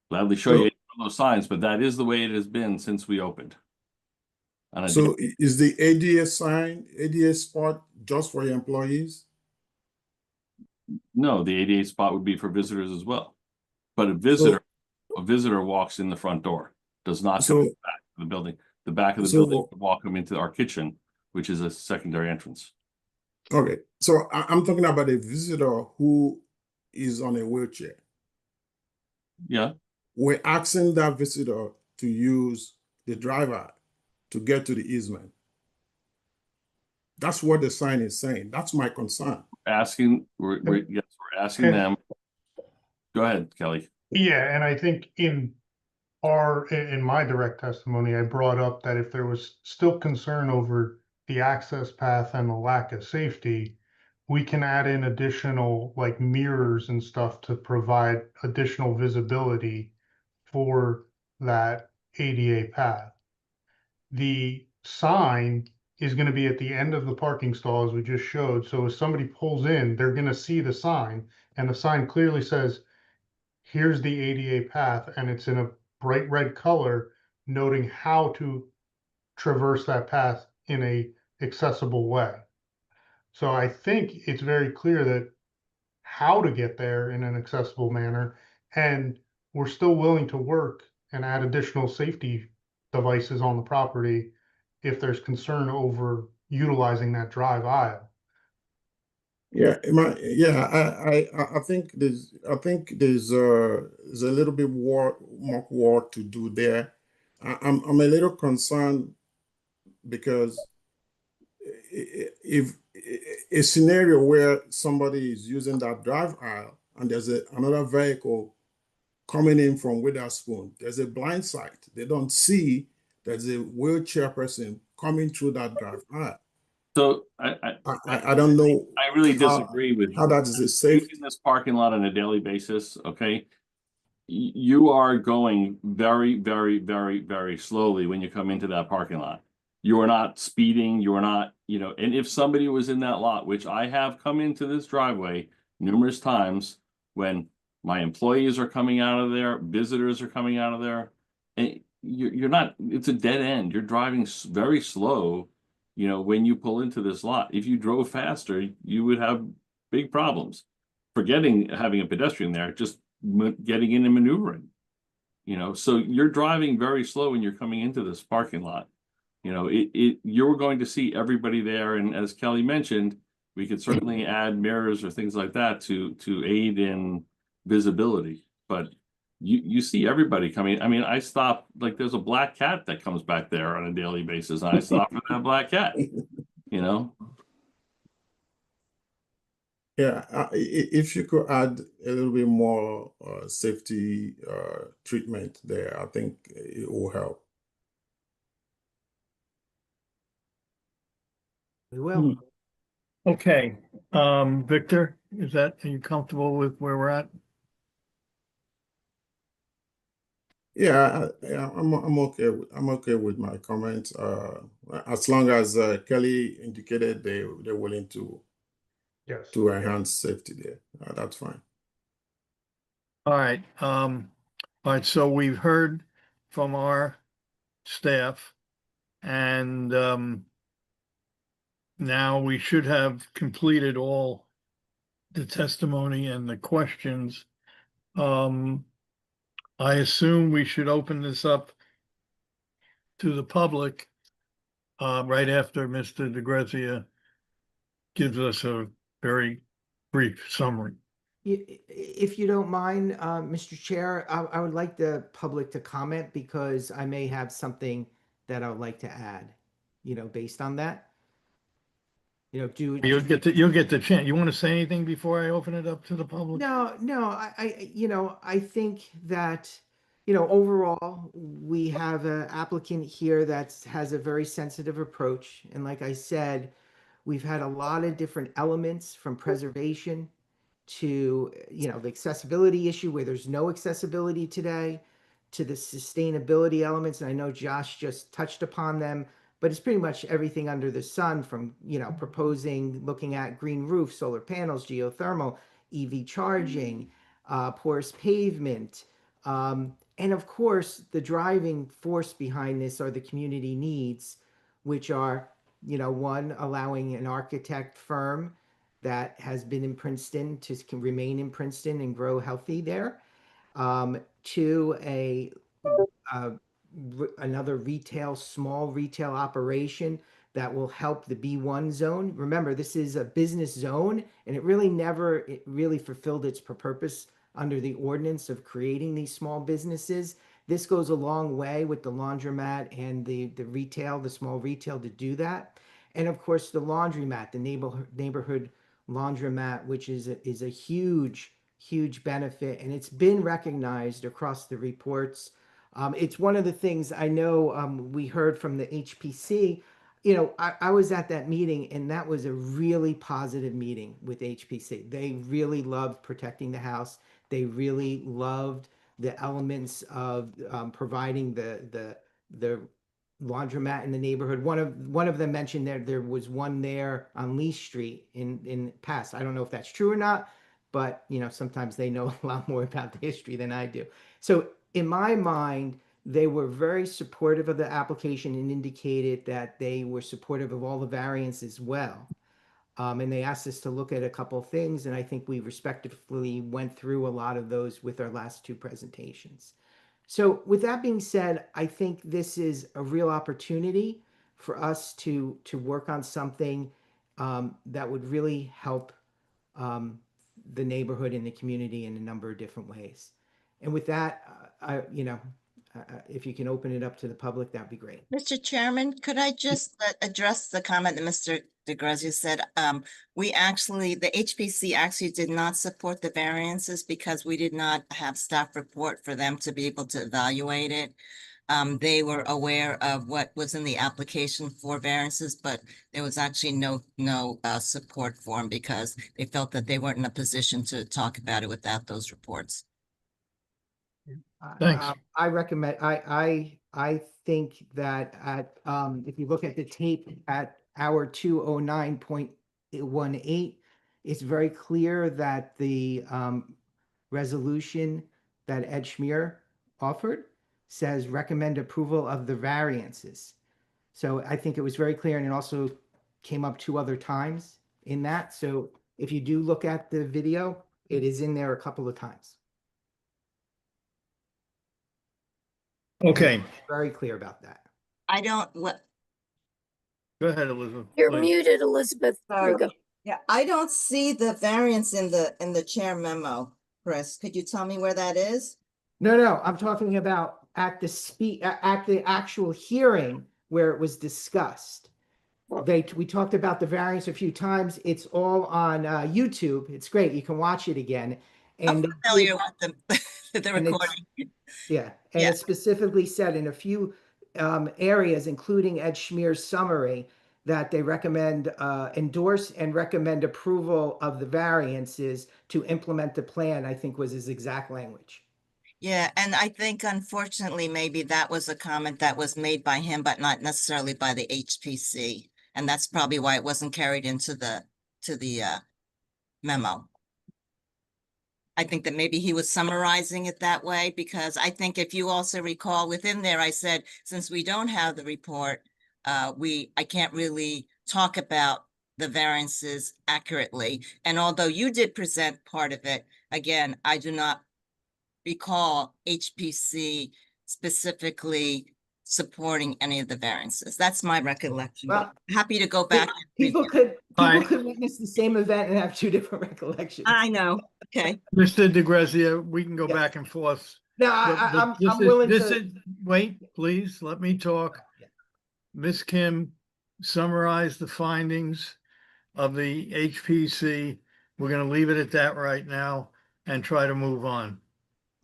gladly show you those signs, but that is the way it has been since we opened. And so is the ADA sign, ADA spot just for your employees? No, the ADA spot would be for visitors as well. But a visitor walks in the front door, does not come in the back. the building. The back of the So- building, walk them into our kitchen, which is a secondary entrance. Okay, so I'm talking about a visitor who is on a wheelchair. Yeah, We're asking that visitor to use the driver to get to the easement. That's what the sign is saying. That's my concern. asking, yes, we're asking And- them. Go ahead, Kelly. Yeah, and I think in my direct testimony, I brought up that if there was still concern over the access path and the lack of safety, we can add in additional like mirrors and stuff to provide additional visibility for that ADA path. The sign is going to be at the end of the parking stall, as we just showed. So if somebody pulls in, they're going to see the sign, and the sign clearly says, here's the ADA path, and it's in a bright red color, noting how to traverse that path in a accessible way. So I think it's very clear that how to get there in an accessible manner, and we're still willing to work and add additional safety devices on the property if there's concern over utilizing that drive aisle. Yeah, I think there's a little bit more work to do there. I'm a little concerned because if a scenario where somebody is using that drive aisle and there's another vehicle coming in from Witherspoon, there's a blind sight. They don't see there's a wheelchair person coming through that drive aisle. So I don't know. I really disagree with how that is a safe. Using this parking lot on a daily basis, okay? You are going very, very, very, very slowly when you come into that parking lot. You are not speeding, you are not, and if somebody was in that lot, which I have come into this driveway numerous times when my employees are coming out of there, visitors are coming out of there, and you're not, it's a dead end. You're driving very slow, when you pull into this lot. If you drove faster, you would have big problems. Forgetting having a pedestrian there, just getting in and maneuvering. So you're driving very slow when you're coming into this parking lot. You're going to see everybody there, and as Kelly mentioned, we could certainly add mirrors or things like that to aid in visibility. But you see everybody coming. I mean, I stop, like there's a black cat that comes back there on a daily basis, and I stop for that black cat. Yeah, if you could add a little bit more safety treatment there, I think it will help. We will. Okay, Victor, are you comfortable with where we're at? Yeah, I'm okay. I'm okay with my comments. As long as Kelly indicated they're willing to Yes. enhance safety there, that's fine. All right, so we've heard from our staff, and now we should have completed all the testimony and the questions. I assume we should open this up to the public right after Mr. DeGrazia gives us a very brief summary. If you don't mind, Mr. Chair, I would like the public to comment because I may have something that I would like to add, based on that. You'll get the chance. You want to say anything before I open it up to the public? No, I think that, overall, we have an applicant here that has a very sensitive approach. And like I said, we've had a lot of different elements from preservation to, the accessibility issue where there's no accessibility today, to the sustainability elements. And I know Josh just touched upon them, but it's pretty much everything under the sun from, proposing, looking at green roofs, solar panels, geothermal, EV charging, porous pavement. And of course, the driving force behind this are the community needs, which are, one, allowing an architect firm that has been in Princeton can remain in Princeton and grow healthy there. Two, a another small retail operation that will help the B1 zone. Remember, this is a business zone, and it really fulfilled its purpose under the ordinance of creating these small businesses. This goes a long way with the laundromat and the retail, the small retail, to do that. And of course, the laundromat, the neighborhood laundromat, which is a huge benefit, and it's been recognized across the reports. It's one of the things I know we heard from the HPC. You know, I was at that meeting, and that was a really positive meeting with HPC. They really loved protecting the house. They really loved the elements of providing the laundromat in the neighborhood. One of them mentioned there was one there on Lee Street in past. I don't know if that's true or not, but you know, sometimes they know a lot more about the history than I do. So in my mind, they were very supportive of the application and indicated that they were supportive of all the variants as well. And they asked us to look at a couple of things, and I think we respectfully went through a lot of those with our last two presentations. So with that being said, I think this is a real opportunity for us to work on something that would really help the neighborhood and the community in a number of different ways. And with that, if you can open it up to the public, that'd be great. Mr. Chairman, could I just address the comment that Mr. DeGrazia said? The HPC actually did not support the variances because we did not have staff report for them to be able to evaluate it. They were aware of what was in the application for variances, but there was actually no support for them because they felt that they weren't in a position to talk about it without those reports. Thanks. I recommend, I think that if you look at the tape at hour 209.18, it's very clear that the resolution that Ed Schmier offered says recommend approval of the variances. So I think it was very clear, and it also came up 2 other times in that. So if you do look at the video, it is in there a couple of times. Okay, Very clear about that. I don't, what, go ahead, Elizabeth. You're please. muted, Elizabeth. There you go. yeah, I don't see the variance in the chair memo, Chris. Could you tell me where that is? No, I'm talking about at the actual hearing where it was discussed. We talked about the variance a few times. It's all on YouTube. It's great. You can watch it again. And I'm familiar with the and it's- recording. Yeah, and Yeah. it specifically said in a few areas, including Ed Schmier's summary, that they recommend endorse and recommend approval of the variances to implement the plan, I think was his exact language. Yeah, and I think unfortunately, maybe that was a comment that was made by him, but not necessarily by the HPC. And that's probably why it wasn't carried into the memo. I think that maybe he was summarizing it that way, because I think if you also recall within there, I said, since we don't have the report, I can't really talk about the variances accurately. And although you did present part of it, again, I do not recall HPC specifically supporting any of the variances. That's my recollection. Well, happy to go back. People could witness the same event and have 2 different recollections. I know. Okay. Mr. DeGrazia, we can go Yes. back and forth. No, But I'm willing to. Wait, please, let me talk. Yeah. Ms. Kim summarized the findings of the HPC. We're going to leave it at that right now and try to move on.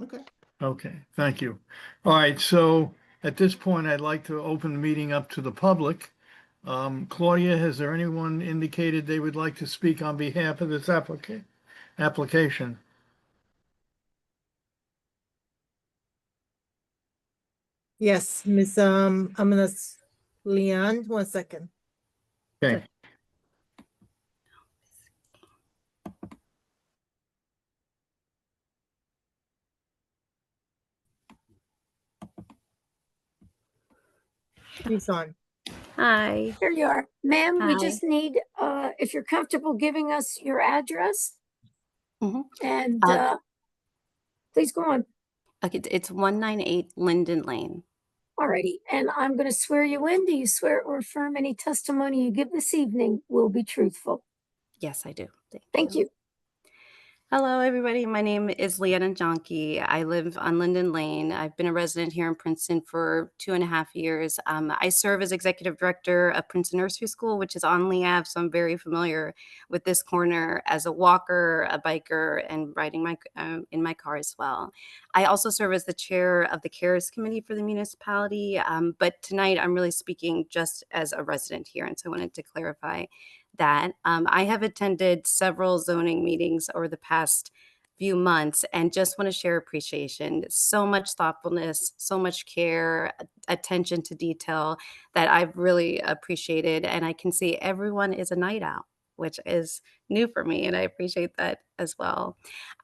Okay. Okay, thank you. All right, so at this point, I'd like to open the meeting up to the public. Claudia, has there anyone indicated they would like to speak on behalf of this application? Yes, Miss Leon, 1 second. Okay. She's on. Hi. Here you are. Ma'am, we Hi. just need, if you're comfortable giving us your address. Mhm. And please go on. Okay, it's 198 Linden Lane. Alrighty, and I'm going to swear you in. Do you swear or affirm any testimony you give this evening will be truthful? Yes, I do. Thank you. Hello, everybody. My name is Leanna Jonke. I live on Linden Lane. I've been a resident here in Princeton for 2.5 years. I serve as executive director of Princeton Nursery School, which is on Lee Ave, so I'm very familiar with this corner as a walker, a biker, and riding in my car as well. I also serve as the chair of the CARES Committee for the municipality, but tonight I'm really speaking just as a resident here, and so I wanted to clarify that. I have attended several zoning meetings over the past few months and just want to share appreciation. So much thoughtfulness, so much care, attention to detail that I've really appreciated. And I can see everyone is a night owl, which is new for me, and I appreciate that as well.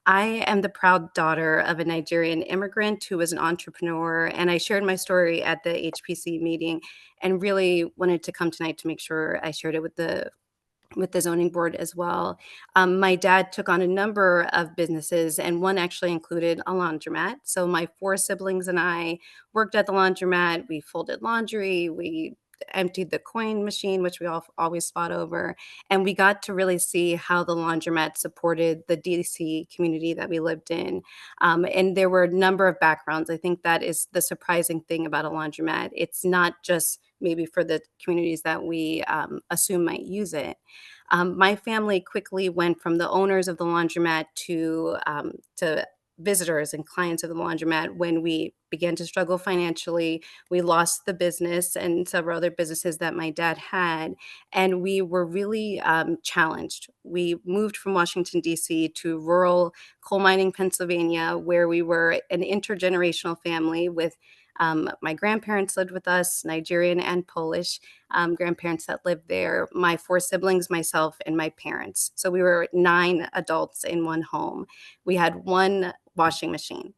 I am the proud daughter of a Nigerian immigrant who was an entrepreneur, and I shared my story at the HPC meeting and really wanted to come tonight to make sure I shared it with the zoning board as well. My dad took on a number of businesses, and one actually included a laundromat. So my 4 siblings and I worked at the laundromat. We folded laundry, we emptied the coin machine, which we all always fought over, and we got to really see how the laundromat supported the DC community that we lived in. And there were a number of backgrounds. I think that is the surprising thing about a laundromat. It's not just maybe for the communities that we assume might use it. My family quickly went from the owners of the laundromat to visitors and clients of the laundromat when we began to struggle financially. We lost the business and several other businesses that my dad had, and we were really challenged. We moved from Washington, D.C. to rural coal mining Pennsylvania, where we were an intergenerational family with my grandparents lived with us, Nigerian and Polish grandparents that lived there, my 4 siblings, myself, and my parents. So we were 9 adults in one home. We had 1 washing machine.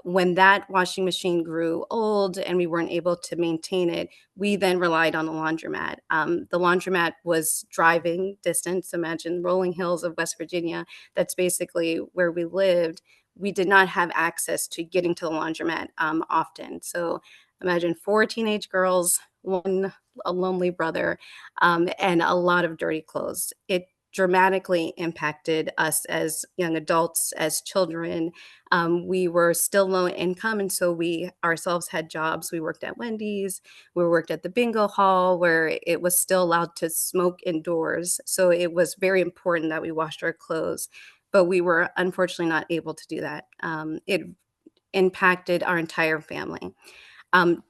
When that washing machine grew old and we weren't able to maintain it, we then relied on the laundromat. The laundromat was driving distance. Imagine rolling hills of West Virginia. That's basically where we lived. We did not have access to getting to the laundromat often. So imagine 4 teenage girls, a lonely brother, and a lot of dirty clothes. It dramatically impacted us as young adults, as children. We were still low income, and so we ourselves had jobs. We worked at Wendy's, we worked at the bingo hall where it was still allowed to smoke indoors. So it was very important that we washed our clothes, but we were unfortunately not able to do that. It impacted our entire family.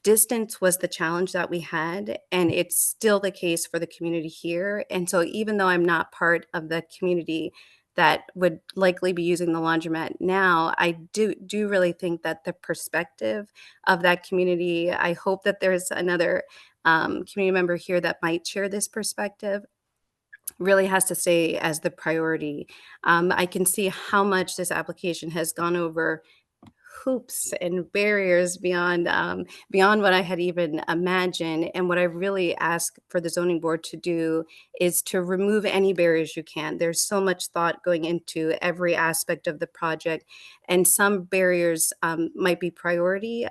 Distance was the challenge that we had, and it's still the case for the community here. And so even though I'm not part of the community that would likely be using the laundromat now, I do really think that the perspective of that community, I hope that there's another community member here that might share this perspective, really has to stay as the priority. I can see how much this application has gone over hoops and barriers beyond what I had even imagined. And what I really ask for the zoning board to do is to remove any barriers you can. There's so much thought going into every aspect of the project, and some barriers might be priority,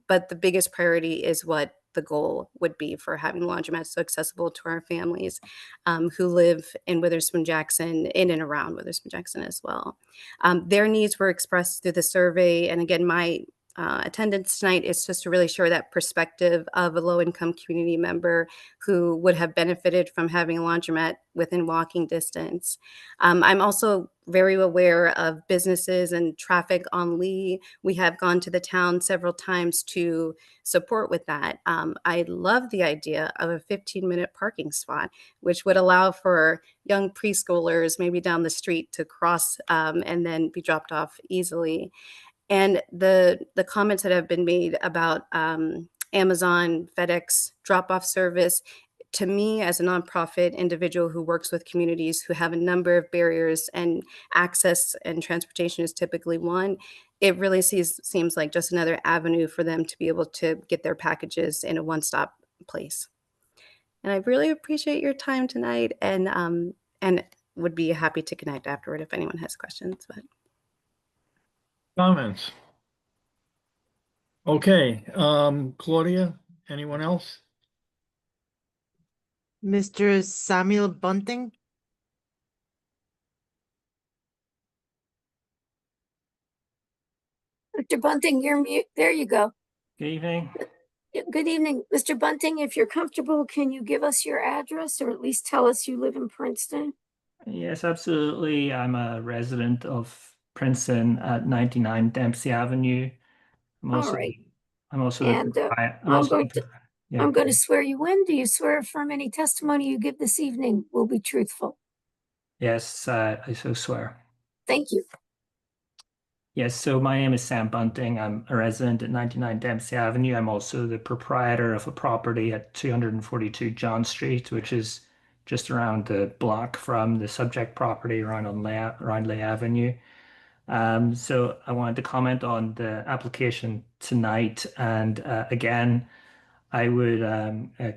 but the biggest priority is what the goal would be for having laundromats so accessible to our families who live in Witherspoon Jackson, in and around Witherspoon Jackson as well. Their needs were expressed through the survey. And again, my attendance tonight is just to really share that perspective of a low-income community member who would have benefited from having a laundromat within walking distance. I'm also very aware of businesses and traffic on Lee. We have gone to the town several times to support with that. I love the idea of a 15-minute parking spot, which would allow for young preschoolers maybe down the street to cross and then be dropped off easily. And the comments that have been made about Amazon, FedEx drop-off service, to me as a nonprofit individual who works with communities who have a number of barriers, and access and transportation is typically one, it really seems like just another avenue for them to be able to get their packages in a one-stop place. And I really appreciate your time tonight, and would be happy to connect afterward if anyone has questions. But Comments? Okay, Claudia, anyone else? Mr. Samuel Bunting? Mr. Bunting, you're mute. There you go. Good evening. Good evening, Mr. Bunting. If you're comfortable, can you give us your address or at least tell us you live in Princeton? Yes, absolutely. I'm a resident of Princeton at 99 Dempsey Avenue. I'm All also right. I'm also And the I'm I'm also going the, to yeah. I'm going to swear you in. Do you swear affirm any testimony you give this evening will be truthful? Yes, I so swear. Thank you. Yes, so my name is Sam Bunting. I'm a resident at 99 Dempsey Avenue. I'm also the proprietor of a property at 242 John Street, which is just around the block from the subject property around Lay Avenue. So I wanted to comment on the application tonight, and again, I would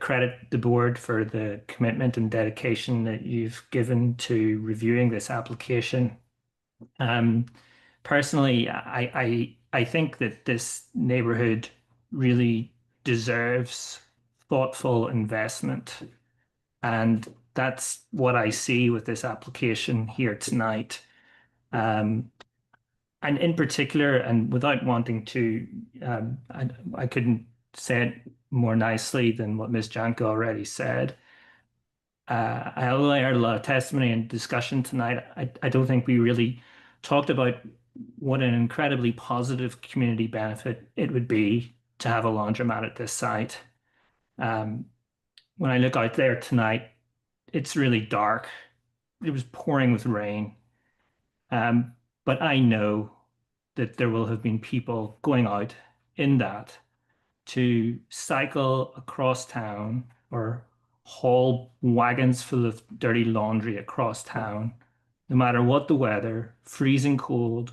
credit the board for the commitment and dedication that you've given to reviewing this application. Personally, I think that this neighborhood really deserves thoughtful investment, and that's what I see with this application here tonight. And in particular, and without wanting to, I couldn't say it more nicely than what Ms. Janko already said. I heard a lot of testimony and discussion tonight. I don't think we really talked about what an incredibly positive community benefit it would be to have a laundromat at this site. When I look out there tonight, it's really dark. It was pouring with rain. But I know that there will have been people going out in that to cycle across town or haul wagons full of dirty laundry across town, no matter what the weather, freezing cold,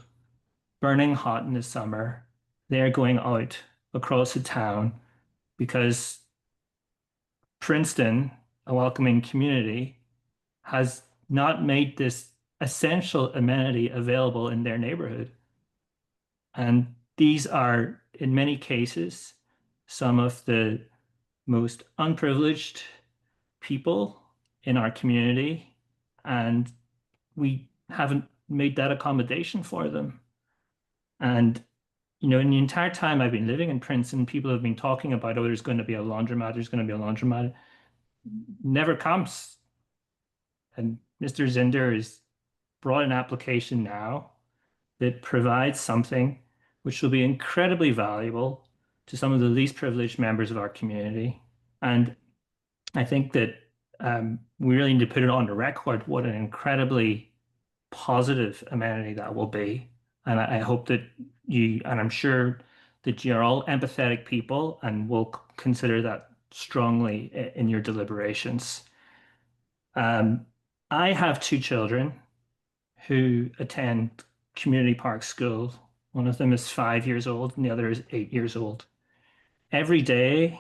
burning hot in the summer. They're going out across the town because Princeton, a welcoming community, has not made this essential amenity available in their neighborhood. And these are, in many cases, some of the most unprivileged people in our community, and we haven't made that accommodation for them. And, you know, in the entire time I've been living in Princeton, people have been talking about, oh, there's going to be a laundromat, there's going to be a laundromat. Never comes. And Mr. Zinder has brought an application now that provides something which will be incredibly valuable to some of the least privileged members of our community. And I think that we really need to put it on the record what an incredibly positive amenity that will be. And I hope that you, and I'm sure that you're all empathetic people and will consider that strongly in your deliberations. I have two children who attend community park school. One of them is 5 years old and the other is 8 years old. Every day,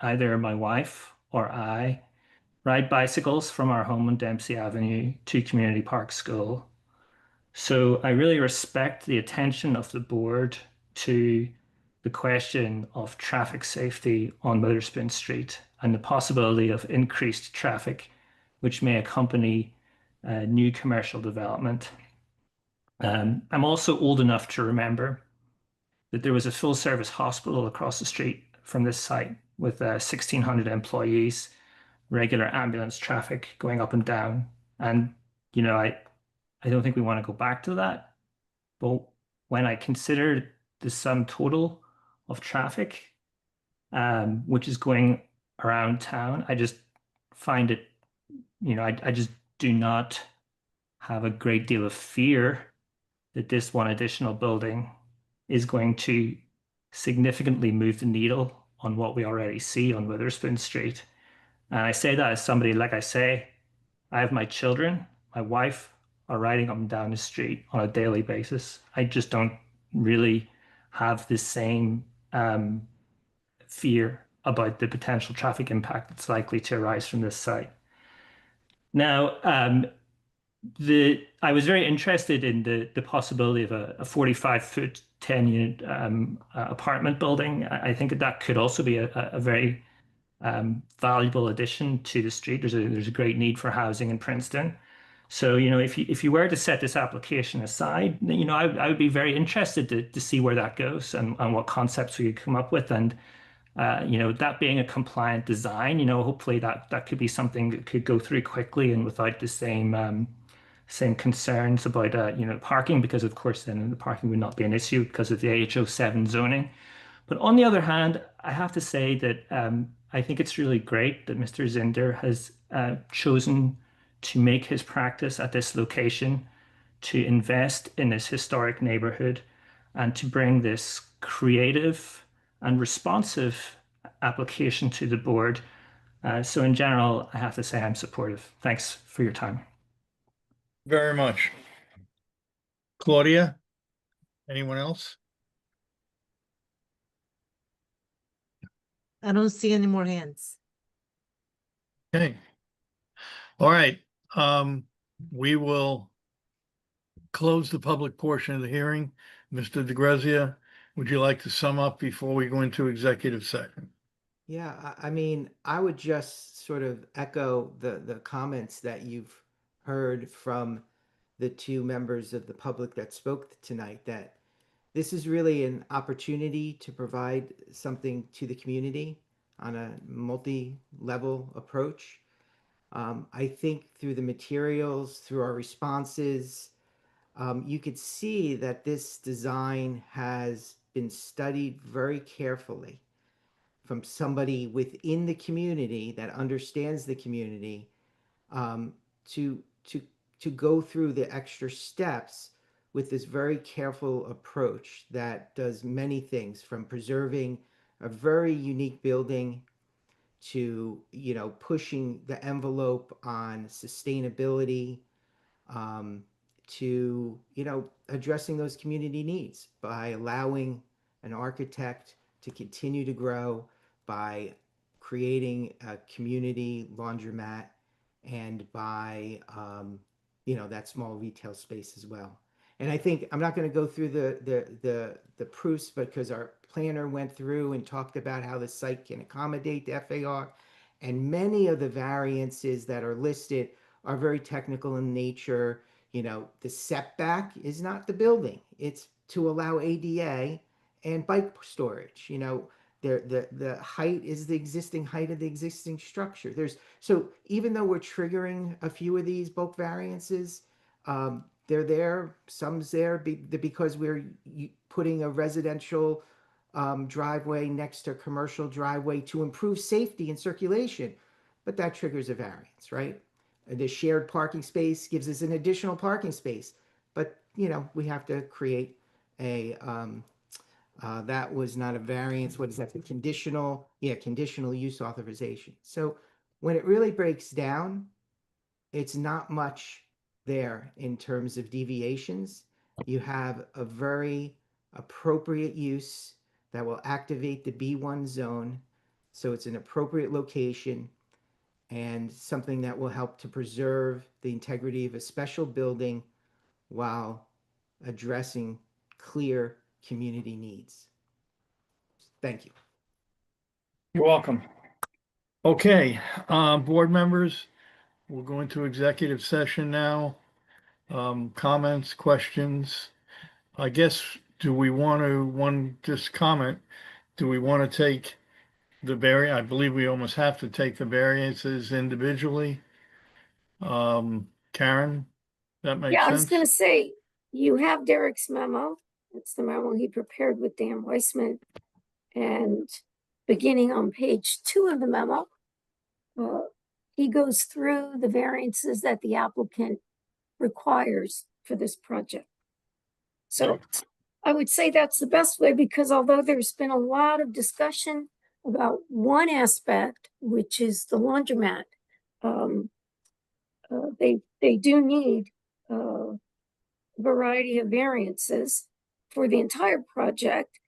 either my wife or I ride bicycles from our home on Dempsey Avenue to community park school. So I really respect the attention of the board to the question of traffic safety on Witherspoon Street and the possibility of increased traffic, which may accompany new commercial development. I'm also old enough to remember that there was a full service hospital across the street from this site with 1,600 employees, regular ambulance traffic going up and down. And, you know, I don't think we want to go back to that. But when I consider the sum total of traffic, which is going around town, I just find it, you know, I just do not have a great deal of fear that this one additional building is going to significantly move the needle on what we already see on Witherspoon Street. And I say that as somebody, like I say, I have my children, my wife are riding up and down the street on a daily basis. I just don't really have the same fear about the potential traffic impact that's likely to arise from this site. Now, I was very interested in the possibility of a 45-foot 10-unit apartment building. I think that could also be a very valuable addition to the street. There's a great need for housing in Princeton. So, if you were to set this application aside, I would be very interested to see where that goes and what concepts we could come up with. And, that being a compliant design, hopefully that could be something that could go through quickly and without the same concerns about, parking, because of course then the parking would not be an issue because of the AH07 zoning. But on the other hand, I have to say that I think it's really great that Mr. Zinder has chosen to make his practice at this location, to invest in this historic neighborhood, and to bring this creative and responsive application to the board. So in general, I have to say I'm supportive. Thanks for your time. Very much. Claudia? Anyone else? I don't see any more hands. Okay. All right. We will close the public portion of the hearing. Mr. DeGrazia, would you like to sum up before we go into executive session? Yeah, I mean, I would just sort of echo the comments that you've heard from the two members of the public that spoke tonight, that this is really an opportunity to provide something to the community on a multi-level approach. I think through the materials, through our responses, you could see that this design has been studied very carefully from somebody within the community that understands the community, to go through the extra steps with this very careful approach that does many things, from preserving a very unique building to pushing the envelope on sustainability, to addressing those community needs by allowing an architect to continue to grow, by creating a community laundromat, and by that small retail space as well. And I think I'm not going to go through the proofs, because our planner went through and talked about how the site can accommodate the FAR, and many of the variances that are listed are very technical in nature. The setback is not the building; it's to allow ADA and bike storage. The height is the existing height of the existing structure. So even though we're triggering a few of these bulk variances, they're there. Some's there because we're putting a residential driveway next to a commercial driveway to improve safety and circulation, but that triggers a variance, right? The shared parking space gives us an additional parking space, but we have to create a that was not a variance. What is that? The conditional use authorization. So when it really breaks down, it's not much there in terms of deviations. You have a very appropriate use that will activate the B1 zone. So it's an appropriate location and something that will help to preserve the integrity of a special building while addressing clear community needs. Thank you. You're welcome. Okay, board members, we'll go into executive session now. Comments, questions? I guess, do we want to, just comment, do we want to take I believe we almost have to take the variances individually. Karen, that makes Yeah, I was sense? gonna say, you have Derek's memo. It's the memo he prepared with Dan Weissman. And beginning on page 2 of the memo, he goes through the variances that the applicant requires for this project. So I would say that's the best way, because although there's been a lot of discussion about one aspect, which is the laundromat, they do need a variety of variances for the entire project.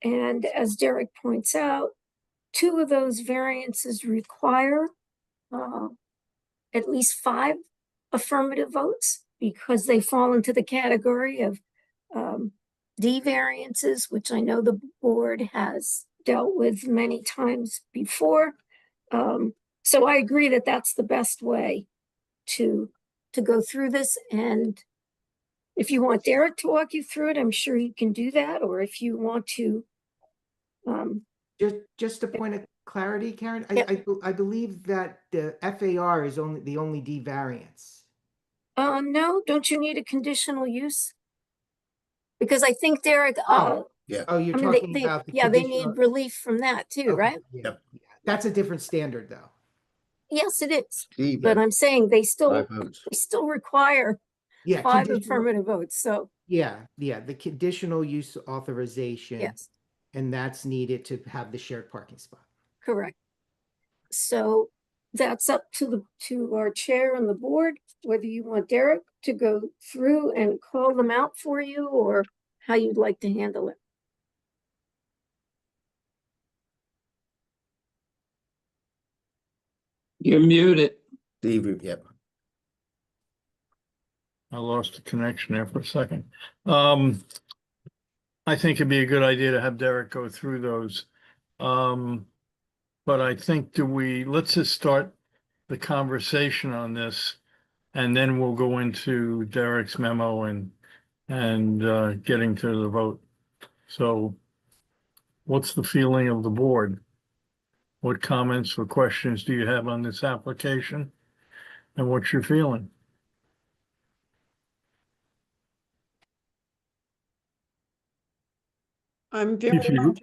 And as Derek points out, 2 of those variances require at least 5 affirmative votes, because they fall into the category of D variances, which I know the board has dealt with many times before. So I agree that that's the best way to go through this. And if you want Derek to walk you through it, I'm sure he can do that. Or if you want to, Just a point of clarity, Karen, Yep. I believe that the FAR is only the only D variance. no, don't you need a conditional use? Because I think Derek, Yeah. Oh, you're I mean, talking about the yeah, they conditional. need relief from that too, Okay, right? yeah, yeah. That's a different standard, though. Yes, it is. Steve, But I'm saying they five votes. still require Yeah, 5 conditional. affirmative votes. So Yeah, the conditional use authorization. yes, And that's needed to have the shared parking spot. correct. So that's up to our chair and the board, whether you want Derek to go through and call them out for you or how you'd like to handle it. You're muted. Steve, yep. I lost the connection there for a second. I think it'd be a good idea to have Derek go through those. But I think let's just start the conversation on this, and then we'll go into Derek's memo and getting to the vote. So what's the feeling of the board? What comments or questions do you have on this application? And what's your feeling? I'm you-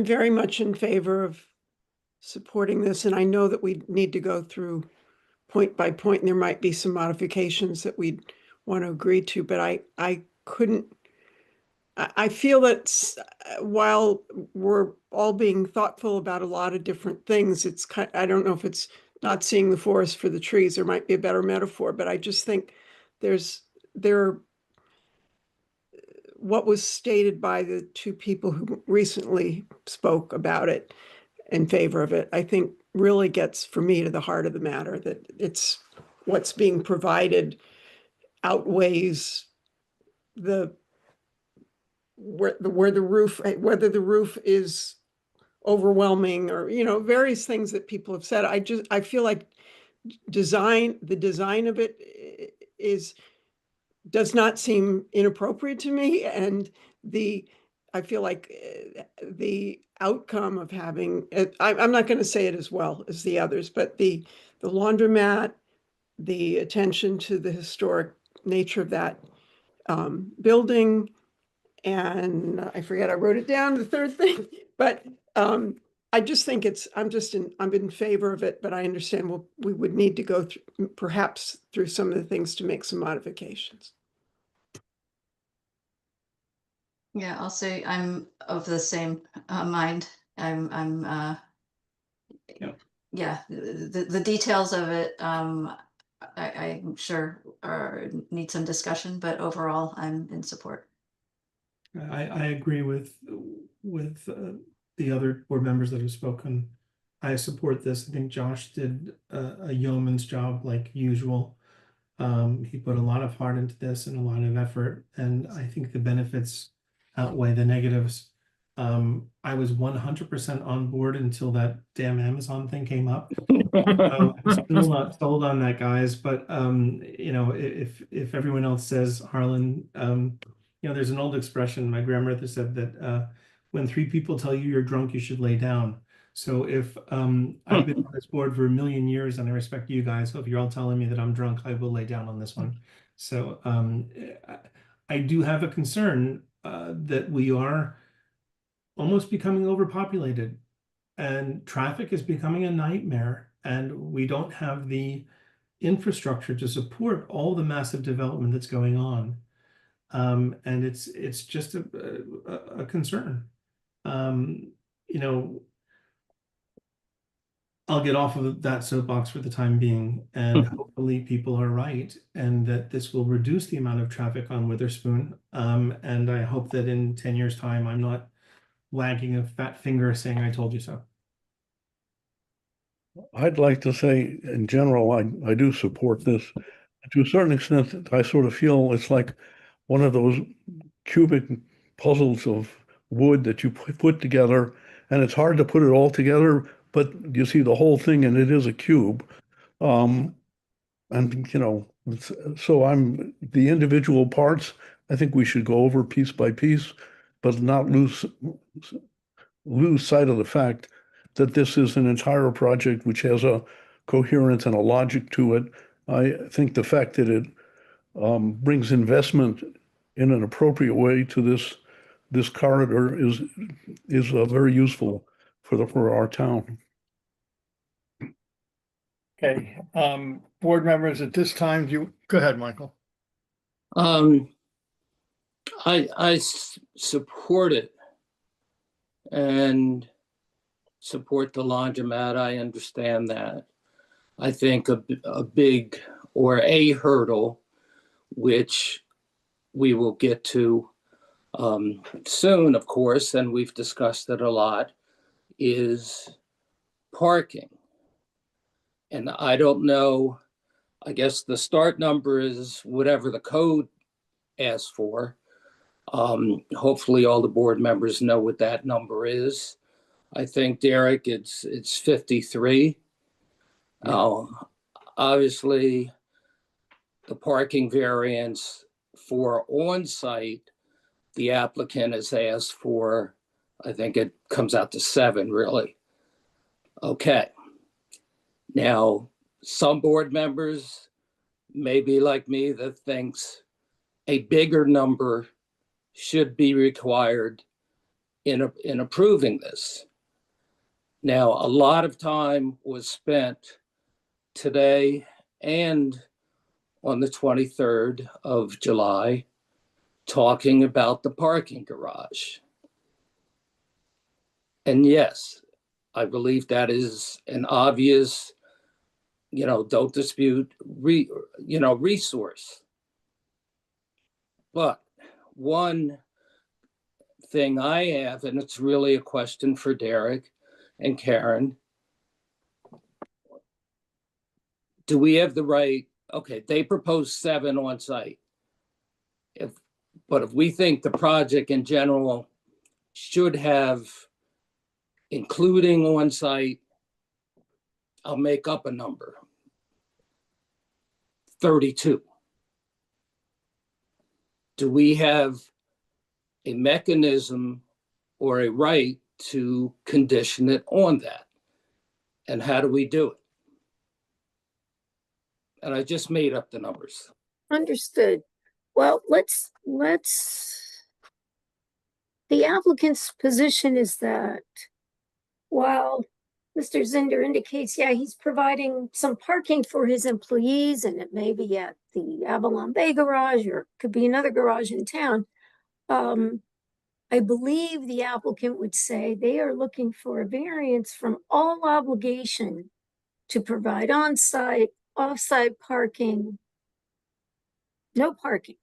very much in favor of supporting this, and I know that we need to go through point by point, and there might be some modifications that we'd want to agree to, but I couldn't. I feel that while we're all being thoughtful about a lot of different things, I don't know if it's not seeing the forest for the trees. There might be a better metaphor, but I just think what was stated by the two people who recently spoke about it in favor of it, I think really gets for me to the heart of the matter, that it's what's being provided outweighs whether the roof is overwhelming or, various things that people have said. I feel like the design of it does not seem inappropriate to me. And I feel like the outcome of having, I'm not going to say it as well as the others, but the laundromat, the attention to the historic nature of that building, and I forget, I wrote it down, the third thing, but I just think I'm in favor of it, but I understand we would need to go through, perhaps through some of the things to make some modifications. Yeah, I'll say I'm of the same mind. Yeah, the details of it, I'm sure need some discussion, but overall, I'm in support. I agree with the other board members that have spoken. I support this. I think Josh did a yeoman's job like usual. He put a lot of heart into this and a lot of effort, and I think the benefits outweigh the negatives. I was 100% on board until that damn Amazon thing came up. I'm still not sold on that, guys. But if everyone else says, Harlan, there's an old expression. My grandmother said that when 3 people tell you you're drunk, you should lay down. So if I've been on this board for a million years and I respect you guys, so if you're all telling me that I'm drunk, I will lay down on this one. So I do have a concern that we are almost becoming overpopulated and traffic is becoming a nightmare, and we don't have the infrastructure to support all the massive development that's going on. And it's just a concern. I'll get off of that soapbox for the time being, and hopefully people are right, and that this will reduce the amount of traffic on Witherspoon. And I hope that in 10 years' time, I'm not wagging a fat finger saying I told you so. I'd like to say, in general, I do support this. To a certain extent, I sort of feel it's like one of those cubic puzzles of wood that you put together, and it's hard to put it all together, but you see the whole thing and it is a cube. And, you know, so the individual parts, I think we should go over piece by piece, but not lose sight of the fact that this is an entire project which has a coherence and a logic to it. I think the fact that it brings investment in an appropriate way to this corridor is very useful for our town. Okay, board members, at this time, go ahead, Michael. I support it and support the laundromat. I understand that. I think a big or a hurdle, which we will get to soon, of course, and we've discussed it a lot, is parking. And I don't know, I guess the start number is whatever the code asks for. Hopefully all the board members know what that number is. I think, Derek, it's 53. Obviously, the parking variance for on-site, the applicant has asked for, I think it comes out to 7, really. Okay. Now, some board members may be like me that thinks a bigger number should be required in approving this. Now, a lot of time was spent today and on the 23rd of July talking about the parking garage. And yes, I believe that is an obvious, don't dispute, resource. But one thing I have, and it's really a question for Derek and Karen, do we have the right? Okay, they proposed 7 on site. But if we think the project in general should have, including on site, I'll make up a number, 32. Do we have a mechanism or a right to condition it on that? And how do we do it? And I just made up the numbers. Understood. Well, the applicant's position is that while Mr. Zinder indicates, yeah, he's providing some parking for his employees, and it may be at the Avalon Bay garage, or it could be another garage in town. I believe the applicant would say they are looking for a variance from all obligation to provide on-site, off-site parking, no parking.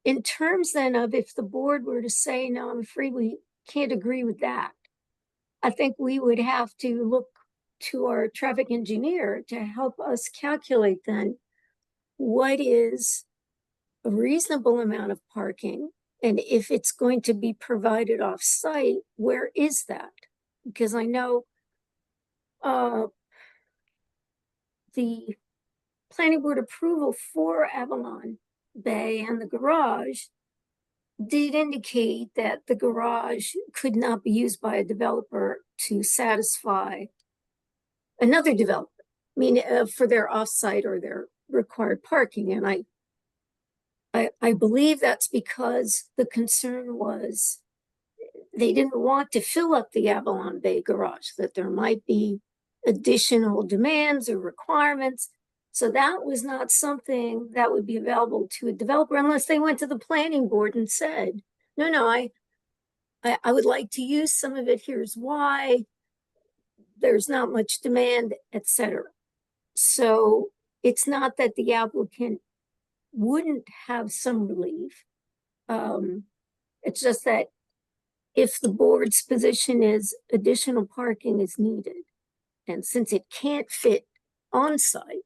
In terms then of if the board were to say, no, I'm afraid we can't agree with that, I think we would have to look to our traffic engineer to help us calculate then what is a reasonable amount of parking, and if it's going to be provided off-site, where is that? Because I know the planning board approval for Avalon Bay and the garage did indicate that the garage could not be used by a developer to satisfy another developer, I mean, for their off-site or their required parking. And I believe that's because the concern was they didn't want to fill up the Avalon Bay garage, that there might be additional demands or requirements. So that was not something that would be available to a developer unless they went to the planning board and said, no, I would like to use some of it. Here's why. There's not much demand, etc. So it's not that the applicant wouldn't have some relief. It's just that if the board's position is additional parking is needed, and since it can't fit on site,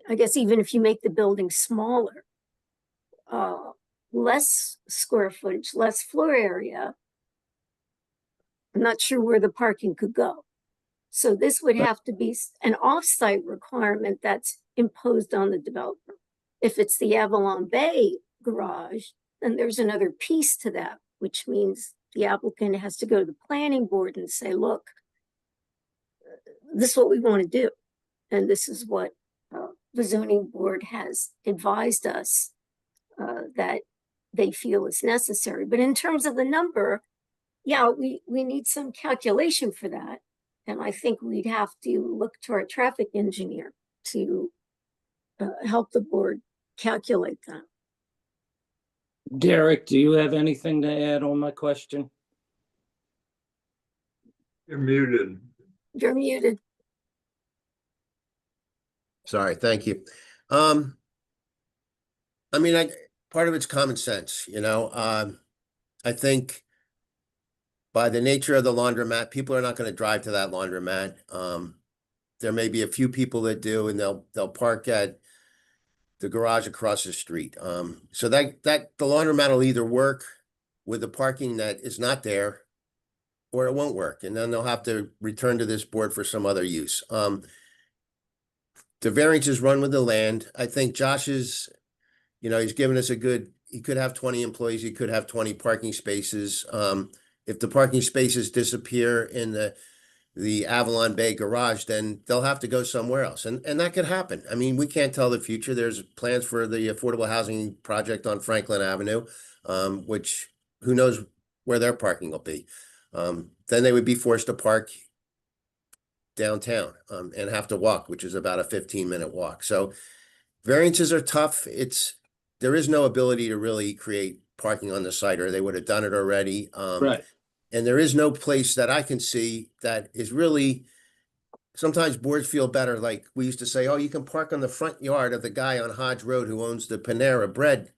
I guess even if you make the building smaller, less square footage, less floor area, I'm not sure where the parking could go. So this would have to be an off-site requirement that's imposed on the developer. If it's the Avalon Bay garage, then there's another piece to that, which means the applicant has to go to the planning board and say, look, this is what we want to do. And this is what the zoning board has advised us that they feel is necessary. But in terms of the number, yeah, we need some calculation for that. And I think we'd have to look to our traffic engineer to help the board calculate that. Derek, do you have anything to add on my question? You're muted. You're muted. Sorry, thank you. I mean, part of it's common sense, you know. I think by the nature of the laundromat, people are not going to drive to that laundromat. There may be a few people that do, and they'll park at the garage across the street. So that the laundromat will either work with the parking that is not there, or it won't work, and then they'll have to return to this board for some other use. The variances run with the land. I think Josh is, you know, he's given us he could have 20 employees, he could have 20 parking spaces. If the parking spaces disappear in the Avalon Bay garage, then they'll have to go somewhere else. And that could happen. I mean, we can't tell the future. There's plans for the affordable housing project on Franklin Avenue, which who knows where their parking will be. Then they would be forced to park downtown and have to walk, which is about a 15-minute walk. So variances are tough. There is no ability to really create parking on the site, or they would have done it already. Right. And there is no place that I can see that is really, sometimes boards feel better. Like we used to say, oh, you can park on the front yard of the guy on Hodge Road who owns the Panera bread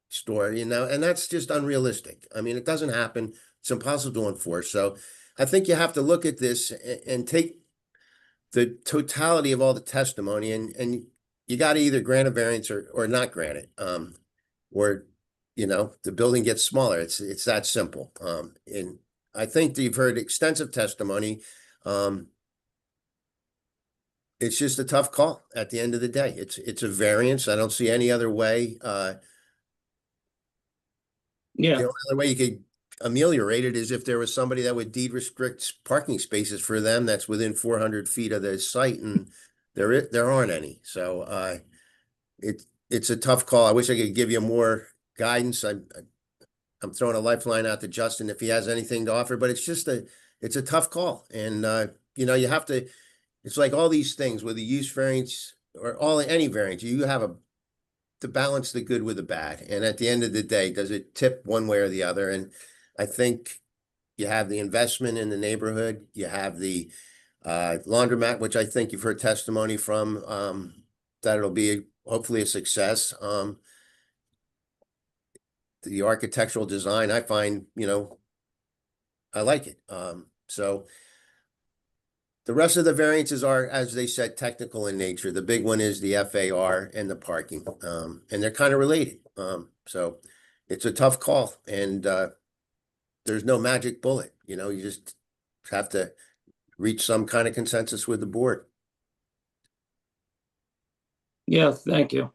store, you know, and that's just unrealistic. I mean, it doesn't happen. It's impossible to enforce. So I think you have to look at this and take the totality of all the testimony, and you got to either grant a variance or not grant it. Or, you know, the building gets smaller. It's that simple. And I think that you've heard extensive testimony. It's just a tough call at the end of the day. It's a variance. I don't see any other way. Yeah. The only other way you could ameliorate it is if there was somebody that would deed restrict parking spaces for them that's within 400 feet of the site, and there aren't any. So it's a tough call. I wish I could give you more guidance. I'm throwing a lifeline out to Justin if he has anything to offer, but it's a tough call. And you know, you have to, it's like all these things with the use variance or any variance, you have to balance the good with the bad. And at the end of the day, does it tip one way or the other? And I think you have the investment in the neighborhood, you have the laundromat, which I think you've heard testimony from, that it'll be hopefully a success. The architectural design, I find, you know, I like it. So the rest of the variances are, as they said, technical in nature. The big one is the FAR and the parking, and they're kind of related. So it's a tough call, and there's no magic bullet. You know, you just have to reach some kind of consensus with the board. Yeah, thank you.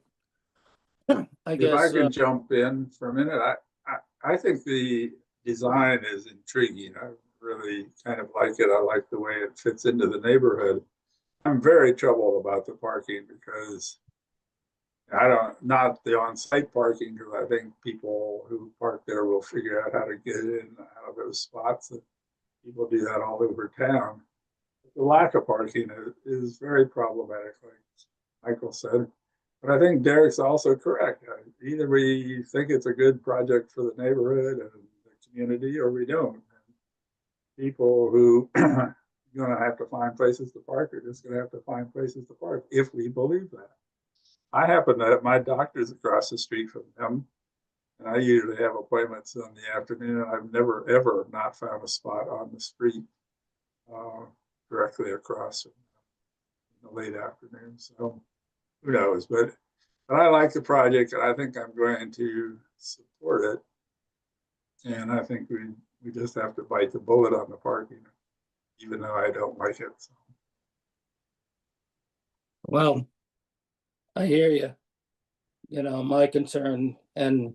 I If I guess can jump in for a minute, I think the design is intriguing. I really kind of like it. I like the way it fits into the neighborhood. I'm very troubled about the parking because not the on-site parking, because I think people who park there will figure out how to get in and out of those spots. And people do that all over town. The lack of parking is very problematic, like Michael said. But I think Derek's also correct. Either we think it's a good project for the neighborhood and the community, or we don't. And people who are going to have to find places to park are just going to have to find places to park if we believe that. I happen to have my doctor's across the street from them, and I usually have appointments in the afternoon, and I've never, ever not found a spot on the street directly across in the late afternoon. So who knows? But I like the project, and I think I'm going to support it. And I think we just have to bite the bullet on the parking, even though I don't like it. So. Well, I hear you. You know, my concern, and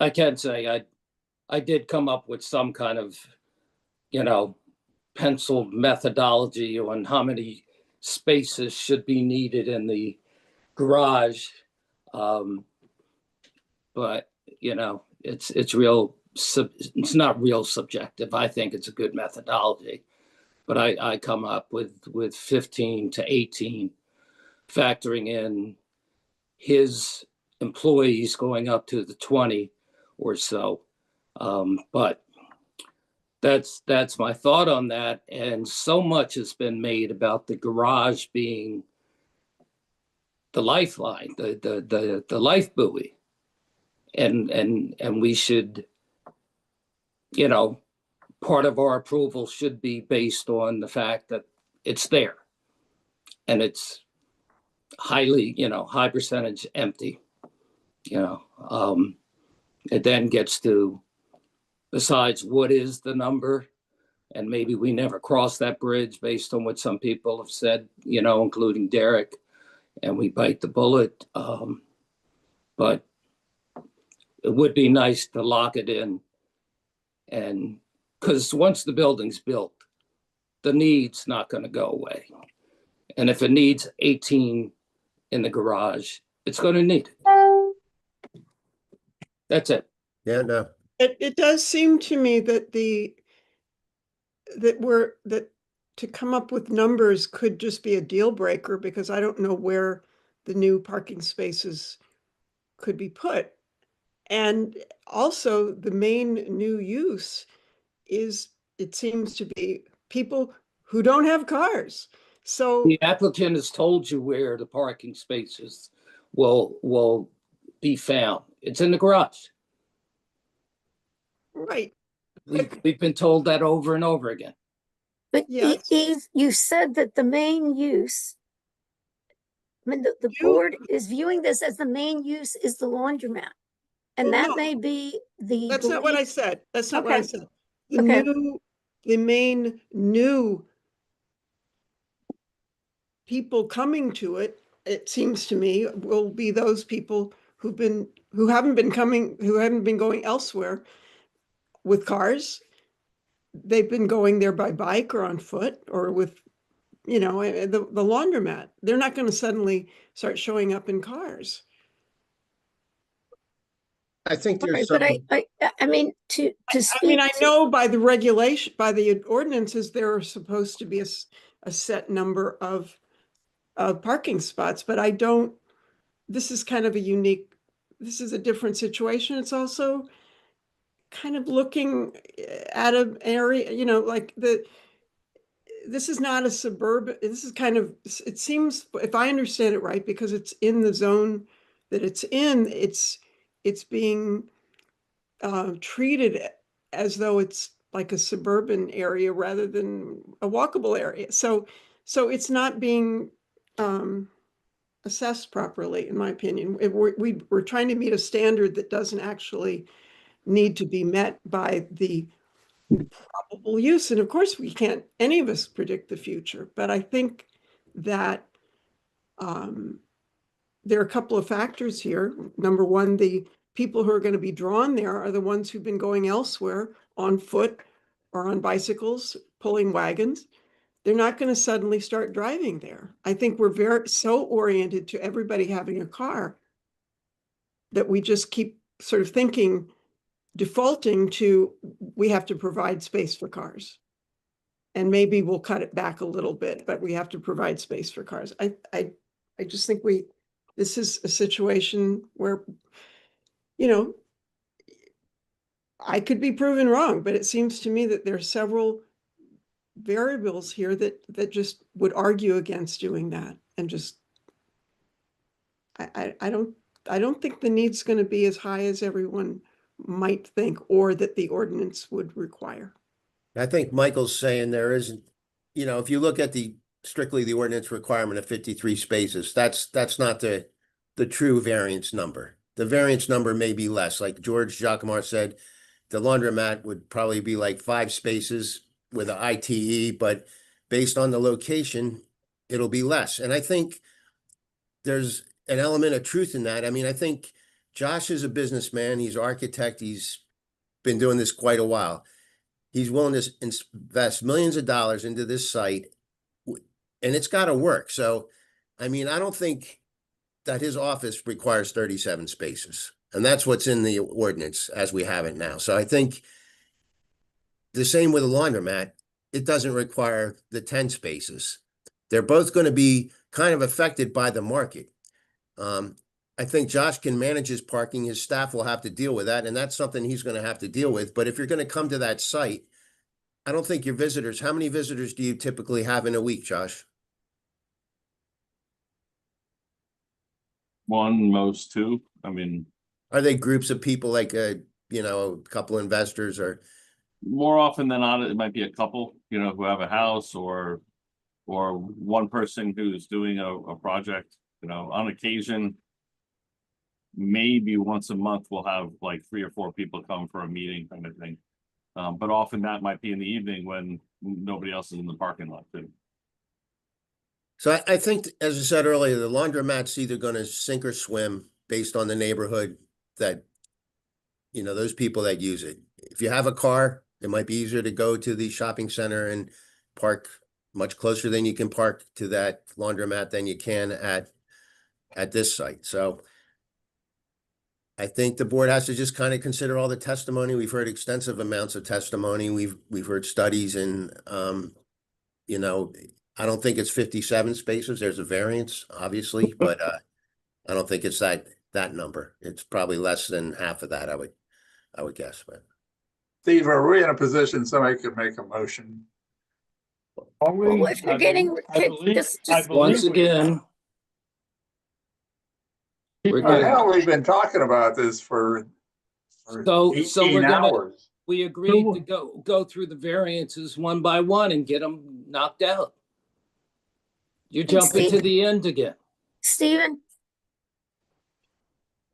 I can say I did come up with some kind of, you know, penciled methodology on how many spaces should be needed in the garage. But you know, it's not real subjective. I think it's a good methodology, but I come up with 15 to 18, factoring in his employees going up to the 20 or so. But that's my thought on that. And so much has been made about the garage being the lifeline, the life buoy. And we should, you know, part of our approval should be based on the fact that it's there and it's highly, you know, high percentage empty, you know. It then gets to, besides what is the number, and maybe we never cross that bridge based on what some people have said, you know, including Derek, and we bite the bullet. But it would be nice to lock it in, and because once the building's built, the need's not going to go away. And if it needs 18 in the garage, it's going to need it. That's it. Yeah, no. It does seem to me that that to come up with numbers could just be a deal breaker, because I don't know where the new parking spaces could be put. And also the main new use is, it seems to be people who don't have cars. So the applicant has told you where the parking spaces will be found. It's in the garage. Right. We've been told that over and over again. But Yes. Eve, you said that the main use, I mean, the board is viewing this as the main use is the laundromat. And Well, that no, may be the. That's not what I said. That's not what I Okay. said. The Okay. the main new people coming to it, it seems to me, will be those people who haven't been going elsewhere with cars. They've been going there by bike or on foot or with, you know, the laundromat. They're not going to suddenly start showing up in cars. I think Right, there's but some. I mean, to I speak. mean, I know by the regulation, by the ordinances, there are supposed to be a set number of parking spots, but I don't, this is kind of a unique, this is a different situation. It's also kind of looking at an area, you know, like this is not a suburban, this is kind of, it seems, if I understand it right, because it's in the zone that it's in, it's being treated as though it's like a suburban area rather than a walkable area. So it's not being assessed properly, in my opinion. We're trying to meet a standard that doesn't actually need to be met by the probable use. And of course, we can't, any of us predict the future, but I think that there are a couple of factors here. Number one, the people who are going to be drawn there are the ones who've been going elsewhere on foot or on bicycles, pulling wagons. They're not going to suddenly start driving there. I think we're so oriented to everybody having a car that we just keep sort of defaulting to, we have to provide space for cars. And maybe we'll cut it back a little bit, but we have to provide space for cars. I just think this is a situation where, you know, I could be proven wrong, but it seems to me that there are several variables here that just would argue against doing that. And just, I don't think the need's going to be as high as everyone might think, or that the ordinance would require. I think Michael's saying there isn't, you know, if you look at strictly the ordinance requirement of 53 spaces, that's not the true variance number. the variance number may be less. Like George Jacomar said, the laundromat would probably be like 5 spaces with a ITE, but based on the location, it'll be less. And I think there's an element of truth in that. I mean, I think Josh is a businessman. He's an architect. He's been doing this quite a while. He's willing to invest millions of dollars into this site, and it's got to work. So, I mean, I don't think that his office requires 37 spaces, and that's what's in the ordinance as we have it now. So I think the same with a laundromat, it doesn't require the 10 spaces. They're both going to be kind of affected by the market. I think Josh can manage his parking. His staff will have to deal with that, and that's something he's going to have to deal with. But if you're going to come to that site, I don't think your visitors, how many visitors do you typically have in a week, Josh? 1, most 2. I mean, are they groups of people like a couple investors, or more often than not, it might be a couple, who have a house or one person who's doing a project, on occasion, maybe once a month we'll have like 3 or 4 people come for a meeting kind of thing. But often that might be in the evening when nobody else is in the parking lot too. So I think, as I said earlier, the laundromat's either going to sink or swim based on the neighborhood that, those people that use it. If you have a car, it might be easier to go to the shopping center and park much closer than you can park to that laundromat than you can at this site. So I think the board has to just kind of consider all the testimony. We've heard extensive amounts of testimony. We've heard studies, and I don't think it's 57 spaces. There's a variance, obviously, but I don't think it's that number. It's probably less than half of that, I would guess. But Steve, are we in a position somebody could make a motion? Well, if you're getting, just Once again, we're Well, good. hell, we've been talking about this for So 18 we're gonna, hours. we agreed to go through the variances one by one and get them knocked out. You're jumping to the end again. Stephen,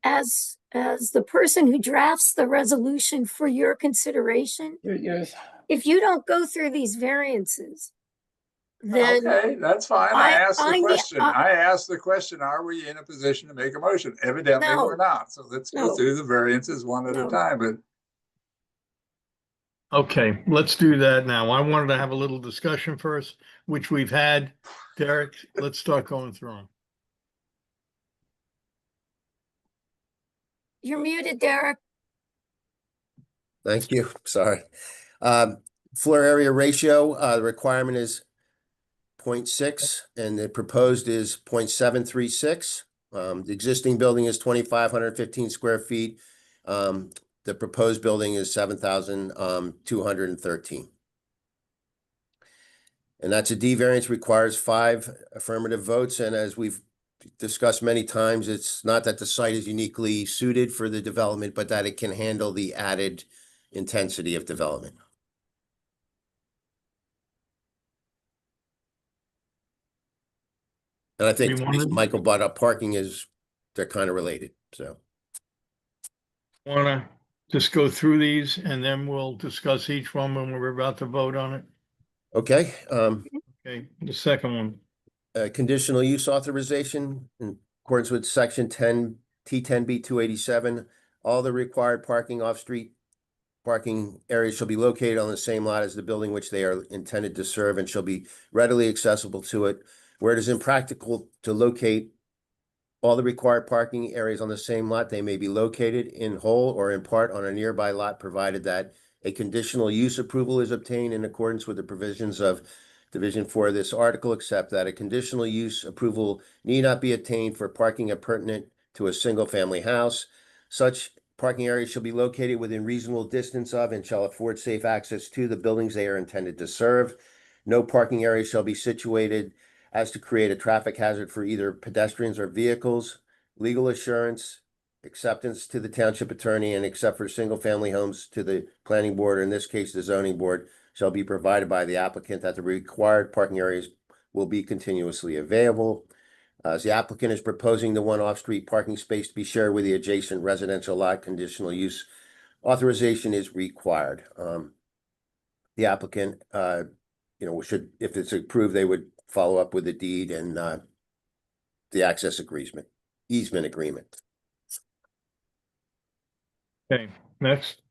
as the person who drafts the resolution for your consideration, Yes. if you don't go through these variances, then Okay, that's fine. I asked the I- question. I asked the question, are we in a position to make a motion? Evidently, No. we're not. So let's go No. through the variances one at a No. time. But Okay, let's do that now. I wanted to have a little discussion first, which we've had. Derek, let's start going through them. you're muted, Derek. thank you. Sorry. Floor area ratio, the requirement is 0.6 and the proposed is 0.736. The existing building is 2,515 square feet. The proposed building is 7,213. And that's a D variance, requires 5 affirmative votes. And as we've discussed many times, it's not that the site is uniquely suited for the development, but that it can handle the added intensity of development. And I think the reason Michael brought up parking is they're kind of related, so. Want to just go through these and then we'll discuss each one when we're about to vote on it? Okay, Okay, the second one. conditional use authorization in accordance with section 10, T10B 287. All the required parking off-street parking areas shall be located on the same lot as the building which they are intended to serve and shall be readily accessible to it. Where it is impractical to locate all the required parking areas on the same lot, they may be located in whole or in part on a nearby lot, provided that a conditional use approval is obtained in accordance with the provisions of Division 4 of this article, except that a conditional use approval need not be obtained for parking appurtenant to a single-family house. Such parking areas shall be located within reasonable distance of and shall afford safe access to the buildings they are intended to serve. No parking area shall be situated as to create a traffic hazard for either pedestrians or vehicles. Legal assurance, acceptance to the township attorney, and except for single-family homes to the planning board, or in this case, the zoning board, shall be provided by the applicant that the required parking areas will be continuously available. As the applicant is proposing the one off-street parking space to be shared with the adjacent residential lot, conditional use authorization is required. The applicant, should, if it's approved, they would follow up with the deed and the access easement agreement. Okay, next.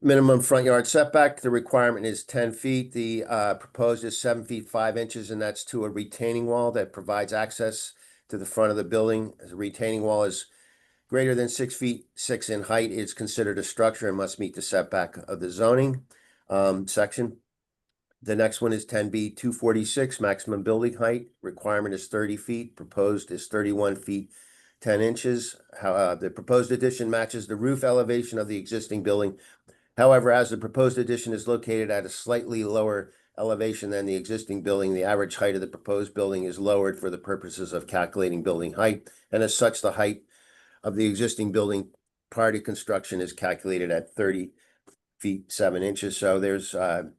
Minimum front yard setback, the requirement is 10 feet. The proposed is 7 feet 5 inches, and that's to a retaining wall that provides access to the front of the building. As a retaining wall is greater than 6 feet 6 in height, it's considered a structure and must meet the setback of the zoning section. The next one is 10B 246, maximum building height. Requirement is 30 feet. Proposed is 31 feet 10 inches. The proposed addition matches the roof elevation of the existing building. However, as the proposed addition is located at a slightly lower elevation than the existing building, the average height of the proposed building is lowered for the purposes of calculating building height. And as such, the height of the existing building prior to construction is calculated at 30 feet 7 inches. So there's a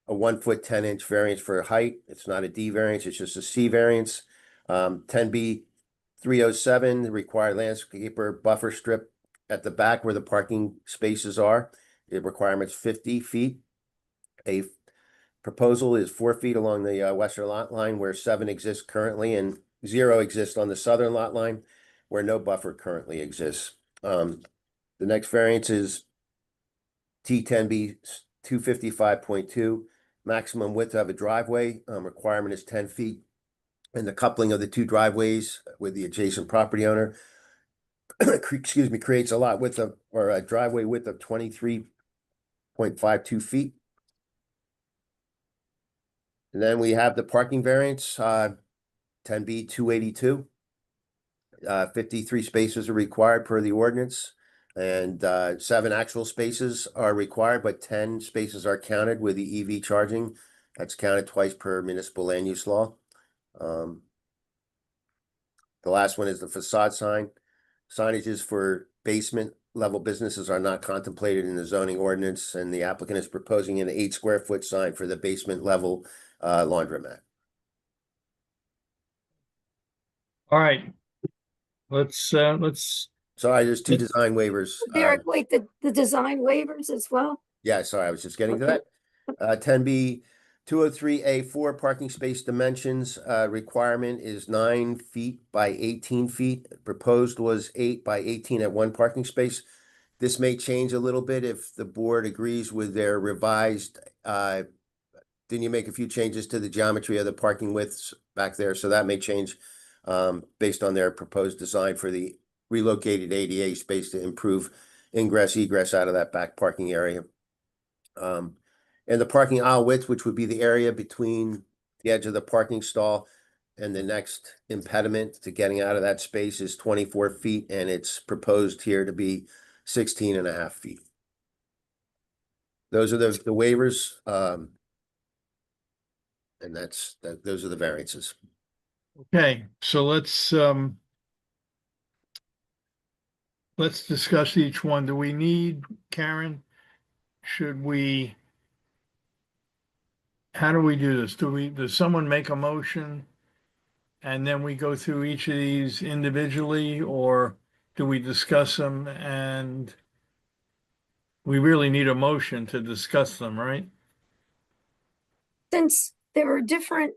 1 foot 10 inch variance for height. It's not a D variance, it's just a C variance. 10B 307, the required landscaper buffer strip at the back where the parking spaces are. The requirement's 50 feet. A proposal is 4 feet along the western lot line where 7 exists currently and 0 exists on the southern lot line where no buffer currently exists. The next variance is T10B 255.2. Maximum width of a driveway, requirement is 10 feet. And the coupling of the two driveways with the adjacent property owner, excuse me, creates a lot width of, or a driveway width of 23.52 feet. And then we have the parking variance, 10B 282. 53 spaces are required per the ordinance. And 7 actual spaces are required, but 10 spaces are counted with the EV charging. That's counted twice per municipal land use law. The last one is the facade sign. Signages for basement level businesses are not contemplated in the zoning ordinance, and the applicant is proposing an 8 square foot sign for the basement level laundromat. All right. Let's Sorry, there's 2 design waivers. Derek, wait, the design waivers as well? Yeah, sorry, I was just getting to that. 10B 203A4 parking space dimensions, requirement is 9 feet by 18 feet. Proposed was 8 by 18 at 1 parking space. This may change a little bit if the board agrees with their revised, then you make a few changes to the geometry of the parking widths back there, so that may change based on their proposed design for the relocated ADA space to improve ingress, egress out of that back parking area. And the parking aisle width, which would be the area between the edge of the parking stall and the next impediment to getting out of that space, is 24 feet, and it's proposed here to be 16.5 feet. Those are the waivers, and those are the variances. Okay, so let's discuss each one. Do we need, Karen? How do we do this? Does someone make a motion and then we go through each of these individually, or do we discuss them? And we really need a motion to discuss them, right? Since there are different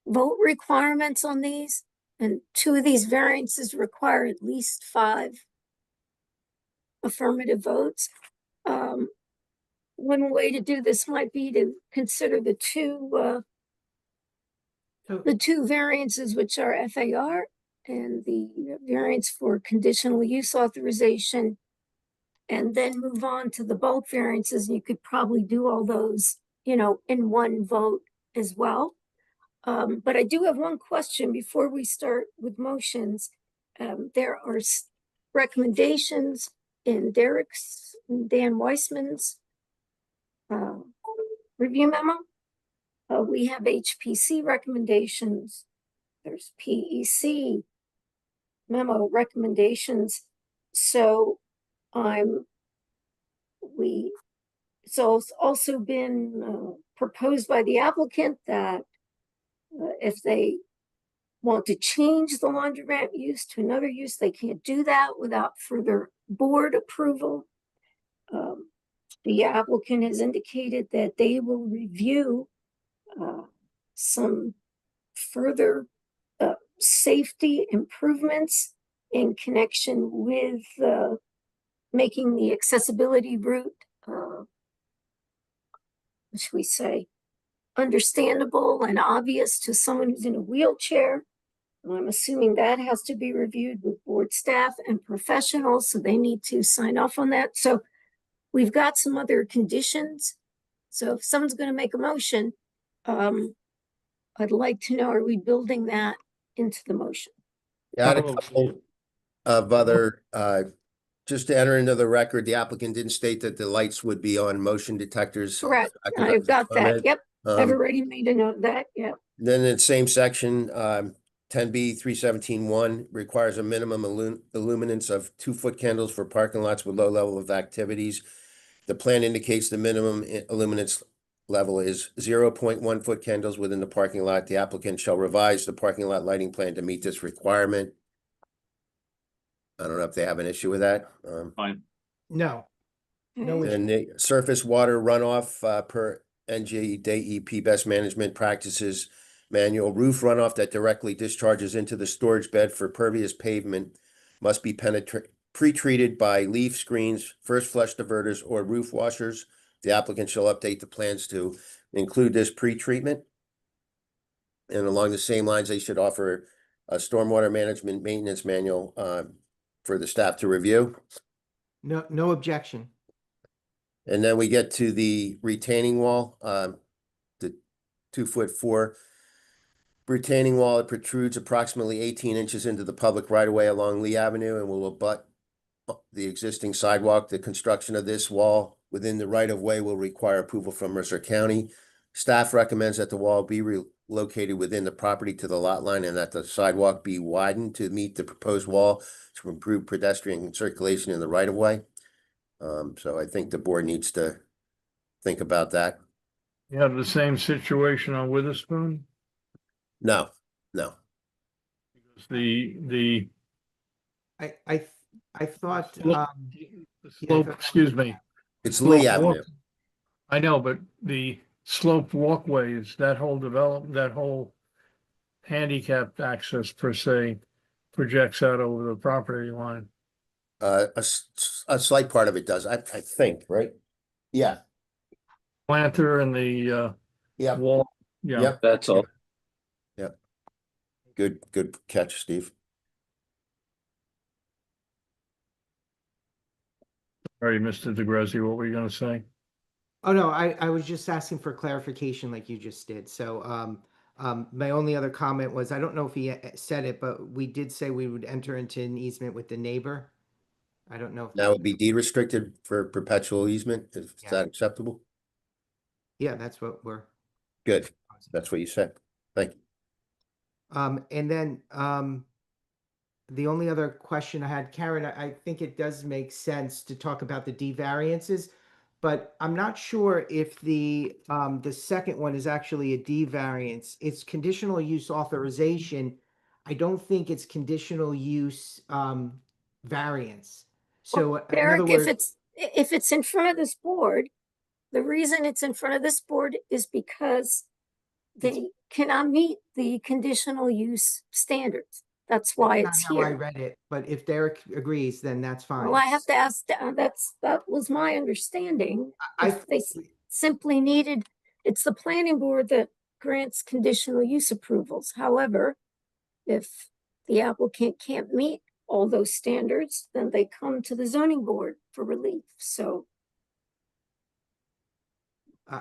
vote requirements on these, and 2 of these variances require at least 5 affirmative votes. One way to do this might be to consider the two variances, which are FAR and the variance for conditional use authorization, and then move on to the bulk variances. You could probably do all those, in one vote as well. But I do have one question before we start with motions. There are recommendations in Derek's, Dan Weissman's review memo. We have HPC recommendations. There's PEC memo recommendations. So it's also been proposed by the applicant that if they want to change the laundromat use to another use, they can't do that without further board approval. The applicant has indicated that they will review some further safety improvements in connection with making the accessibility route, what should we say, understandable and obvious to someone who's in a wheelchair. And I'm assuming that has to be reviewed with board staff and professionals, so they need to sign off on that. So we've got some other conditions. So if someone's going to make a motion, I'd like to know, are we building that into the motion? Yeah, I had a couple of other, just to enter into the record, the applicant didn't state that the lights would be on motion detectors. Correct. I think I've was a got that. comment. Yep. I've already made a note of that. Yep. Then in the same section, 10B 317.1 requires a minimum illuminance of 2-foot candles for parking lots with low level of activities. The plan indicates the minimum illuminance level is 0.1 foot candles within the parking lot. The applicant shall revise the parking lot lighting plan to meet this requirement. I don't know if they have an issue with that. Fine. No. No issue. And the surface water runoff per NG DEP best management practices manual, roof runoff that directly discharges into the storage bed for pervious pavement must be pre-treated by leaf screens, first flush diverters, or roof washers. The applicant shall update the plans to include this pre-treatment. And along the same lines, they should offer a stormwater management maintenance manual for the staff to review. No objection. And then we get to the retaining wall, the 2'4" retaining wall. It protrudes approximately 18 inches into the public right of way along Lee Avenue and will abut the existing sidewalk. The construction of this wall within the right of way will require approval from Mercer County. Staff recommends that the wall be relocated within the property to the lot line and that the sidewalk be widened to meet the proposed wall to improve pedestrian circulation in the right of way. So I think the board needs to think about that. You have the same situation on Witherspoon? No. The I thought, slope, excuse me. It's Lee Slope walk- Avenue. I know, but the sloped walkways, that whole handicapped access per se projects out over the property line. A slight part of it does, I think, right? Yeah. Planter and the Yeah. wall. Yeah. Yep. That's all. Yep. Good catch, Steve. Sorry, Mr. DeGrassi, what were you gonna say? oh no, I was just asking for clarification like you just did. So my only other comment was, I don't know if he said it, but we did say we would enter into an easement with the neighbor. I don't know if That would be deed restricted for perpetual easement. Is that acceptable? Yeah, that's what we're. Good. That's what you said. Thank you. And then the only other question I had, Karen, I think it does make sense to talk about the D variances, but I'm not sure if the second one is actually a D variance. It's conditional use authorization. I don't think it's conditional use variance. So in Eric, other words, if it's in front of this board, the reason it's in front of this board is because they cannot meet the conditional use standards. That's why that's it's not how I here. read it, but if Derek agrees, then that's fine. Well, I have to ask, that was my understanding. If they simply needed, it's the planning board that grants conditional use approvals. However, if the applicant can't meet all those standards, then they come to the zoning board for relief. So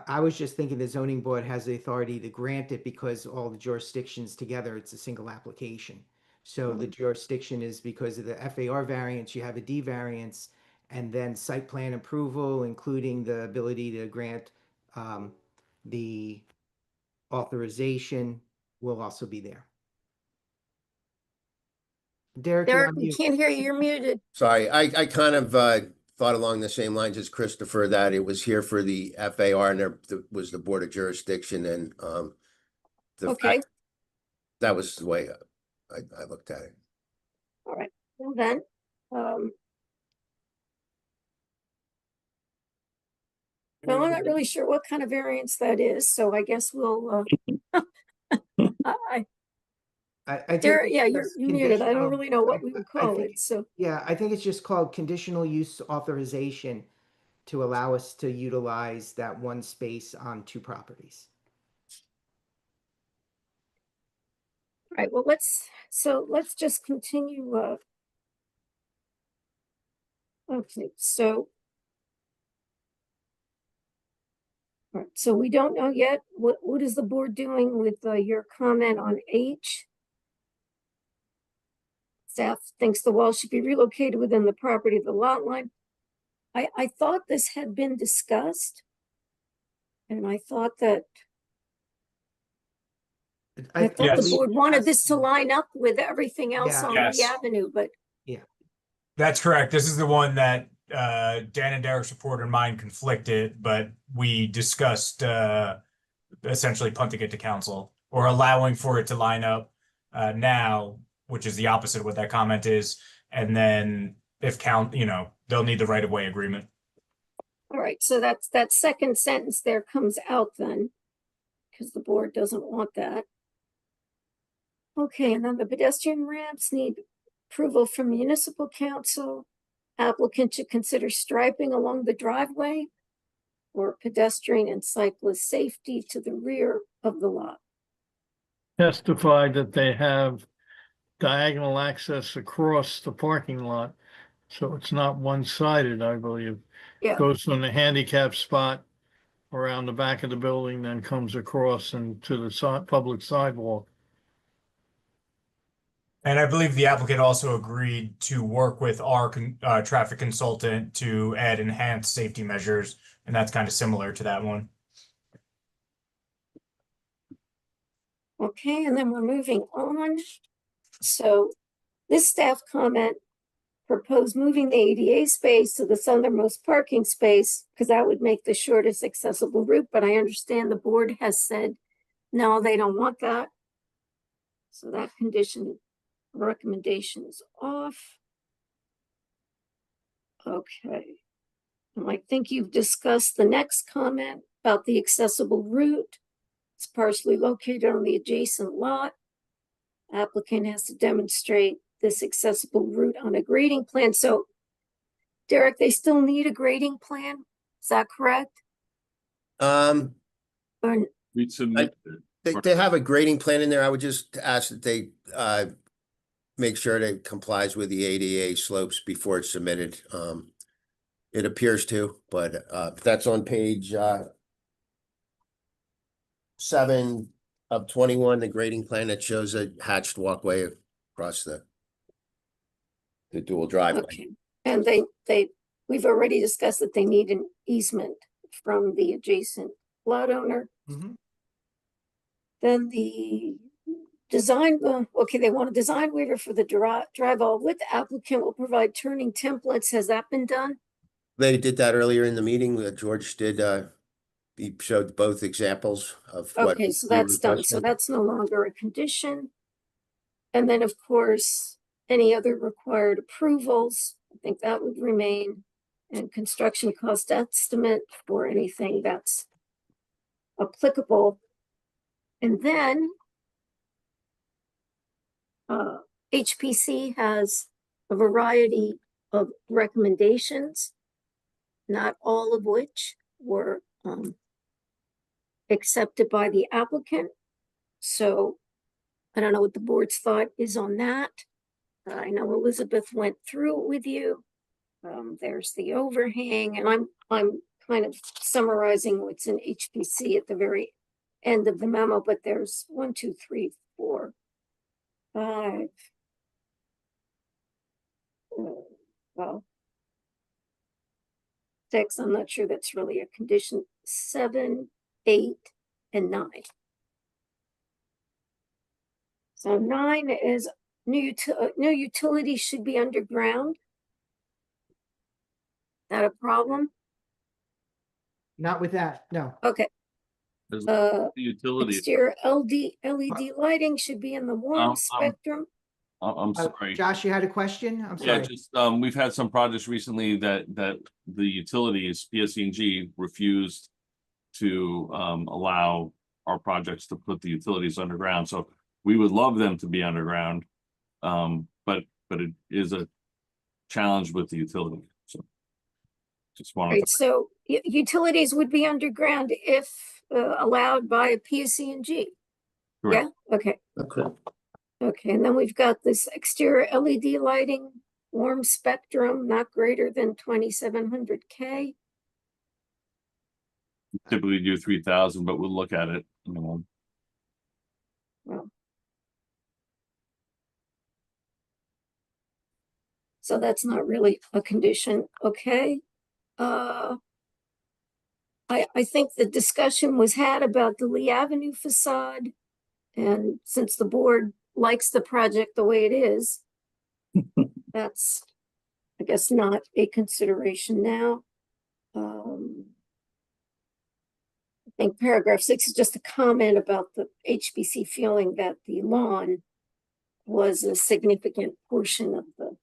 I was just thinking the zoning board has the authority to grant it because all the jurisdictions together, it's a single application. So the jurisdiction is because of the FAR variance, you have a D variance, and then site plan approval, including the ability to grant the authorization will also be there. Derek, you're Derek, on we mute. can't hear you. You're muted. Sorry, I kind of thought along the same lines as Christopher, that it was here for the FAR and there was the Board of Jurisdiction and Okay. that was the way I looked at it. All right, well then, well, I'm not really sure what kind of variance that is, so I guess we'll, I think there, it's yeah, you're just muted. I don't conditional- really know what I- we would I call think- it, so. Yeah, I think it's just called conditional use authorization to allow us to utilize that one space on 2 properties. Right, well, let's just continue, okay, so. All right, so we don't know yet, what is the board doing with, your comment on H? Staff thinks the wall should be relocated within the property of the lot line. I thought this had been discussed. And I thought that I thought the Yes. board wanted this to line up with everything else Yeah. on Yes. the avenue, but That's correct. This is the one that Dan and Derek's report and mine conflicted, but we discussed essentially punting it to council or allowing for it to line up now, which is the opposite of what that comment is. And then if they'll need the right of way agreement. all right, so that second sentence there comes out then, because the board doesn't want that. Okay, and then the pedestrian ramps need approval from municipal council. Applicant should consider striping along the driveway for pedestrian and cyclist safety to the rear of the lot. Testified that they have diagonal access across the parking lot. So it's not one-sided, I believe. Yeah. Goes from the handicap spot around the back of the building, then comes across and to the public sidewalk. And I believe the applicant also agreed to work with our traffic consultant to add enhanced safety measures. And that's kind of similar to that one. Okay, and then we're moving on. So this staff comment proposed moving the ADA space to the southernmost parking space because that would make the shortest accessible route, but I understand the board has said, no, they don't want that. So that recommendation is off. Okay. And I think you've discussed the next comment about the accessible route. It's partially located on the adjacent lot. Applicant has to demonstrate this accessible route on a grading plan. So, Derek, they still need a grading plan? Is that correct? Or, We submit. They have a grading plan in there. I would just ask that they make sure that it complies with the ADA slopes before it's submitted. It appears to, but that's on page 7 of 21, the grading plan that shows a hatched walkway across the dual driveway. okay. And we've already discussed that they need an easement from the adjacent lot owner. Mhm. Then the design, okay, they want a design waiver for the drive all width. Applicant will provide turning templates. Has that been done? They did that earlier in the meeting. George did. He showed both examples of what. Okay, so we that's done. So requested. that's no longer a condition. And then, of course, any other required approvals, I think that would remain. And construction cost estimate for anything that's applicable. And then HPC has a variety of recommendations, not all of which were accepted by the applicant. So I don't know what the board's thought is on that. I know Elizabeth went through it with you. There's the overhang, and I'm kind of summarizing what's in HPC at the very end of the memo, but there's 1, 2, 3, 4, 5. Well, 6, I'm not sure that's really a condition. 7, 8, and 9. So 9 is new utilities should be underground. Not a problem? Not with that, no. Okay. There's the utility. Exterior LED lighting should be in the warm spectrum. I'm sorry. Josh, you had a question? I'm Yeah, sorry. just, we've had some projects recently that the utilities, PSE&G, refused to allow our projects to put the utilities underground. So we would love them to be underground. But it is a challenge with the utility. So just wanted Right, so utilities would be underground if allowed by PSE&G. Yeah, okay. Okay. Okay, and then we've got this exterior LED lighting, warm spectrum, not greater than 2700K. typically do 3,000, but we'll look at it. Well, so that's not really a condition, okay? I think the discussion was had about the Lee Avenue facade. And since the board likes the project the way it is, that's, I guess, not a consideration now. I think paragraph 6 is just a comment about the HBC feeling that the lawn was a significant portion of the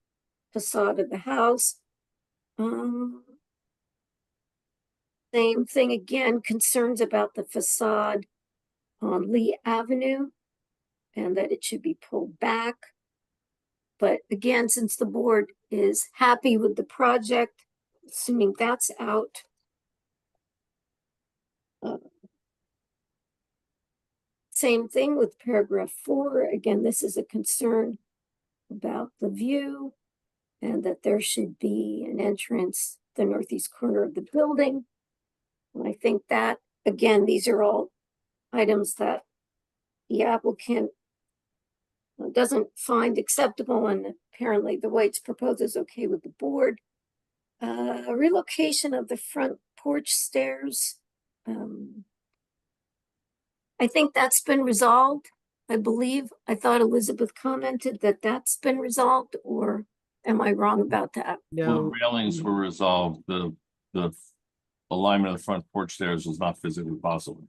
facade of the house. Same thing again, concerns about the facade on Lee Avenue and that it should be pulled back. But again, since the board is happy with the project, assuming that's out. Same thing with paragraph 4. Again, this is a concern about the view and that there should be an entrance the northeast corner of the building. And I think that, again, these are all items that the applicant doesn't find acceptable, and apparently the way it's proposed is okay with the board. Relocation of the front porch stairs. I think that's been resolved. I believe, I thought Elizabeth commented that that's been resolved, or am I wrong about that? Well, the railings were resolved. The alignment of the front porch stairs was not physically possible.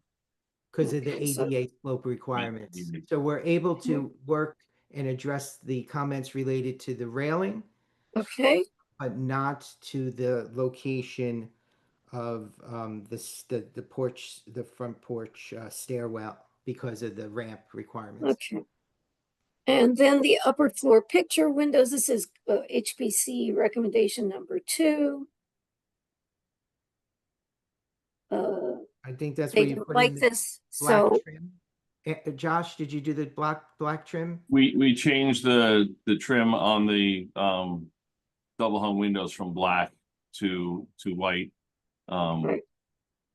Because of the ADA slope requirements. So we're able to work and address the comments related to the railing. Okay. But not to the location of the porch, the front porch stairwell because of the ramp requirements. Okay. And then the upper floor picture windows, this is HBC recommendation number 2. I think that's They where you don't put like in the this, black so trim. Josh, did you do the black trim? We changed the trim on the double hung windows from black to white. Right.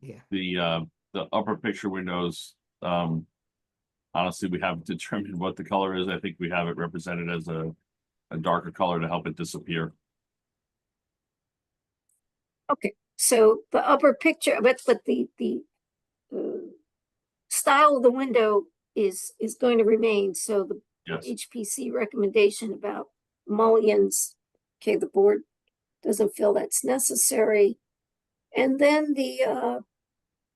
Yeah. The upper picture windows, honestly, we haven't determined what the color is. I think we have it represented as a darker color to help it disappear. Okay, so the upper picture, but the style of the window is going to remain. So the Yes. HPC recommendation about mullions, okay, the board doesn't feel that's necessary. And then the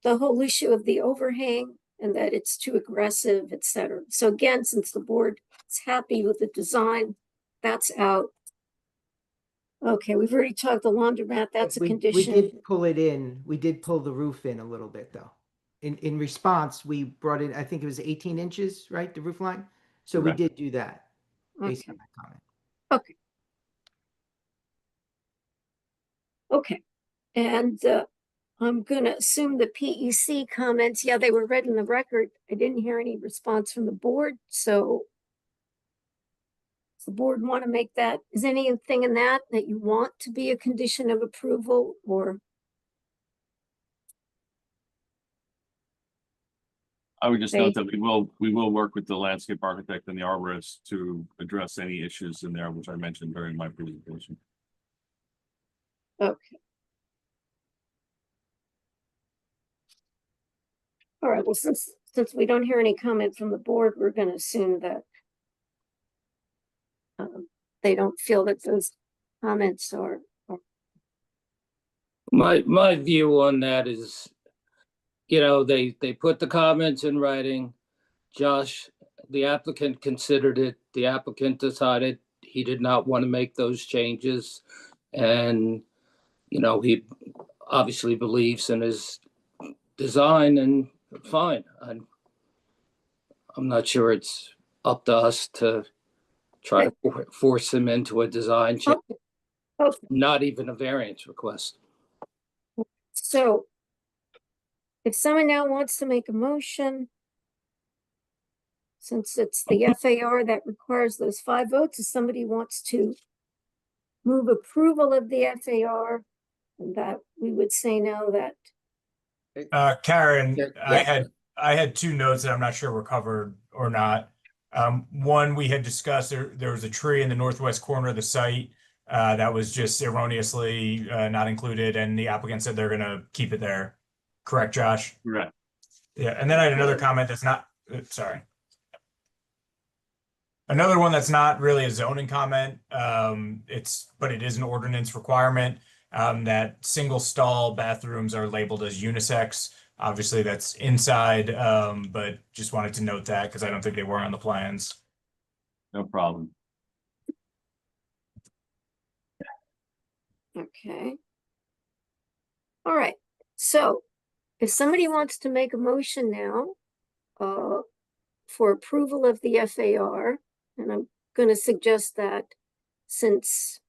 whole issue of the overhang and that it's too aggressive, etc. So again, since the board is happy with the design, that's out. Okay, we've already talked the laundromat, that's a condition. We did pull it in. We did pull the roof in a little bit though. In response, we brought in, I think it was 18 inches, right? The roof line. So Correct. we did do that based on that comment. Okay. Okay, and I'm gonna assume the PEC comments, yeah, they were read in the record. I didn't hear any response from the board, so does the board want to make that, is anything in that you want to be a condition of approval, or? I would just note that we will work with the landscape architect and the arborist to address any issues in there, which I mentioned during my presentation. Okay. All right, well, since we don't hear any comment from the board, we're going to assume that they don't feel that those comments are. My view on that is, you know, they put the comments in writing. Josh the applicant considered it. The applicant decided he did not want to make those changes. And, you know, he obviously believes in his design, and fine. I'm not sure it's up to us to try to force him into a design change, not even a variance request. So if someone now wants to make a motion, since it's the FAR that requires those 5 votes, if somebody wants to move approval of the FAR, that we would say no, that. Karen, Yeah. I had 2 notes that I'm not sure were covered or not. One, we had discussed there was a tree in the northwest corner of the site that was just erroneously not included, and the applicant said they're going to keep it there. Correct, Josh? Correct. Yeah, and then I had another comment that's not, sorry. Another one that's not really a zoning comment, but it is an ordinance requirement, that single stall bathrooms are labeled as unisex. Obviously that's inside, but just wanted to note that because I don't think they were on the plans. No problem. Okay. All right. So if somebody wants to make a motion now for approval of the FAR, and I'm going to suggest that since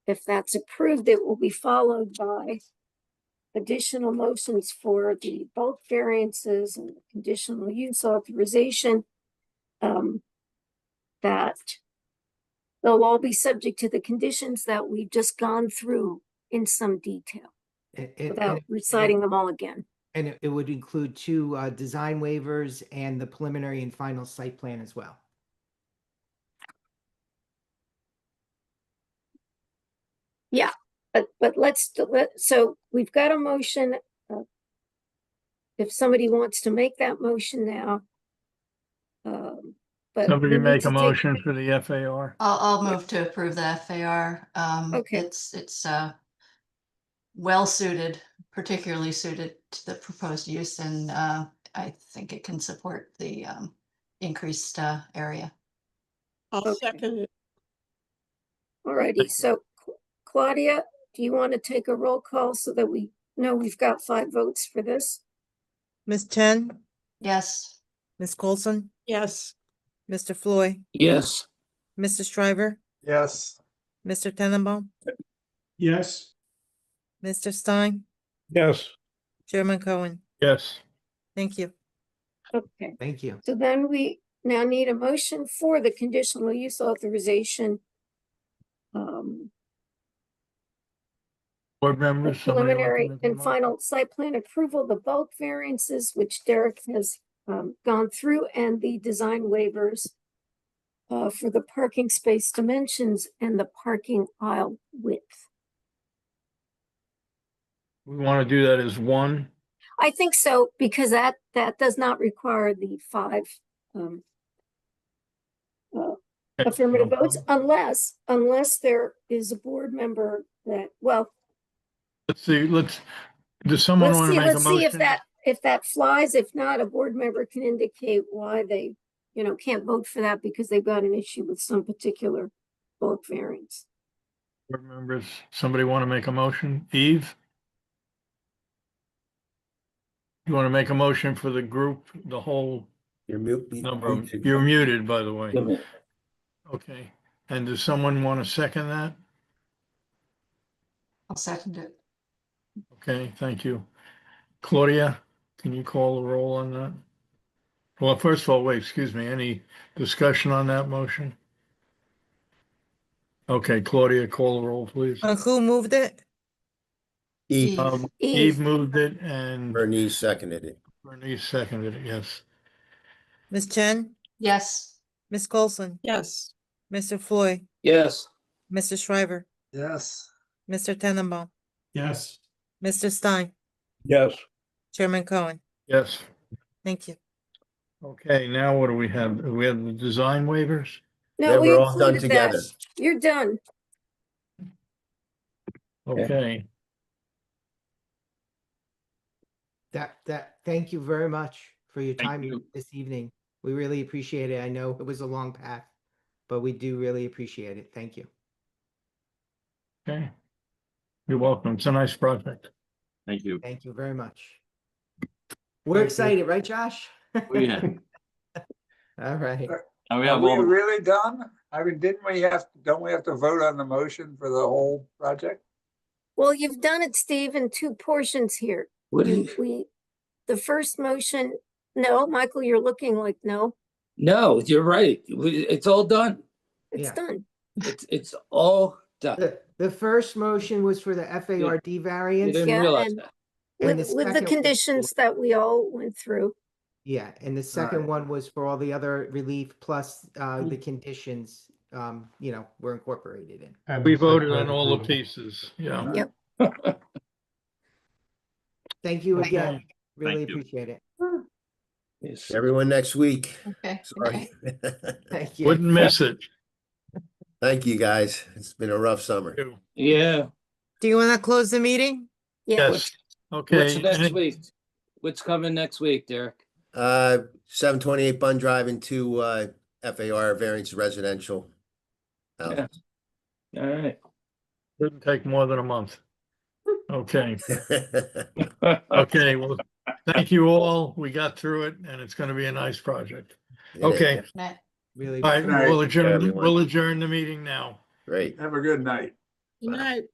if that's approved, it will be followed by additional motions for the bulk variances and conditional use authorization, that they'll all be subject to the conditions that we've just gone through in some detail without reciting them all again. And it would include 2 design waivers and the preliminary and final site plan as well. Yeah, but so we've got a motion. If somebody wants to make that motion now. But Somebody we need make to a take- motion for the FAR. I'll move to approve the FAR. Okay. It's well suited, particularly suited to the proposed use, and I think it can support the increased area. I'll second it. Alrighty, so Claudia, do you want to take a roll call so that we know we've got 5 votes for this? Ms. Chen, Yes. Ms. Coulson, Yes. Mr. Floyd, Yes. Mr. Shriver, Yes. Mr. Tenenbaum, Yes. Mr. Stein, Yes. Chairman Cohen. Yes. Thank you. Okay, Thank you. so then we now need a motion for the conditional use authorization. Board members, somebody like to Preliminary make a and motion? final site plan approval, the bulk variances, which Derek has gone through, and the design waivers for the parking space dimensions and the parking aisle width. We want to do that as one. I think so, because that does not require the 5 affirmative votes, unless there is a board member that, well, Let's see, does someone want to make a let's see motion? if that flies. If not, a board member can indicate why they, can't vote for that because they've got an issue with some particular bulk variance. Board members, somebody want to make a motion? Eve? You want to make a motion for the group, the whole You're number? muted. You're muted, by the way. Yeah. Okay, and does someone want to second that? I'll second it. Okay, thank you. Claudia, can you call the roll on that? Well, first of all, wait, excuse me, any discussion on that motion? Okay, Claudia, call the roll, please. Who moved it? Eve. Eve moved it and Bernice seconded it. Bernice seconded it, yes. Ms. Chen, Yes. Ms. Coulson, Yes. Mr. Floyd, Yes. Mr. Shriver, Yes. Mr. Tenenbaum, Yes. Mr. Stein, Yes. Chairman Cohen. Yes. Thank you. Okay, now what do we have? We have the design waivers? No, Then we we're all done included that. together. You're done. Okay, Thank you very much for your Thank time you. this evening. We really appreciate it. I know it was a long path, but we do really appreciate it. Thank you. Okay. You're welcome. It's a nice project. Thank you. Thank you very much. We're Thank you. excited, right, Josh? Oh, yeah. All right. Now we Are have we all the, really done? I mean, don't we have to vote on the motion for the whole project? Well, you've done it, Steve, in two portions here. What do You, the first motion, no, Michael, you're looking like no, No, you're right. It's all done. it's Yeah. done. It's all done. The first motion was for the FARD You variance. didn't Yeah, realize and that. And with the the second- conditions that we all went through. Yeah, and the second right. one was for all the other relief plus the conditions, were incorporated in. And We the site voted plan on all the approval. pieces. Yeah. Yep. Thank you again. Okay. Really Thank you. appreciate it. Yes. Everyone next week. Okay. Sorry. Thank you. Wouldn't miss it. Thank you, guys. It's been a rough summer. Yeah. Do you want to close the meeting? Yeah. Yes. Okay. What's next Any- week? What's coming next week, Derek? 728 Bun Drive into FAR variance residential. Yeah. All right. Didn't take more than a month. Okay. Okay. Well, thank you all. We got through it and it's going to be a nice project. Okay. Really. All right. Good night. We'll adjourn, everyone. we'll adjourn the meeting now. Great. Have a good night. Good night.